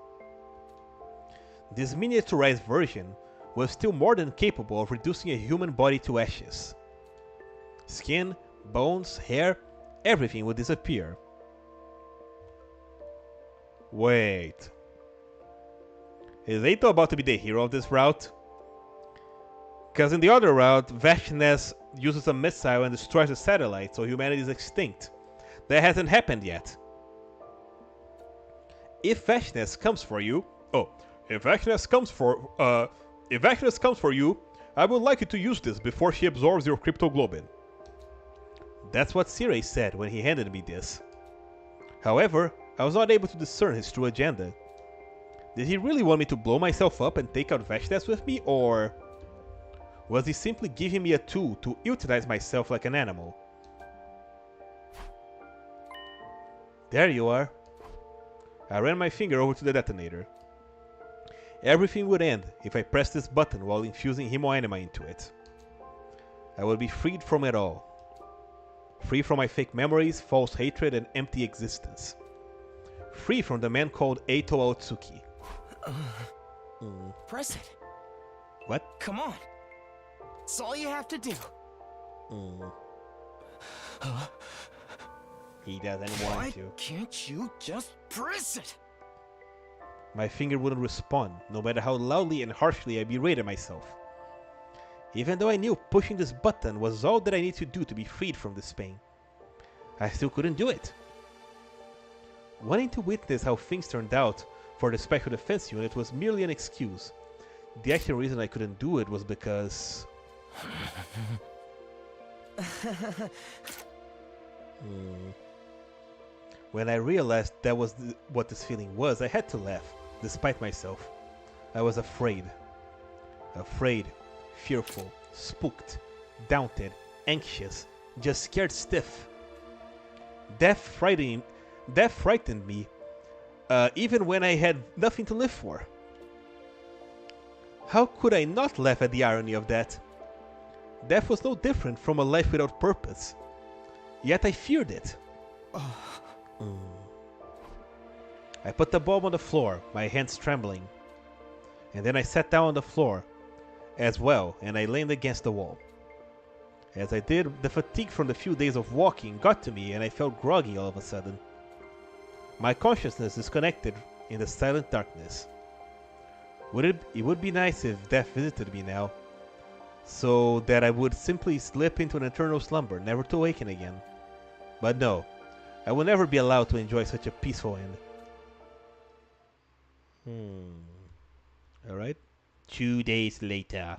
This miniaturized version was still more than capable of reducing a human body to ashes. Skin, bones, hair, everything would disappear. Wait. Is Eito about to be the hero of this route? Because in the other route, Vashnes uses a missile and destroys the satellite, so humanity is extinct. That hasn't happened yet. If Vashnes comes for you... If Vashnes comes for you, I would like you to use this before she absorbs your cryptoglobin. That's what Siri said when he handed me this. However, I was not able to discern his true agenda. Did he really want me to blow myself up and take out Vashnes with me, or was he simply giving me a tool to utilize myself like an animal? There you are. I ran my finger over to the detonator. Everything would end if I pressed this button while infusing hemoanima into it. I would be freed from it all. Free from my fake memories, false hatred, and empty existence. Free from the man called Eito Aotsuki. Press it. What? Come on. It's all you have to do. He doesn't want to. Why can't you just press it? My finger wouldn't respond, no matter how loudly and harshly I berated myself. Even though I knew pushing this button was all that I needed to do to be freed from this pain, I still couldn't do it. Wanting to witness how things turned out for the Special Defense Unit was merely an excuse. The actual reason I couldn't do it was because... When I realized that was what this feeling was, I had to laugh, despite myself. I was afraid. Afraid, fearful, spooked, daunted, anxious, just scared stiff. Death frightened me, even when I had nothing to live for. How could I not laugh at the irony of that? Death was no different from a life without purpose. Yet I feared it. I put the bulb on the floor, my hands trembling. And then I sat down on the floor as well, and I leaned against the wall. As I did, the fatigue from the few days of walking got to me, and I felt groggy all of a sudden. My consciousness disconnected in the silent darkness. It would be nice if death visited me now, so that I would simply slip into an eternal slumber, never to awaken again. But no, I will never be allowed to enjoy such a peaceful end. Alright. 2 days later.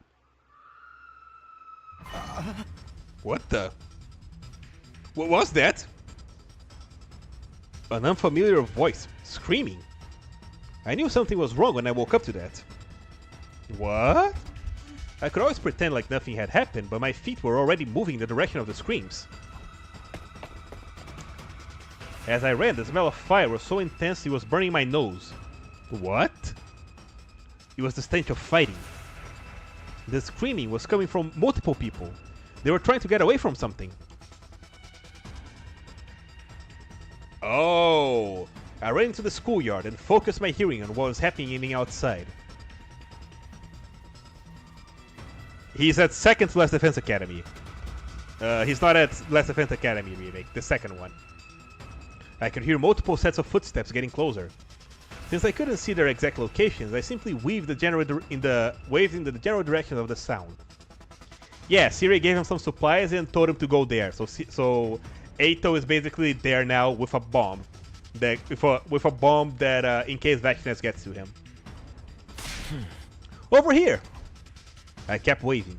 What the? What was that? An unfamiliar voice, screaming. I knew something was wrong when I woke up to that. What? I could always pretend like nothing had happened, but my feet were already moving in the direction of the screams. As I ran, the smell of fire was so intense it was burning my nose. What? It was the stench of fighting. The screaming was coming from multiple people. They were trying to get away from something. Oh! I ran into the schoolyard and focused my hearing on what was happening outside. He's at second to Last Defense Academy. He's not at Last Defense Academy remake, the second one. I could hear multiple sets of footsteps getting closer. Since I couldn't see their exact locations, I simply waved in the general direction of the sound. Yeah, Siri gave him some supplies and told him to go there. So Eito is basically there now with a bomb. With a bomb that in case Vachness gets to him. Over here! I kept waving.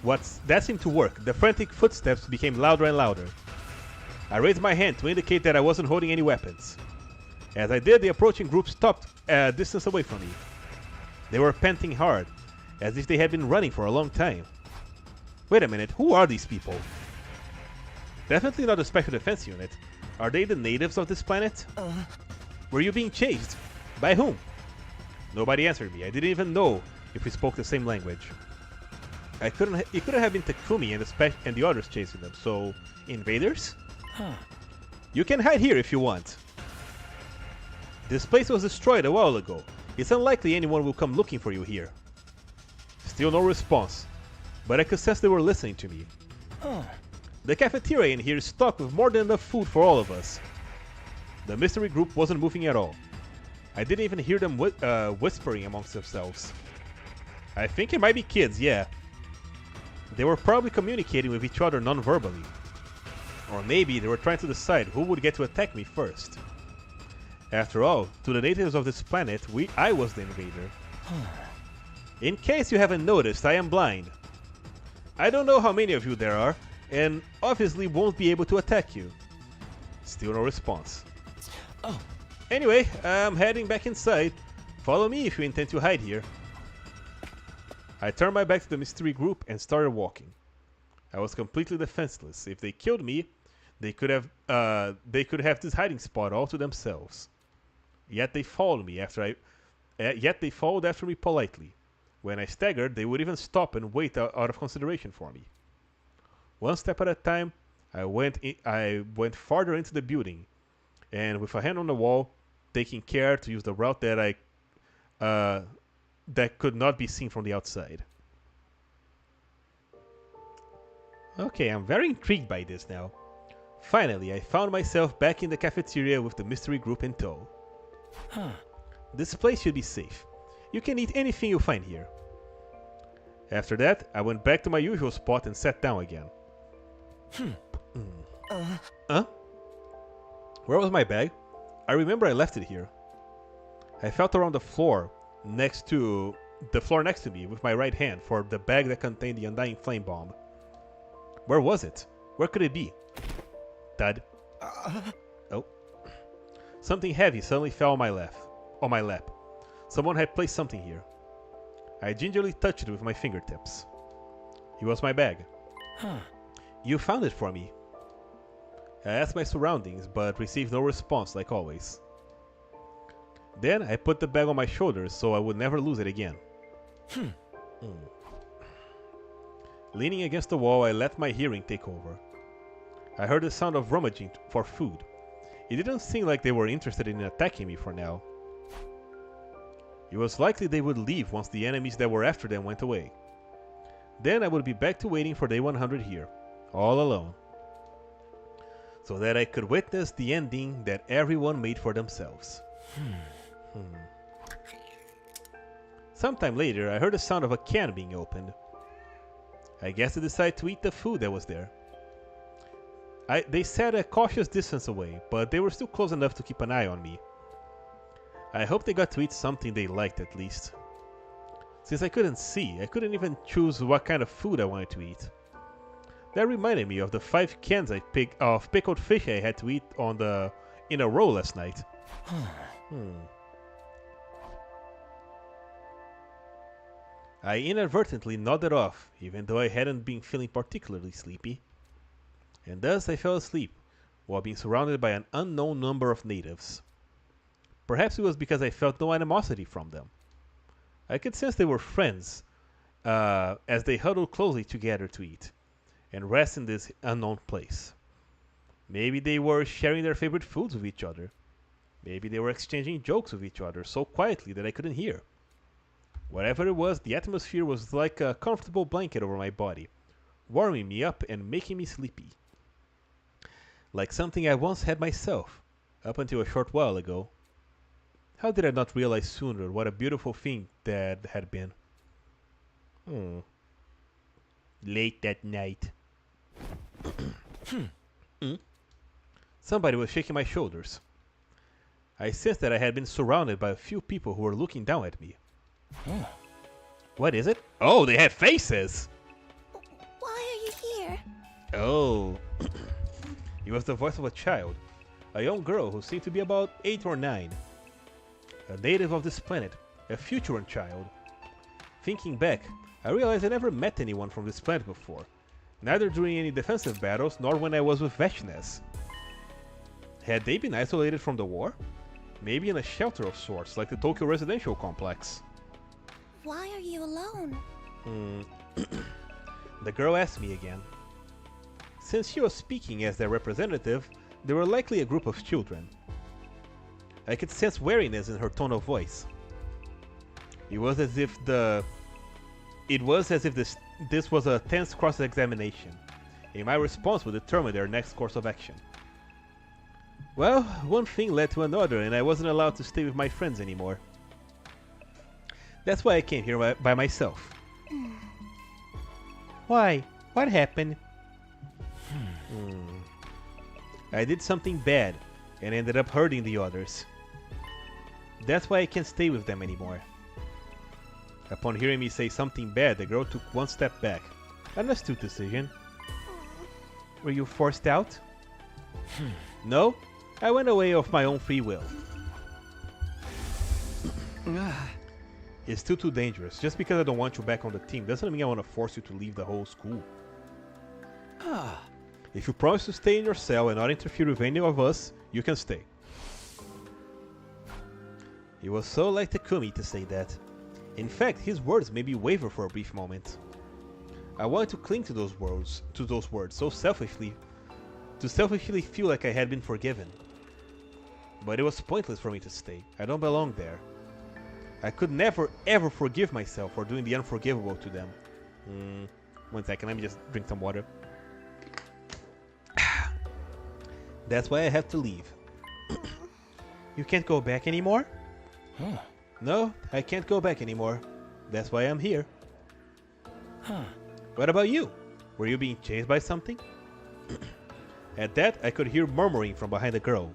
That seemed to work. The frantic footsteps became louder and louder. I raised my hand to indicate that I wasn't holding any weapons. As I did, the approaching group stopped a distance away from me. They were panting hard, as if they had been running for a long time. Wait a minute, who are these people? Definitely not a special defense unit. Are they the natives of this planet? Were you being chased? By whom? Nobody answered me. I didn't even know if we spoke the same language. It couldn't have been Takumi and the others chasing them, so invaders? You can hide here if you want. This place was destroyed a while ago. It's unlikely anyone will come looking for you here. Still no response, but I could sense they were listening to me. The cafeteria in here is stocked with more than enough food for all of us. The mystery group wasn't moving at all. I didn't even hear them whispering amongst themselves. I think it might be kids, yeah. They were probably communicating with each other non-verbally. Or maybe they were trying to decide who would get to attack me first. After all, to the natives of this planet, I was the invader. In case you haven't noticed, I am blind. I don't know how many of you there are, and obviously won't be able to attack you. Still no response. Anyway, I'm heading back inside. Follow me if you intend to hide here. I turned my back to the mystery group and started walking. I was completely defenseless. If they killed me, they could have this hiding spot all to themselves. Yet they followed me after me politely. When I staggered, they would even stop and wait out of consideration for me. One step at a time, I went farther into the building, and with a hand on the wall, taking care to use the route that that could not be seen from the outside. Okay, I'm very intrigued by this now. Finally, I found myself back in the cafeteria with the mystery group in tow. This place should be safe. You can eat anything you find here. After that, I went back to my usual spot and sat down again. Huh? Where was my bag? I remember I left it here. I felt around the floor next to me with my right hand for the bag that contained the undying flame bomb. Where was it? Where could it be? Thud. Oh. Something heavy suddenly fell on my lap. Someone had placed something here. I gingerly touched it with my fingertips. It was my bag. You found it for me. I asked my surroundings, but received no response like always. Then I put the bag on my shoulders so I would never lose it again. Leaning against the wall, I let my hearing take over. I heard the sound of rummaging for food. It didn't seem like they were interested in attacking me for now. It was likely they would leave once the enemies that were after them went away. Then I would be back to waiting for day 100 here, all alone. So that I could witness the ending that everyone made for themselves. Sometime later, I heard the sound of a can being opened. I guess they decided to eat the food that was there. They sat a cautious distance away, but they were still close enough to keep an eye on me. I hope they got to eat something they liked at least. Since I couldn't see, I couldn't even choose what kind of food I wanted to eat. That reminded me of the 5 cans of pickled fish I had to eat in a row last night. I inadvertently nodded off, even though I hadn't been feeling particularly sleepy. And thus I fell asleep, while being surrounded by an unknown number of natives. Perhaps it was because I felt no animosity from them. I could sense they were friends, as they huddled closely together to eat, and rest in this unknown place. Maybe they were sharing their favorite foods with each other. Maybe they were exchanging jokes with each other so quietly that I couldn't hear. Whatever it was, the atmosphere was like a comfortable blanket over my body, warming me up and making me sleepy. Like something I once had myself, up until a short while ago. How did I not realize sooner what a beautiful thing that had been? Late that night. Somebody was shaking my shoulders. I sensed that I had been surrounded by a few people who were looking down at me. What is it? Oh, they have faces! Why are you here? Oh. It was the voice of a child. A young girl who seemed to be about 8 or 9. A native of this planet. A Futuran child. Thinking back, I realized I never met anyone from this planet before. Neither during any defensive battles, nor when I was with Vashnes. Had they been isolated from the war? Maybe in a shelter of sorts, like the Tokyo residential complex. Why are you alone? The girl asked me again. Since she was speaking as their representative, they were likely a group of children. I could sense wariness in her tone of voice. It was as if this was a tense cross-examination, and my response would determine their next course of action. Well, one thing led to another, and I wasn't allowed to stay with my friends anymore. That's why I came here by myself. Why? What happened? I did something bad, and ended up hurting the others. That's why I can't stay with them anymore. Upon hearing me say something bad, the girl took one step back. An astute decision. Were you forced out? No, I went away of my own free will. It's too dangerous. Just because I don't want you back on the team doesn't mean I want to force you to leave the whole school. If you promise to stay in your cell and not interfere with any of us, you can stay. It was so like Takumi to say that. In fact, his words made me waver for a brief moment. I wanted to cling to those words so selfishly, to selfishly feel like I had been forgiven. But it was pointless for me to stay. I don't belong there. I could never ever forgive myself for doing the unforgivable to them. 1 second, let me just drink some water. That's why I have to leave. You can't go back anymore? No, I can't go back anymore. That's why I'm here. What about you? Were you being chased by something? At that, I could hear murmuring from behind the girl.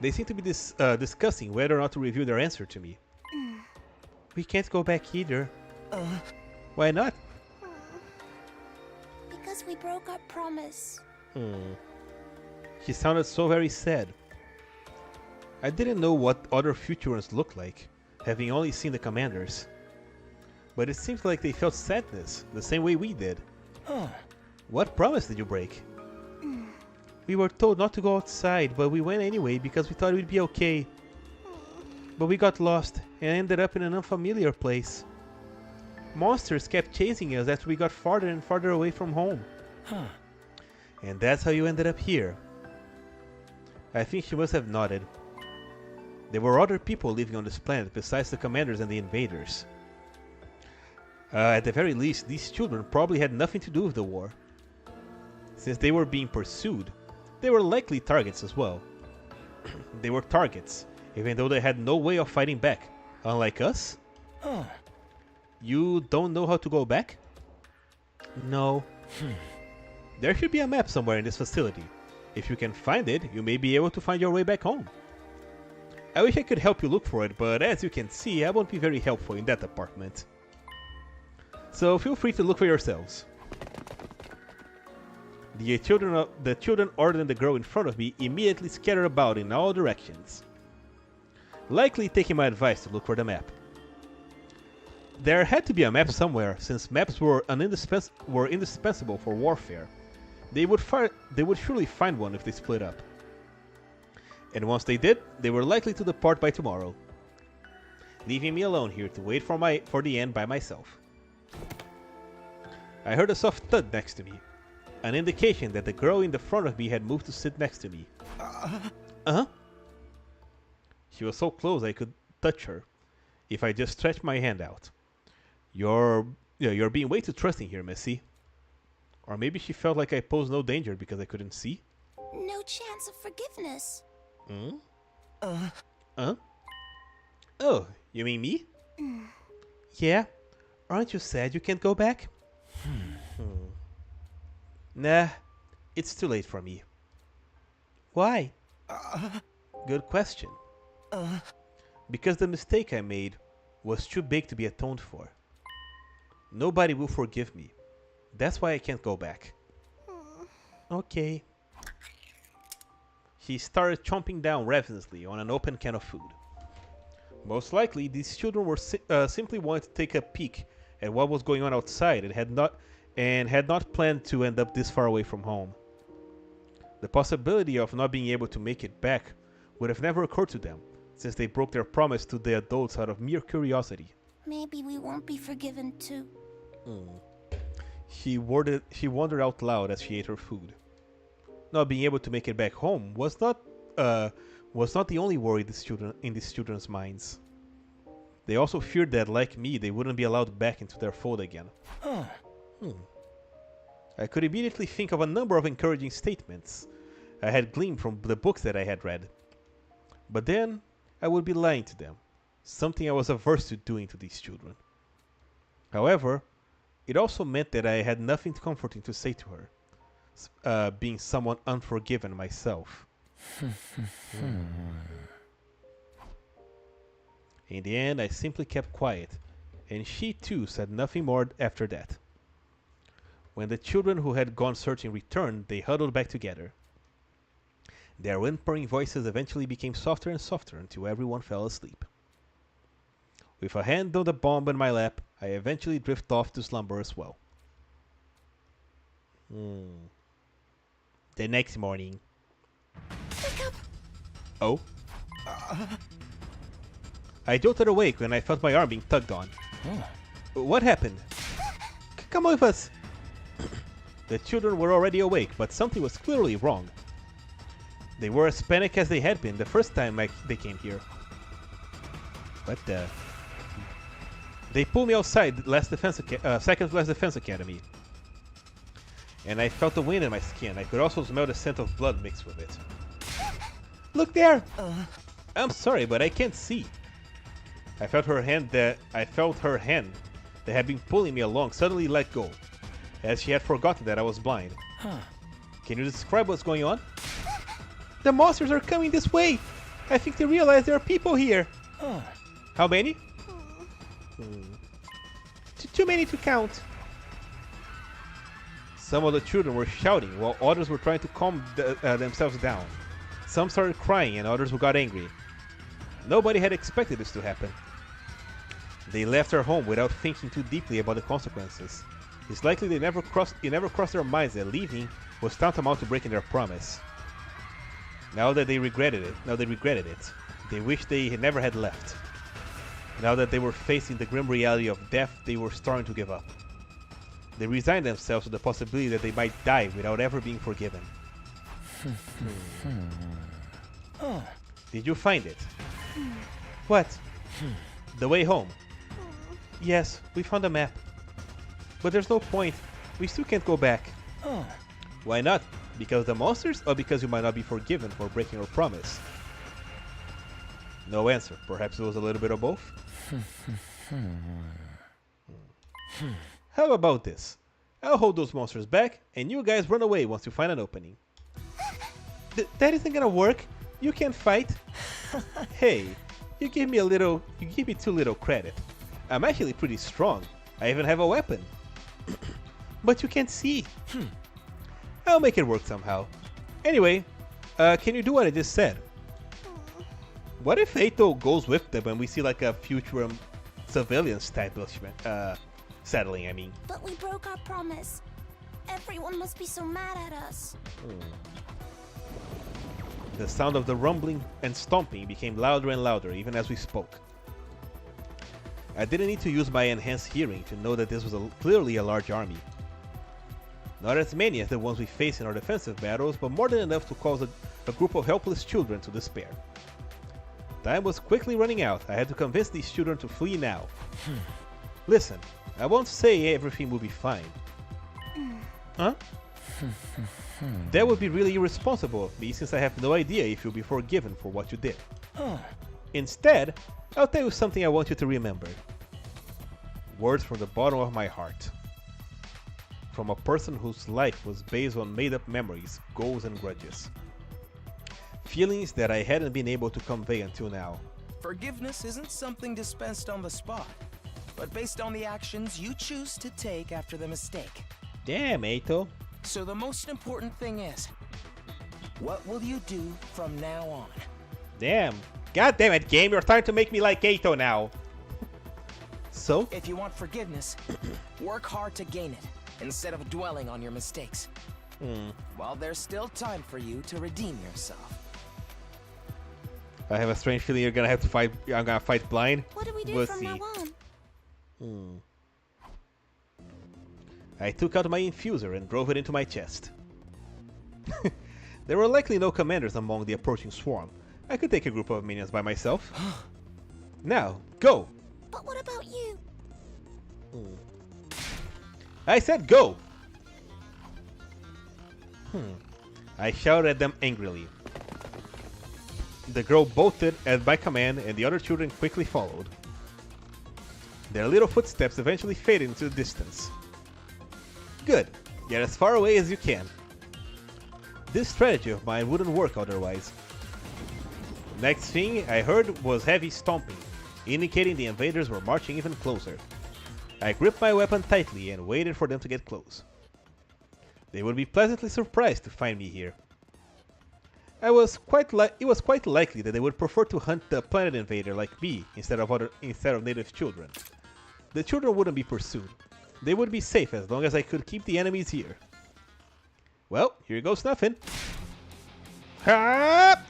They seemed to be discussing whether or not to reveal their answer to me. We can't go back either. Why not? Because we broke our promise. She sounded so very sad. I didn't know what other Futurans looked like, having only seen the commanders. But it seems like they felt sadness, the same way we did. What promise did you break? We were told not to go outside, but we went anyway because we thought it would be okay. But we got lost and ended up in an unfamiliar place. Monsters kept chasing us after we got farther and farther away from home. And that's how you ended up here. I think she must have nodded. There were other people living on this planet besides the commanders and the invaders. At the very least, these children probably had nothing to do with the war. Since they were being pursued, they were likely targets as well. They were targets, even though they had no way of fighting back, unlike us. You don't know how to go back? No. There should be a map somewhere in this facility. If you can find it, you may be able to find your way back home. I wish I could help you look for it, but as you can see, I won't be very helpful in that department. So feel free to look for yourselves. The children other than the girl in front of me immediately scattered about in all directions, likely taking my advice to look for the map. There had to be a map somewhere, since maps were indispensable for warfare. They would surely find one if they split up. And once they did, they were likely to depart by tomorrow, leaving me alone here to wait for the end by myself. I heard a soft thud next to me, an indication that the girl in the front of me had moved to sit next to me. She was so close I could touch her, if I just stretched my hand out. You're being way too trusting here, Missy. Or maybe she felt like I posed no danger because I couldn't see? No chance of forgiveness. Oh, you mean me? Yeah? Aren't you sad you can't go back? Nah, it's too late for me. Why? Good question. Because the mistake I made was too big to be atoned for. Nobody will forgive me. That's why I can't go back. Okay. She started chomping down ravenously on an open can of food. Most likely, these children were simply wanted to take a peek at what was going on outside and had not planned to end up this far away from home. The possibility of not being able to make it back would have never occurred to them, since they broke their promise to the adults out of mere curiosity. Maybe we won't be forgiven too. She wondered out loud as she ate her food. Not being able to make it back home was not the only worry in these children's minds. They also feared that, like me, they wouldn't be allowed back into their fold again. I could immediately think of a number of encouraging statements I had gleaned from the books that I had read. But then, I would be lying to them, something I was averse to doing to these children. However, it also meant that I had nothing comforting to say to her, being someone unforgiven myself. In the end, I simply kept quiet, and she too said nothing more after that. When the children who had gone searching returned, they huddled back together. Their whimpering voices eventually became softer and softer until everyone fell asleep. With a hand on the bomb in my lap, I eventually drifted off to slumber as well. The next morning. Wake up! Oh? I jolted awake when I felt my arm being tugged on. What happened? Come with us! The children were already awake, but something was clearly wrong. They were as panicked as they had been the first time they came here. What the... They pulled me outside Second Last Defense Academy. And I felt the wind in my skin. I could also smell the scent of blood mixed with it. Look there! I'm sorry, but I can't see. I felt her hand that had been pulling me along suddenly let go, as she had forgotten that I was blind. Can you describe what's going on? The monsters are coming this way! I think they realize there are people here. How many? Too many to count. Some of the children were shouting while others were trying to calm themselves down. Some started crying and others got angry. Nobody had expected this to happen. They left their home without thinking too deeply about the consequences. It's likely it never crossed their minds that leaving was tantamount to breaking their promise. Now they regretted it. They wished they had never had left. Now that they were facing the grim reality of death, they were starting to give up. They resigned themselves to the possibility that they might die without ever being forgiven. Did you find it? What? The way home? Yes, we found a map. But there's no point. We still can't go back. Why not? Because of the monsters, or because you might not be forgiven for breaking your promise? No answer. Perhaps it was a little bit of both? How about this? I'll hold those monsters back, and you guys run away once you find an opening. That isn't gonna work. You can't fight. Hey, you give me too little credit. I'm actually pretty strong. I even have a weapon. But you can't see. I'll make it work somehow. Anyway, can you do what I just said? What if Eito goes with them and we see like a future civilian establishment settling, I mean? But we broke our promise. Everyone must be so mad at us. The sound of the rumbling and stomping became louder and louder even as we spoke. I didn't need to use my enhanced hearing to know that this was clearly a large army. Not as many as the ones we face in our defensive battles, but more than enough to cause a group of helpless children to despair. Time was quickly running out. I had to convince these children to flee now. Listen, I won't say everything will be fine. Huh? That would be really irresponsible of me, since I have no idea if you'll be forgiven for what you did. Instead, I'll tell you something I want you to remember. Words from the bottom of my heart. From a person whose life was based on made-up memories, goals and grudges. Feelings that I hadn't been able to convey until now. Forgiveness isn't something dispensed on the spot, but based on the actions you choose to take after the mistake. Damn, Eito. So the most important thing is, what will you do from now on? Damn. God damn it, game, you're trying to make me like Eito now. So? If you want forgiveness, work hard to gain it, instead of dwelling on your mistakes. While there's still time for you to redeem yourself. I have a strange feeling you're gonna have to fight. I'm gonna fight blind. What do we do We'll from see. now on? I took out my infuser and drove it into my chest. There were likely no commanders among the approaching swarm. I could take a group of minions by myself. Now, go! But what about you? I said go! I shouted at them angrily. The girl bolted at my command and the other children quickly followed. Their little footsteps eventually faded into the distance. Good. Get as far away as you can. This strategy of mine wouldn't work otherwise. Next thing I heard was heavy stomping, indicating the invaders were marching even closer. I gripped my weapon tightly and waited for them to get close. They would be pleasantly surprised to find me here. It was quite likely that they would prefer to hunt the planet invader like me instead of native children. The children wouldn't be pursued. They would be safe as long as I could keep the enemies here. Well, here goes nothing. Ha!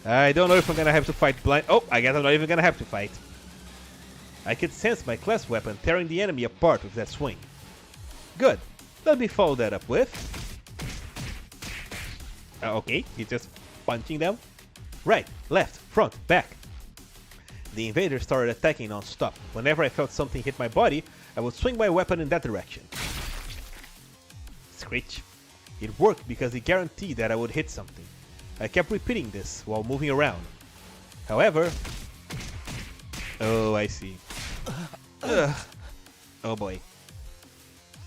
I don't know if I'm gonna have to fight blind. Oh, I guess I'm not even gonna have to fight. I could sense my class weapon tearing the enemy apart with that swing. Good. Let me follow that up with... okay, he's just punching them. Right, left, front, back. The invaders started attacking non-stop. Whenever I felt something hit my body, I would swing my weapon in that direction. Screech. It worked because it guaranteed that I would hit something. I kept repeating this while moving around. However... oh, I see. Oh boy.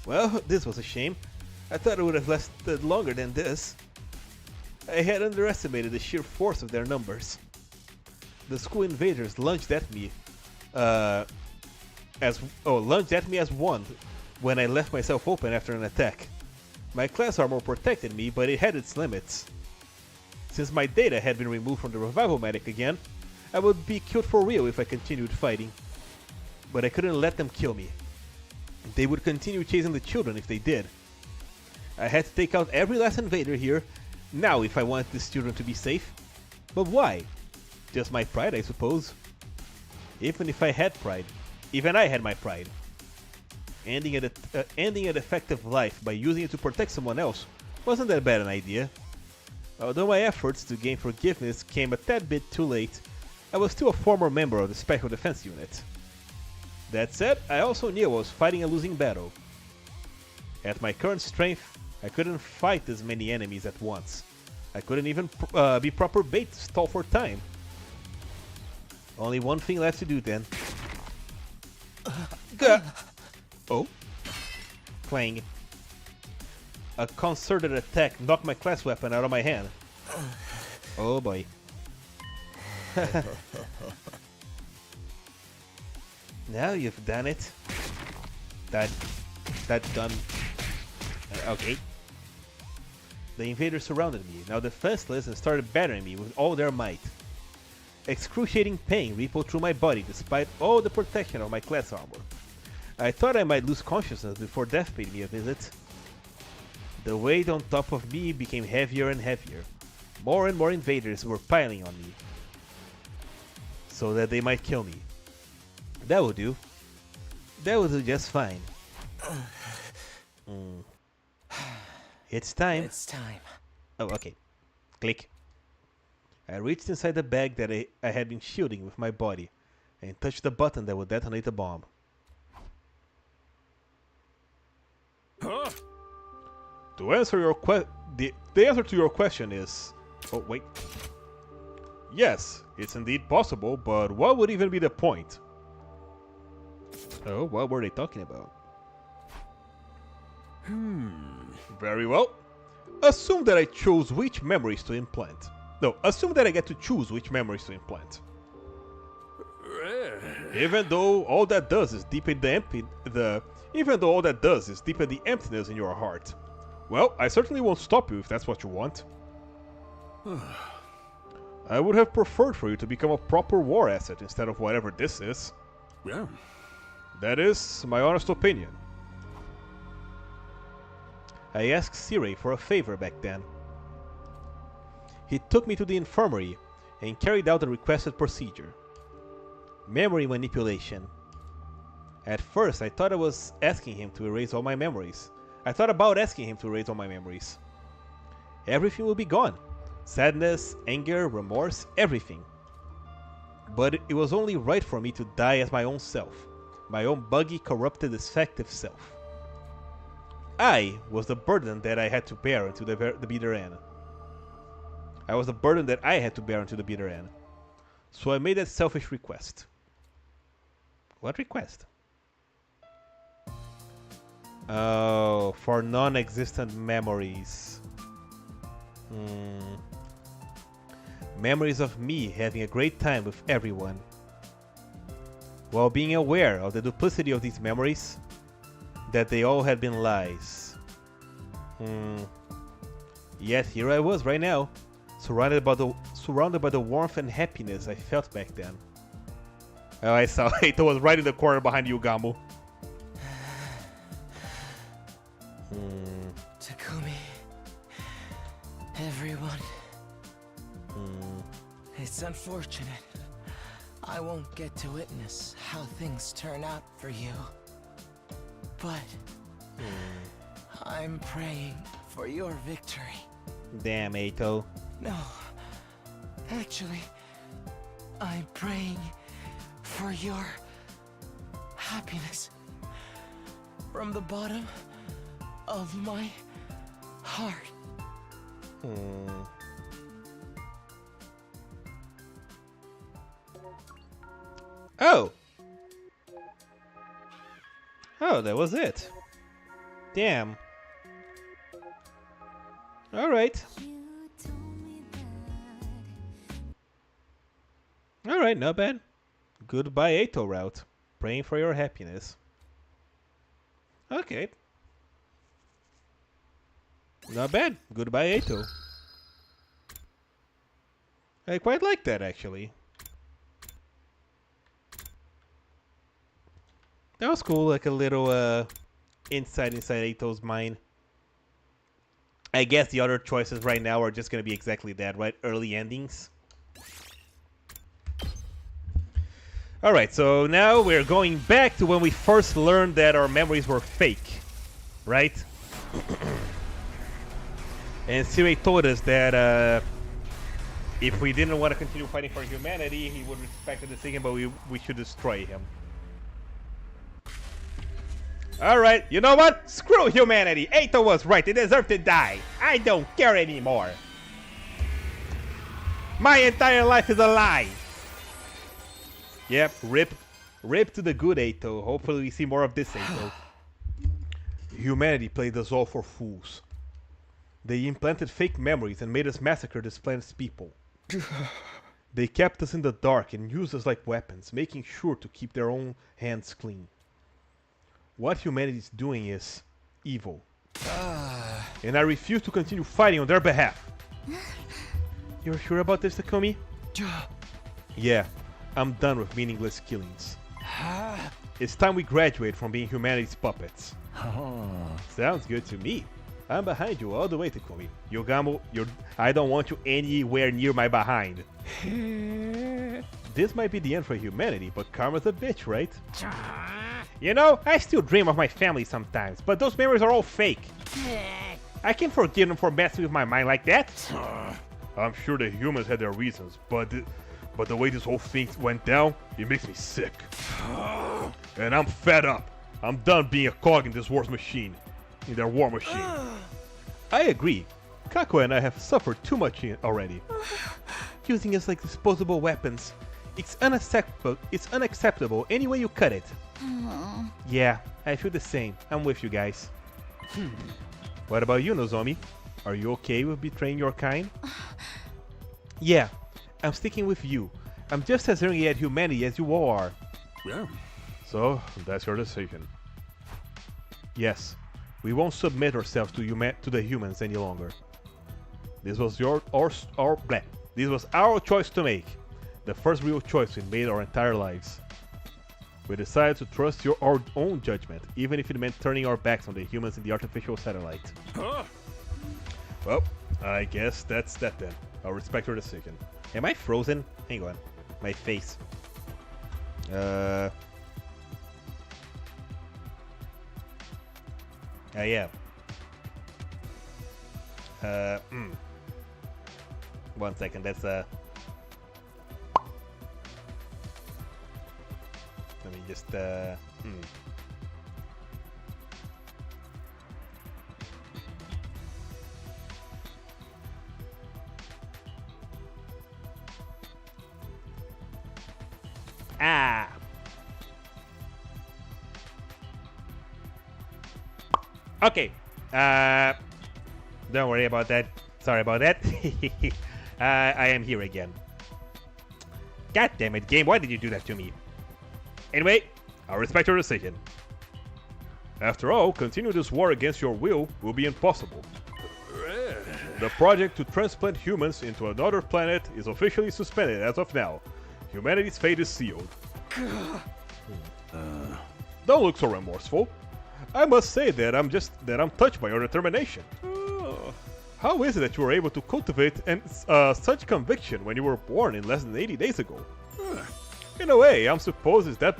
Well, this was a shame. I thought it would have lasted longer than this. I had underestimated the sheer force of their numbers. The school invaders lunged at me as one, when I left myself open after an attack. My class armor protected me, but it had its limits. Since my data had been removed from the revival medic again, I would be killed for real if I continued fighting. But I couldn't let them kill me. They would continue chasing the children if they did. I had to take out every last invader here now if I wanted these children to be safe. But why? Just my pride, I suppose. Even if I had pride. Even I had my pride. Ending an effective life by using it to protect someone else wasn't that bad an idea. Although my efforts to gain forgiveness came a tad bit too late, I was still a former member of the Special Defense Unit. That said, I also knew I was fighting a losing battle. At my current strength, I couldn't fight as many enemies at once. I couldn't even be proper bait to stall for time. Only one thing left to do then. Oh? Clang. A concerted attack knocked my class weapon out of my hand. Oh boy. Now you've done it. That's done. Okay. The invaders surrounded me, now defenseless, and started battering me with all their might. Excruciating pain rippled through my body despite all the protection of my class armor. I thought I might lose consciousness before death paid me a visit. The weight on top of me became heavier and heavier. More and more invaders were piling on me, so that they might kill me. That will do. That will do just fine. It's time. It's time. Oh, okay. Click. I reached inside the bag that I had been shielding with my body and touched the button that would detonate the bomb. Huh? To answer your the answer to your question is... Oh, wait. Yes, it's indeed possible, but what would even be the point? Oh, what were they talking about? Very well. Assume that I chose which memories to implant. No, assume that I get to choose which memories to implant. Even though all that does is deepen the emptiness in your heart. Well, I certainly won't stop you if that's what you want. I would have preferred for you to become a proper war asset instead of whatever this is. Yeah. That is my honest opinion. I asked Sirei for a favor back then. He took me to the infirmary and carried out the requested procedure. Memory manipulation. At first, I thought I was asking him to erase all my memories. I thought about asking him to erase all my memories. Everything will be gone. Sadness, anger, remorse, everything. But it was only right for me to die as my own self. My own buggy, corrupted, defective self. I was the burden that I had to bear until the bitter end. I was the burden that I had to bear until the bitter end. So I made that selfish request. What request? Oh, for non-existent memories. Memories of me having a great time with everyone. While being aware of the duplicity of these memories, that they all had been lies. Yet here I was right now, surrounded by the warmth and happiness I felt back then. Oh, I saw Eito was right in the corner behind you, Gamu. Takumi. Everyone. It's unfortunate. I won't get to witness how things turn out for you. But I'm praying for your victory. Damn, Eito. No. Actually, I'm praying for your happiness. From the bottom of my heart. Oh! Oh, that was it. Damn. Alright. Alright, not bad. Goodbye, Eito route. Praying for your happiness. Okay. Not bad. Goodbye, Ato. I quite like that, actually. That was cool, like a little inside Ato's mind. I guess the other choices right now are just gonna be exactly that, right? Early endings. Alright, so now we're going back to when we first learned that our memories were fake. Right? And Sirei told us that if we didn't want to continue fighting for humanity, he would respect the decision, but we should destroy him. Alright, you know what? Screw humanity! Ato was right, they deserve to die! I don't care anymore! My entire life is a lie! Yep, rip to the good Ato. Hopefully we see more of this Ato. Humanity played us all for fools. They implanted fake memories and made us massacre this planet's people. They kept us in the dark and used us like weapons, making sure to keep their own hands clean. What humanity is doing is evil. And I refuse to continue fighting on their behalf. You're sure about this, Takumi? Yeah, I'm done with meaningless killings. It's time we graduate from being humanity's puppets. Sounds good to me. I'm behind you all the way, Takumi. Yogamo, I don't want you anywhere near my behind. This might be the end for humanity, but karma's a bitch, right? You know, I still dream of my family sometimes, but those memories are all fake. I can forgive them for messing with my mind like that. I'm sure the humans had their reasons, but the way this whole thing went down, it makes me sick. And I'm fed up. I'm done being a cog in this war machine. In their war machine. I agree. Kako and I have suffered too much already. Using us like disposable weapons. It's unacceptable any way you cut it. Yeah, I feel the same. I'm with you guys. What about you, Nozomi? Are you okay with betraying your kind? Yeah, I'm sticking with you. I'm just as angry at humanity as you all are. Yeah. So, that's your decision. Yes, we won't submit ourselves to the humans any longer. This was This was our choice to make. The first real choice we made our entire lives. We decided to trust our own judgment, even if it meant turning our backs on the humans in the artificial satellite. Well, I guess that's that then. I'll respect your decision. Am I frozen? Hang on. My face. I am. 1 second, that's let me just Okay. Don't worry about that. Sorry about that. I am here again. God damn it, game. Why did you do that to me? Anyway, I'll respect your decision. After all, continue this war against your will be impossible. The project to transplant humans into another planet is officially suspended as of now. Humanity's fate is sealed. Don't look so remorseful. I must say that I'm touched by your determination. How is it that you were able to cultivate such conviction when you were born in less than 80 days ago? In a way, I'm supposed that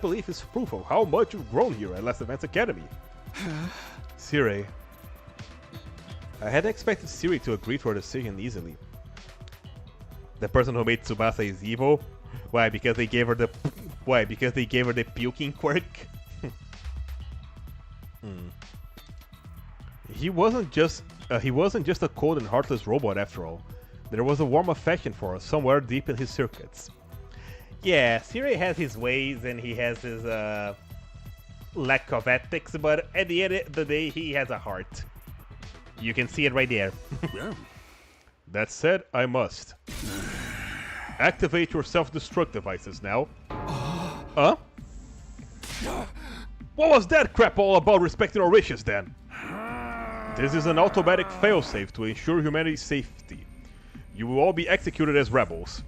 belief is proof of how much you've grown here at Last Advance Academy. Sirei. I hadn't expected Sirei to agree to our decision easily. The person who made Tsubasa is evil? Why? Because they gave her the puking quirk? He wasn't just a cold and heartless robot after all. There was a warm affection for us somewhere deep in his circuits. Yeah, Sirei has his ways and he has his lack of ethics, but at the end of the day, he has a heart. You can see it right there. Yeah. That said, I must. Activate your self-destruct devices now. Huh? What was that crap all about respecting our wishes then? This is an automatic failsafe to ensure humanity's safety. You will all be executed as rebels.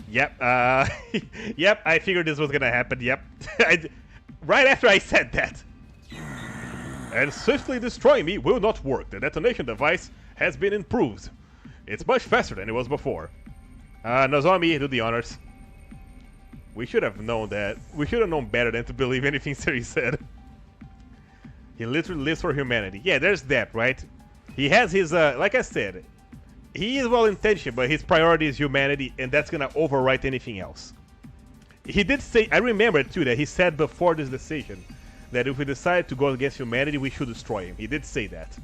Yep, yep, I figured this was gonna happen, yep. Right after I said that. And swiftly destroying me will not work. The detonation device has been improved. It's much faster than it was before. Nozomi, do the honors. We should have known that. We should have known better than to believe anything Siri said. He literally lives for humanity. Yeah, there's that, right? He has his, like I said, he is well-intentioned, but his priority is humanity, and that's gonna overwrite anything else. He did say, I remember too, that he said before this decision that if we decide to go against humanity, we should destroy him. He did say that.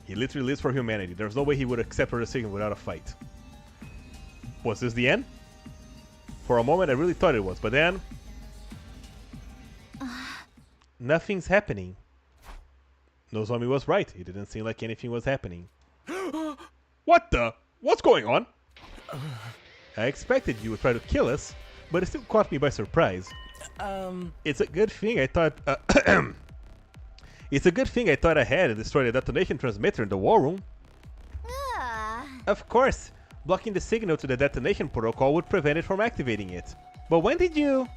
He literally lives for humanity. There's no way he would accept our decision without a fight. Was this the end? For a moment, I really thought it was, but then... nothing's happening. Nozomi was right. It didn't seem like anything was happening. What the? What's going on? I expected you would try to kill us, but it still caught me by surprise. It's a good thing I thought... it's a good thing I thought ahead and destroyed the detonation transmitter in the war room. Of course. Blocking the signal to the detonation protocol would prevent it from activating it. But when did you...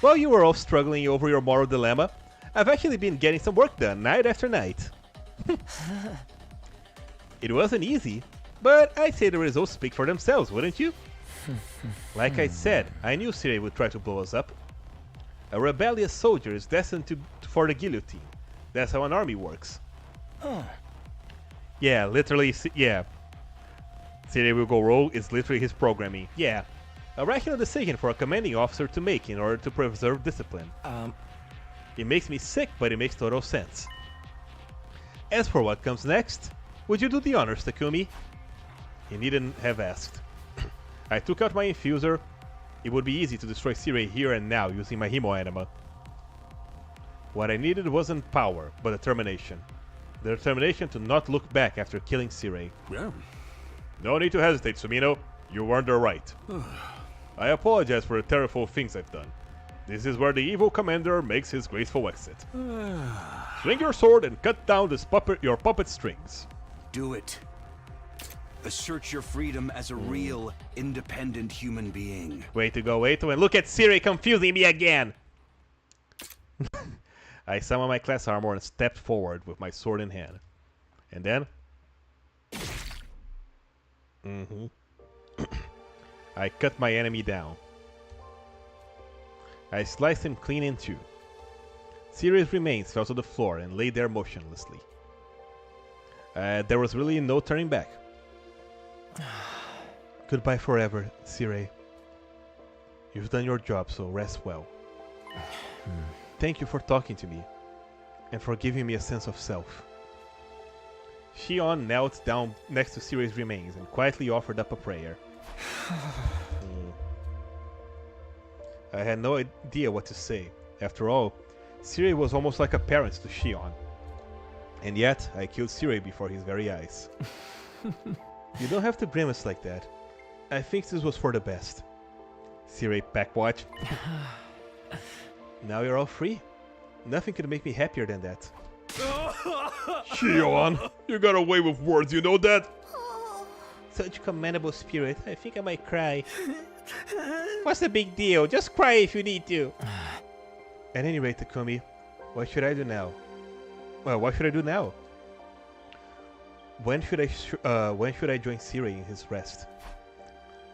While you were all struggling over your moral dilemma, I've actually been getting some work done night after night. It wasn't easy, but I'd say the results speak for themselves, wouldn't you? Like I said, I knew Siri would try to blow us up. A rebellious soldier is destined for the guillotine. That's how an army works. Yeah, literally, yeah. Siri will go rogue is literally his programming. Yeah. A rational decision for a commanding officer to make in order to preserve discipline. It makes me sick, but it makes total sense. As for what comes next, would you do the honors, Takumi? He needn't have asked. I took out my infuser. It would be easy to destroy Sirei here and now using my Hemo Anima. What I needed wasn't power, but determination. The determination to not look back after killing Sirei. Yeah. No need to hesitate, Sumino. You earned the right. I apologize for the terrible things I've done. This is where the evil commander makes his graceful exit. Swing your sword and cut down your puppet strings. Do it. Assert your freedom as a real, independent human being. Way to go, Eito, and look at Siri confusing me again! I summoned my class armor and stepped forward with my sword in hand. And then... I cut my enemy down. I sliced him clean in two. Siri's remains fell to the floor and lay there motionlessly. There was really no turning back. Goodbye forever, Sirei. You've done your job, so rest well. Thank you for talking to me, and for giving me a sense of self. Shion knelt down next to Sirei's remains and quietly offered up a prayer. I had no idea what to say. After all, Sirei was almost like a parent to Shion. And yet, I killed Sirei before his very eyes. You don't have to grimace like that. I think this was for the best. Sirei Packwatch. Now you're all free. Nothing could make me happier than that. Shion, you got away with words, you know that? Such commendable spirit. I think I might cry. What's the big deal? Just cry if you need to. At any rate, Takumi, what should I do now? Well, what should I do now? When should I join Sirei in his rest?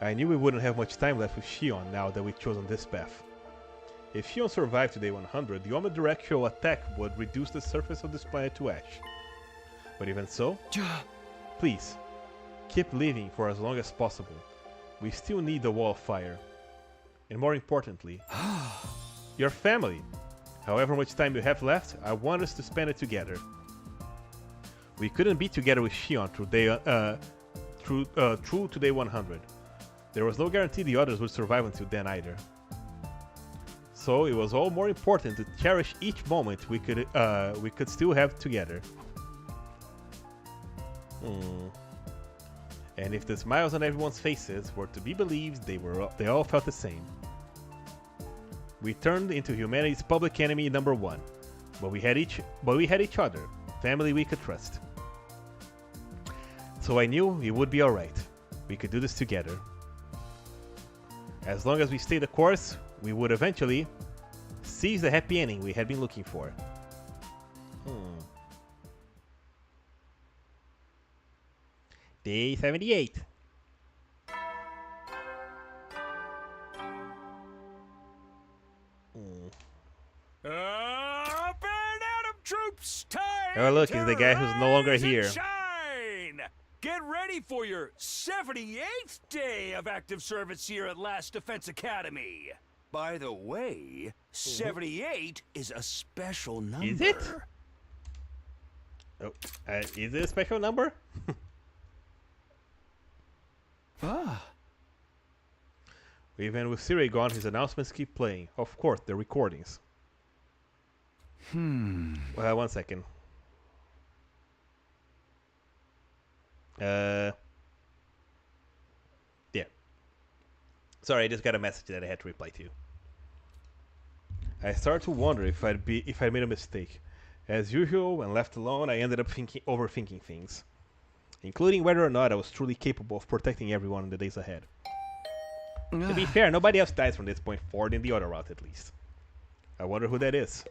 I knew we wouldn't have much time left with Shion now that we'd chosen this path. If Shion survived to day 100, the omnidirectional attack would reduce the surface of this planet to ash. But even so, please, keep living for as long as possible. We still need the Wall of Fire. And more importantly, your family. However much time you have left, I want us to spend it together. We couldn't be together with Shion through to day 100. There was no guarantee the others would survive until then either. So it was all more important to cherish each moment we could still have together. And if the smiles on everyone's faces were to be believed, they all felt the same. We turned into humanity's public enemy number 1. But we had each other, family we could trust. So I knew it would be alright. We could do this together. As long as we stayed the course, we would eventually seize the happy ending we had been looking for. Day 78. Up and Adam troops, time. Oh look, he's the guy who's no longer here. Shine! Get ready for your 78th day of active service here at Last Defense Academy. By the way, 78 is a special number. Is it? Oh, is it a special number? Even with Siri gone, his announcements keep playing. Of course, the recordings. One second. Yeah. Sorry, I just got a message that I had to reply to. I started to wonder if I made a mistake. As usual, when left alone, I ended up overthinking things, including whether or not I was truly capable of protecting everyone in the days ahead. To be fair, nobody else dies from this point forward in the other route, at least. I wonder who that is.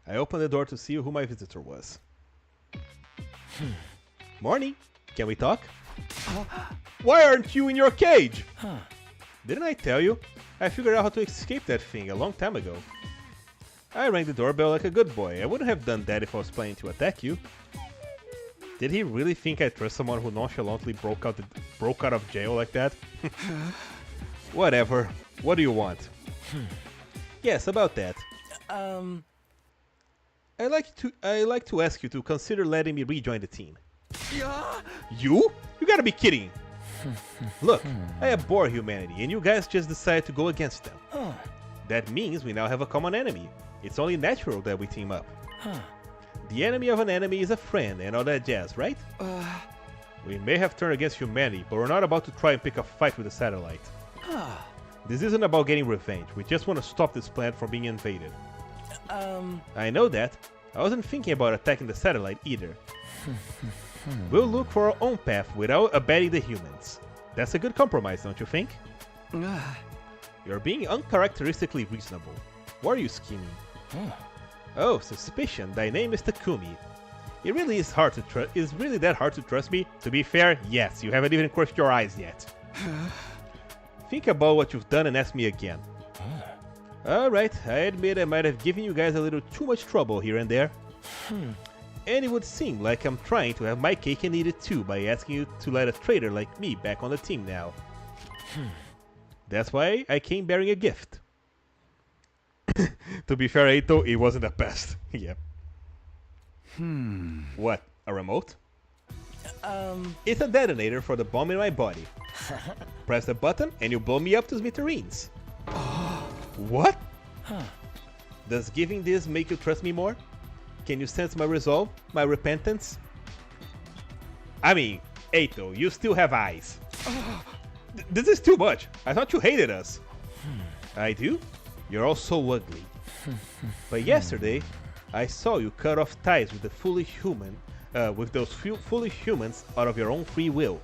I opened the door to see who my visitor was. Morning. Can we talk? Why aren't you in your cage? Didn't I tell you? I figured out how to escape that thing a long time ago. I rang the doorbell like a good boy. I wouldn't have done that if I was planning to attack you. Did he really think I trust someone who nonchalantly broke out of jail like that? Whatever. What do you want? Yes, about that. I'd like to ask you to consider letting me rejoin the team. You? You gotta be kidding! Look, I abhor humanity, and you guys just decided to go against them. That means we now have a common enemy. It's only natural that we team up. The enemy of an enemy is a friend and all that jazz, right? We may have turned against humanity, but we're not about to try and pick a fight with the satellite. This isn't about getting revenge. We just want to stop this planet from being invaded. I know that. I wasn't thinking about attacking the satellite either. We'll look for our own path without abetting the humans. That's a good compromise, don't you think? You're being uncharacteristically reasonable. Why are you scheming? Oh, suspicion. Thy name is Takumi. It really is hard to trust. Is really that hard to trust me? To be fair, yes. You haven't even crossed your eyes yet. Think about what you've done and ask me again. Alright, I admit I might have given you guys a little too much trouble here and there. And it would seem like I'm trying to have my cake and eat it too by asking you to let a traitor like me back on the team now. That's why I came bearing a gift. To be fair, Eito, it wasn't the best. Yep. What? A remote? It's a detonator for the bomb in my body. Press the button and you blow me up to smithereens. What? Does giving this make you trust me more? Can you sense my resolve? My repentance? I mean, Eito, you still have eyes. This is too much. I thought you hated us. I do? You're all so ugly. But yesterday, I saw you cut off ties with the foolish human, with those foolish humans out of your own free will.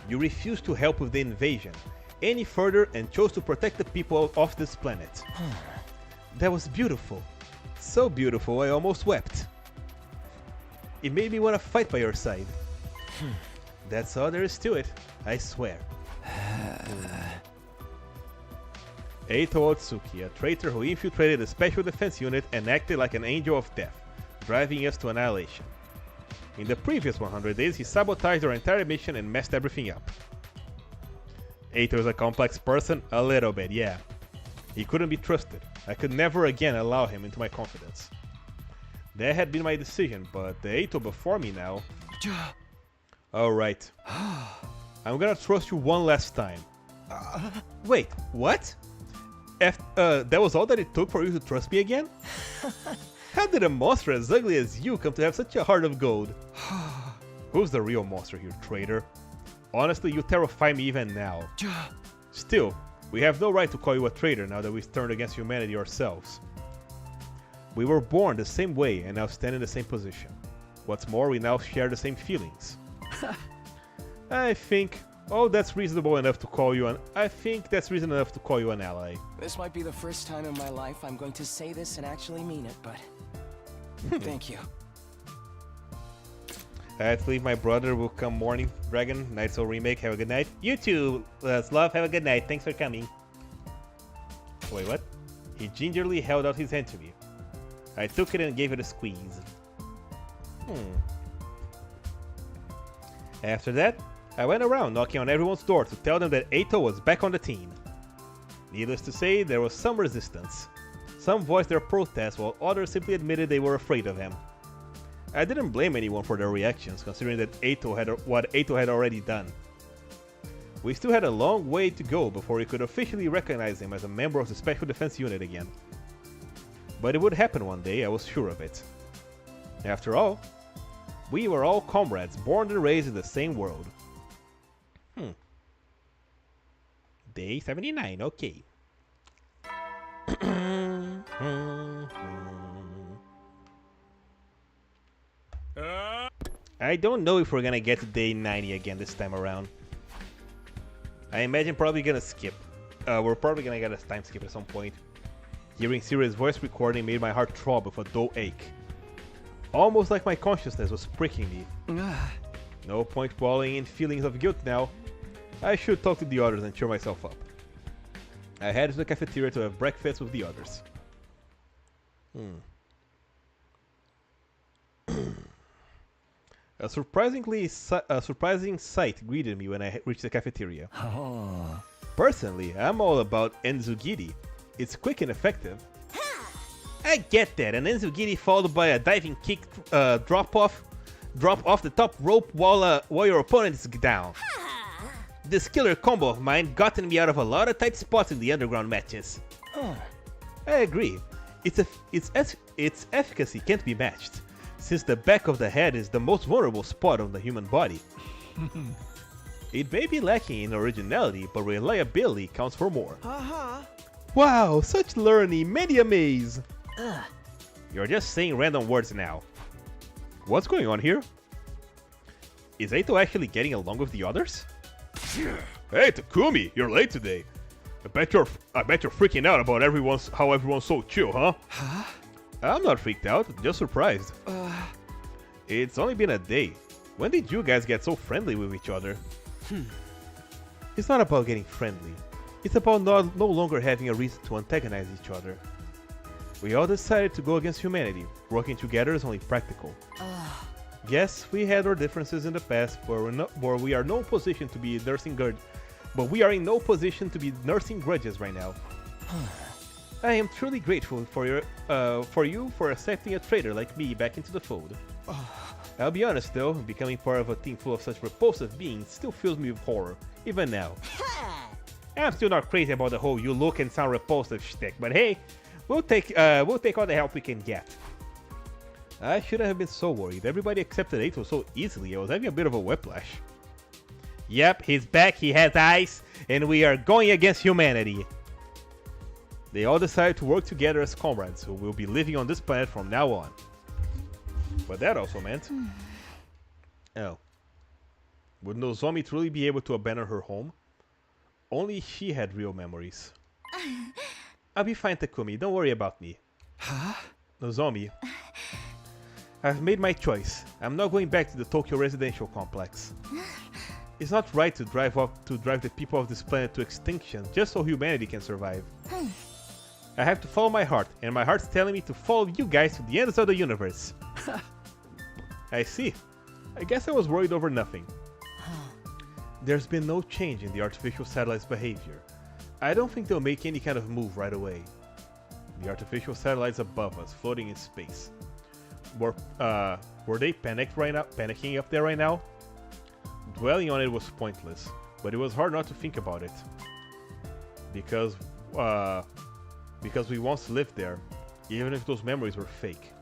You refused to help with the invasion any further and chose to protect the people of this planet. That was beautiful. So beautiful, I almost wept. It made me want to fight by your side. That's all there is to it, I swear. Eito Otsuki, a traitor who infiltrated a special defense unit and acted like an angel of death, driving us to annihilation. In the previous 100 days, he sabotaged our entire mission and messed everything up. Eito is a complex person, a little bit, yeah. He couldn't be trusted. I could never again allow him into my confidence. That had been my decision, but the Eito before me now... Alright. I'm gonna trust you one last time. Wait, what? That was all that it took for you to trust me again? How did a monster as ugly as you come to have such a heart of gold? Who's the real monster here, traitor? Honestly, you terrify me even now. Still, We have no right to call you a traitor now that we've turned against humanity ourselves. We were born the same way and now stand in the same position. What's more, we now share the same feelings. I think that's reason enough to call you an ally. This might be the first time in my life I'm going to say this and actually mean it, but thank you. I had to leave. My brother will come morning. Dragon, Night Soul Remake, have a good night. You too, Slav, have a good night. Thanks for coming. Wait, what? He gingerly held out his hand to me. I took it and gave it a squeeze. After that, I went around knocking on everyone's door to tell them that Eito was back on the team. Needless to say, there was some resistance. Some voiced their protest while others simply admitted they were afraid of him. I didn't blame anyone for their reactions, considering that what Eito had already done. We still had a long way to go before we could officially recognize him as a member of the Special Defense Unit again. But it would happen one day, I was sure of it. After all, we were all comrades, born and raised in the same world. Day 79, okay. I don't know if we're gonna get to day 90 again this time around. I imagine probably gonna skip. We're probably gonna get a time skip at some point. Hearing Sirius' voice recording made my heart throb with a dull ache. Almost like my consciousness was pricking me. No point wallowing in feelings of guilt now. I should talk to the others and cheer myself up. I headed to the cafeteria to have breakfast with the others. A surprising sight greeted me when I reached the cafeteria. Personally, I'm all about Enzugiri. It's quick and effective. I get that, an Enzugiri followed by a diving kick drop off the top rope while your opponent is down. This killer combo of mine gotten me out of a lot of tight spots in the underground matches. I agree. Its efficacy can't be matched, since the back of the head is the most vulnerable spot on the human body. It may be lacking in originality, but reliability counts for more. Wow, such learning, many amaze! You're just saying random words now. What's going on here? Is Eito actually getting along with the others? Hey Takumi, you're late today. I bet you're freaking out about how everyone's so chill, huh? I'm not freaked out, just surprised. It's only been a day. When did you guys get so friendly with each other? It's not about getting friendly. It's about no longer having a reason to antagonize each other. We all decided to go against humanity. Working together is only practical. Yes, we had our differences in the past, but we are in no position to be nursing grudges right now. I am truly grateful for you for accepting a traitor like me back into the fold. I'll be honest though, becoming part of a team full of such repulsive beings still fills me with horror, even now. I'm still not crazy about the whole you look and sound repulsive shtick, but hey, we'll take all the help we can get. I shouldn't have been so worried. Everybody accepted Eito so easily, I was having a bit of a whiplash. Yep, he's back, he has eyes, and we are going against humanity. They all decided to work together as comrades who will be living on this planet from now on. But that also meant... Would Nozomi truly be able to abandon her home? Only she had real memories. I'll be fine, Takumi, don't worry about me. Nozomi, I've made my choice. I'm not going back to the Tokyo residential complex. It's not right to drive the people of this planet to extinction just so humanity can survive. I have to follow my heart, and my heart's telling me to follow you guys to the ends of the universe. I see. I guess I was worried over nothing. There's been no change in the artificial satellite's behavior. I don't think they'll make any kind of move right away. The artificial satellite's above us, floating in space. Were they panicking up there right now? Dwelling on it was pointless, but it was hard not to think about it. Because we once lived there, even if those memories were fake.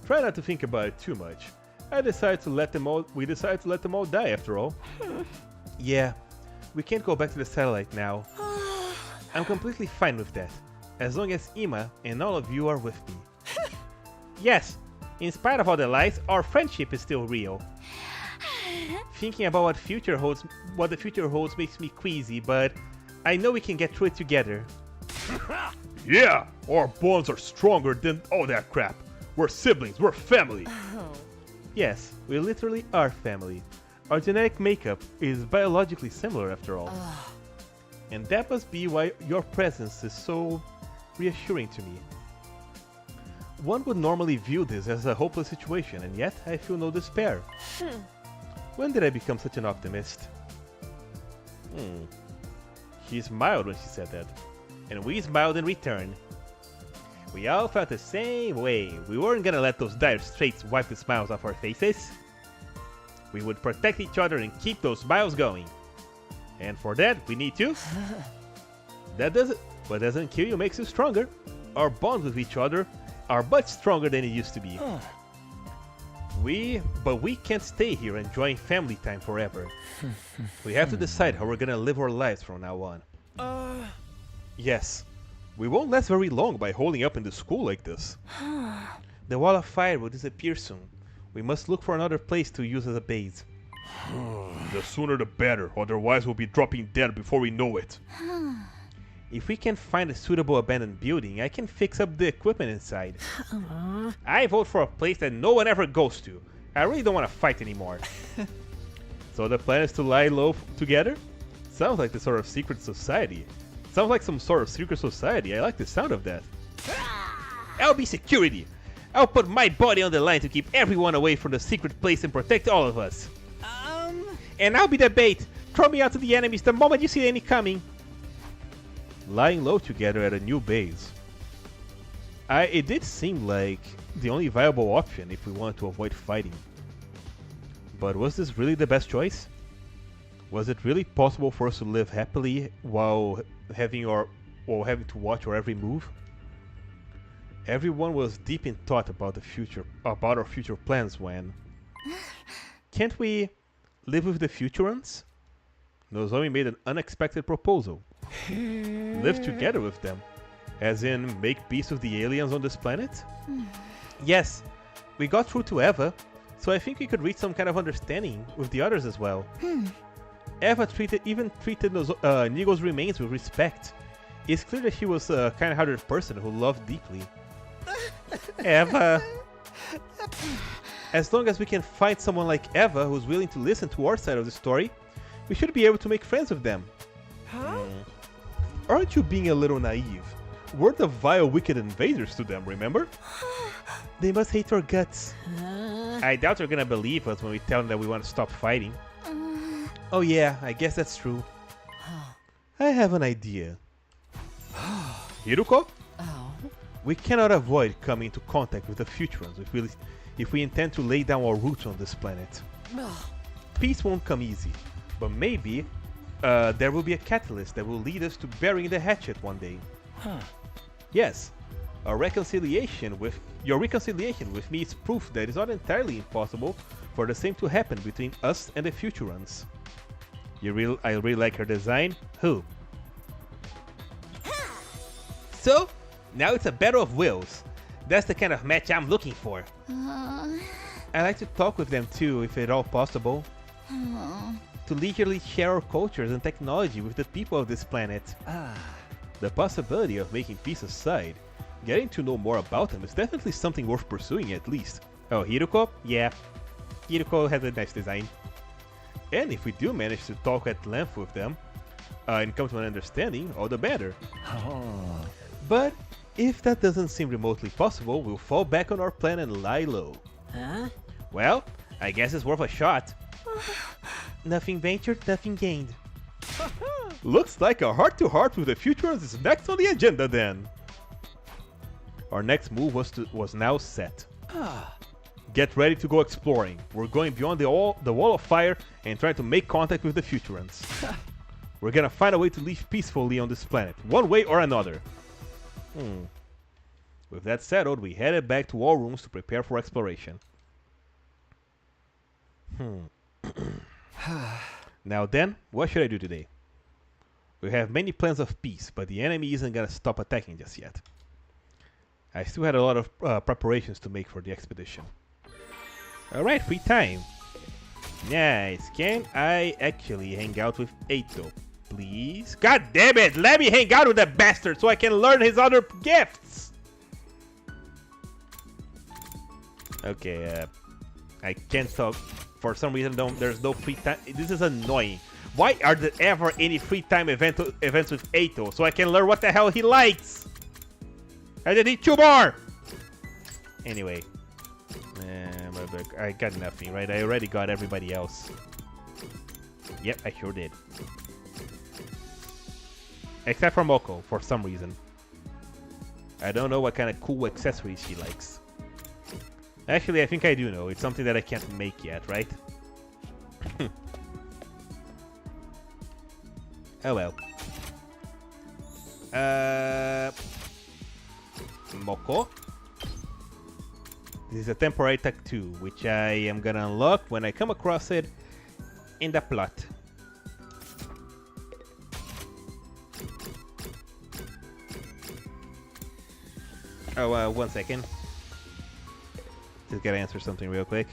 Try not to think about it too much. We decided to let them all die after all. Yeah, we can't go back to the satellite now. I'm completely fine with that, as long as Ima and all of you are with me. Yes, in spite of all the lies, our friendship is still real. Thinking about what the future holds makes me queasy, but I know we can get through it together. Yeah, our bonds are stronger than all that crap. We're siblings, we're family. Yes, we literally are family. Our genetic makeup is biologically similar after all. And that must be why your presence is so reassuring to me. One would normally view this as a hopeless situation, and yet I feel no despair. When did I become such an optimist? She smiled when she said that, and we smiled in return. We all felt the same way. We weren't gonna let those dire straits wipe the smiles off our faces. We would protect each other and keep those smiles going. And for that, we need to. What doesn't kill you makes you stronger. Our bonds with each other are much stronger than it used to be. But we can't stay here enjoying family time forever. We have to decide how we're gonna live our lives from now on. Yes, we won't last very long by holding up in the school like this. The wall of fire will disappear soon. We must look for another place to use as a base. The sooner the better, otherwise we'll be dropping dead before we know it. If we can find a suitable abandoned building, I can fix up the equipment inside. I vote for a place that no one ever goes to. I really don't want to fight anymore. So the plan is to lie low together? Sounds like the sort of secret society. Sounds like some sort of secret society. I like the sound of that. I'll be security. I'll put my body on the line to keep everyone away from the secret place and protect all of us. And I'll be the bait. Throw me out to the enemies the moment you see any coming. Lying low together at a new base. It did seem like the only viable option if we wanted to avoid fighting. But was this really the best choice? Was it really possible for us to live happily while having to watch our every move? Everyone was deep in thought about our future plans when... Can't we live with the Futurans? Nozomi made an unexpected proposal. Live together with them. As in, make peace with the aliens on this planet? Yes, we got through to Eva, so I think we could reach some kind of understanding with the others as well. Eva even treated Nigo's remains with respect. It's clear that she was a kind-hearted person who loved deeply. Eva! As long as we can find someone like Eva who's willing to listen to our side of the story, we should be able to make friends with them. Aren't you being a little naive? We're the vile, wicked invaders to them, remember? They must hate our guts. I doubt they're gonna believe us when we tell them that we want to stop fighting. Oh yeah, I guess that's true. I have an idea. Hiruko? We cannot avoid coming into contact with the Futurans if we intend to lay down our roots on this planet. Peace won't come easy, but maybe there will be a catalyst that will lead us to burying the hatchet one day. Yes, your reconciliation with me is proof that it's not entirely impossible for the same to happen between us and the Futurans. I really like her design. Who? So, now it's a battle of wills. That's the kind of match I'm looking for. I like to talk with them too, if at all possible. To leisurely share our cultures and technology with the people of this planet. The possibility of making peace aside, getting to know more about them is definitely something worth pursuing at least. Oh, Hiruko? Yeah. Hiruko has a nice design. And if we do manage to talk at length with them, and come to an understanding, all the better. But if that doesn't seem remotely possible, we'll fall back on our plan and lie low. Well, I guess it's worth a shot. Nothing ventured, nothing gained. Looks like a heart-to-heart with the Futurans is next on the agenda then. Our next move was now set. Get ready to go exploring. We're going beyond the wall of fire and trying to make contact with the Futurans. We're gonna find a way to live peacefully on this planet, one way or another. With that settled, we headed back to our rooms to prepare for exploration. Now then, what should I do today? We have many plans of peace, but the enemy isn't gonna stop attacking just yet. I still had a lot of preparations to make for the expedition. Alright, free time. Nice. Can I actually hang out with Eito, please? God damn it! Let me hang out with that bastard so I can learn his other gifts! Okay, I can't talk. For some reason, there's no free time. This is annoying. Why are there ever any free time events with Eito so I can learn what the hell he likes? I just need 2 more! Anyway. I got nothing, right? I already got everybody else. Yep, I sure did. Except for Moko, for some reason. I don't know what kind of cool accessories she likes. Actually, I think I do know. It's something that I can't make yet, right? Oh well. Moko. This is a temporary attack too, which I am gonna unlock when I come across it in the plot. Oh, 1 second. Just gotta answer something real quick.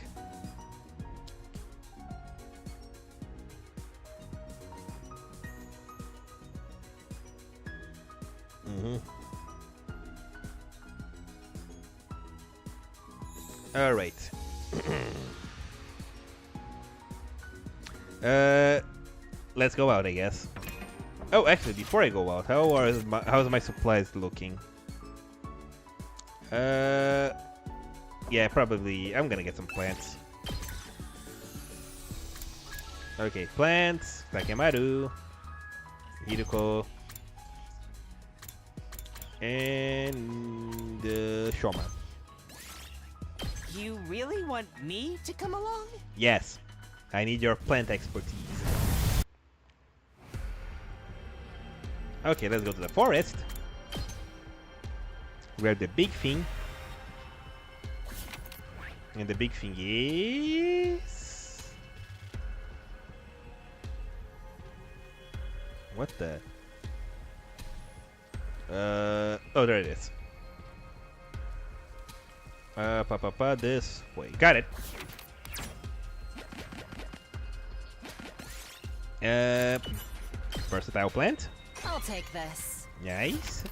All right. Let's go out, I guess. Oh, actually, before I go out, how's my supplies looking? Yeah, probably. I'm gonna get some plants. Okay, plants. Takemaru, Hiruko, and Shoma. You really want me to come along? Yes, I need your plant expertise. Okay, let's go to the forest. Grab the big thing. And the big thing is... What the... Oh, there it is. This way. Got it. Versatile plant. I'll take this. Nice.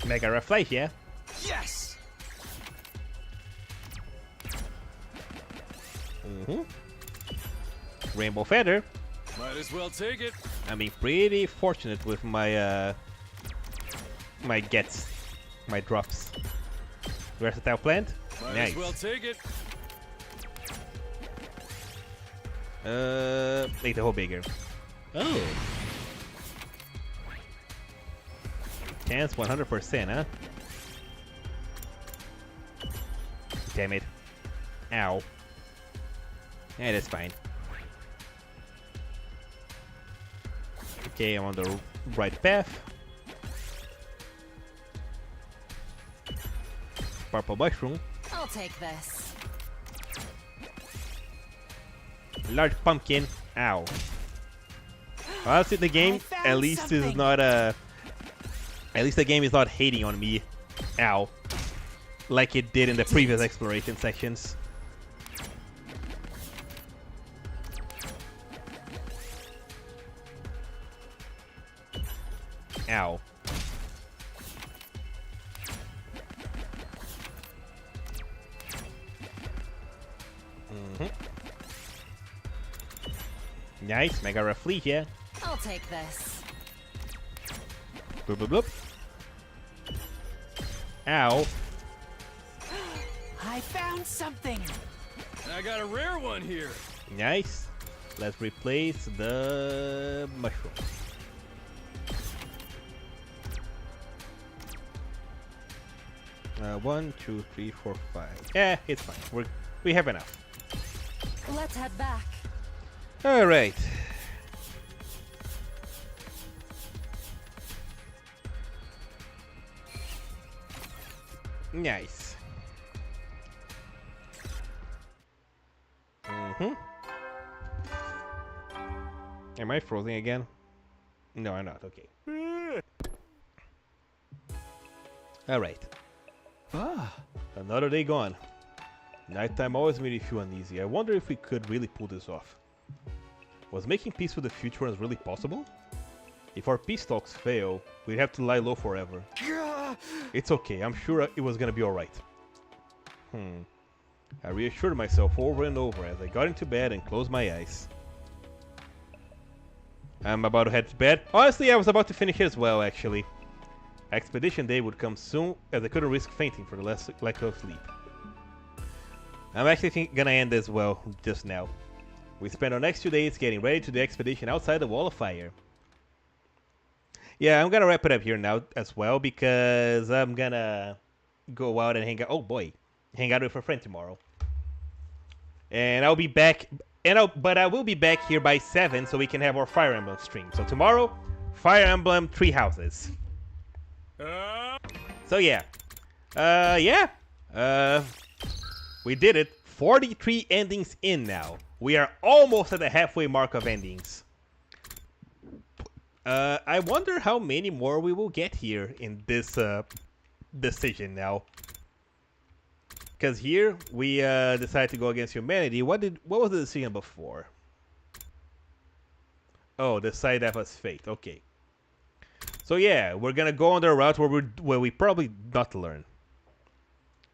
Mega Reflect, yeah? Yes! Rainbow Feather. Might as well take it. I'm being pretty fortunate with my my gets, my drops. Versatile plant. Might Nice. as well take it. Make the hole bigger. Oh. Chance 100%, huh? Damn it. Ow. Yeah, that's fine. Okay, I'm on the right path. Purple mushroom. I'll take this. Large pumpkin. Ow. Honestly, the game at least is not at least the game is not hating on me. Ow. Like it did in the previous exploration sections. Ow. Nice, Mega Reflect here. I'll take this. Bloop, bloop, bloop. Ow. I found something. I got a rare one here. Nice. Let's replace the mushroom. One, two, three, four, five. Yeah, it's fine. We have enough. Let's head back. All right. Nice. Am I frozen again? No, I'm not. Okay. Alright. Another day gone. Nighttime always made me feel uneasy. I wonder if we could really pull this off. Was making peace with the future ones really possible? If our peace talks fail, we'd have to lie low forever. It's okay, I'm sure it was gonna be alright. I reassured myself over and over as I got into bed and closed my eyes. I'm about to head to bed. Honestly, I was about to finish it as well, actually. Expedition day would come soon, as I couldn't risk fainting for the lack of sleep. I'm actually gonna end as well, just now. We spent our next 2 days getting ready to the expedition outside the Wall of Fire. Yeah, I'm gonna wrap it up here now as well, because I'm gonna go out and hang out. Oh boy, hang out with a friend tomorrow. And I'll be back, but I will be back here by 7 so we can have our Fire Emblem stream. So tomorrow, Fire Emblem 3 Houses. So yeah, we did it. 43 endings in now. We are almost at the halfway mark of endings. I wonder how many more we will get here in this decision now. Because here we decided to go against humanity. What was the decision before? Oh, decide that was fate. Okay. So yeah, we're gonna go on the route where we probably not learn.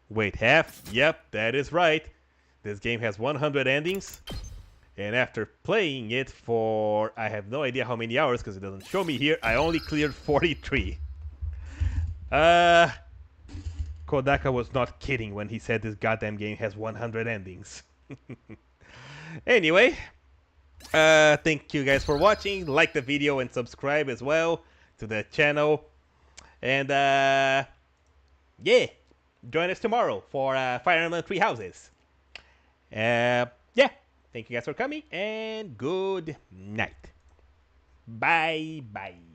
Wait, half? Yep, that is right. This game has 100 endings. And after playing it for I have no idea how many hours because it doesn't show me here, I only cleared 43. Kodaka was not kidding when he said this goddamn game has 100 endings. Anyway, thank you guys for watching. Like the video and subscribe as well to the channel. And yeah, join us tomorrow for Fire Emblem 3 Houses. Yeah, thank you guys for coming and good night. Bye bye.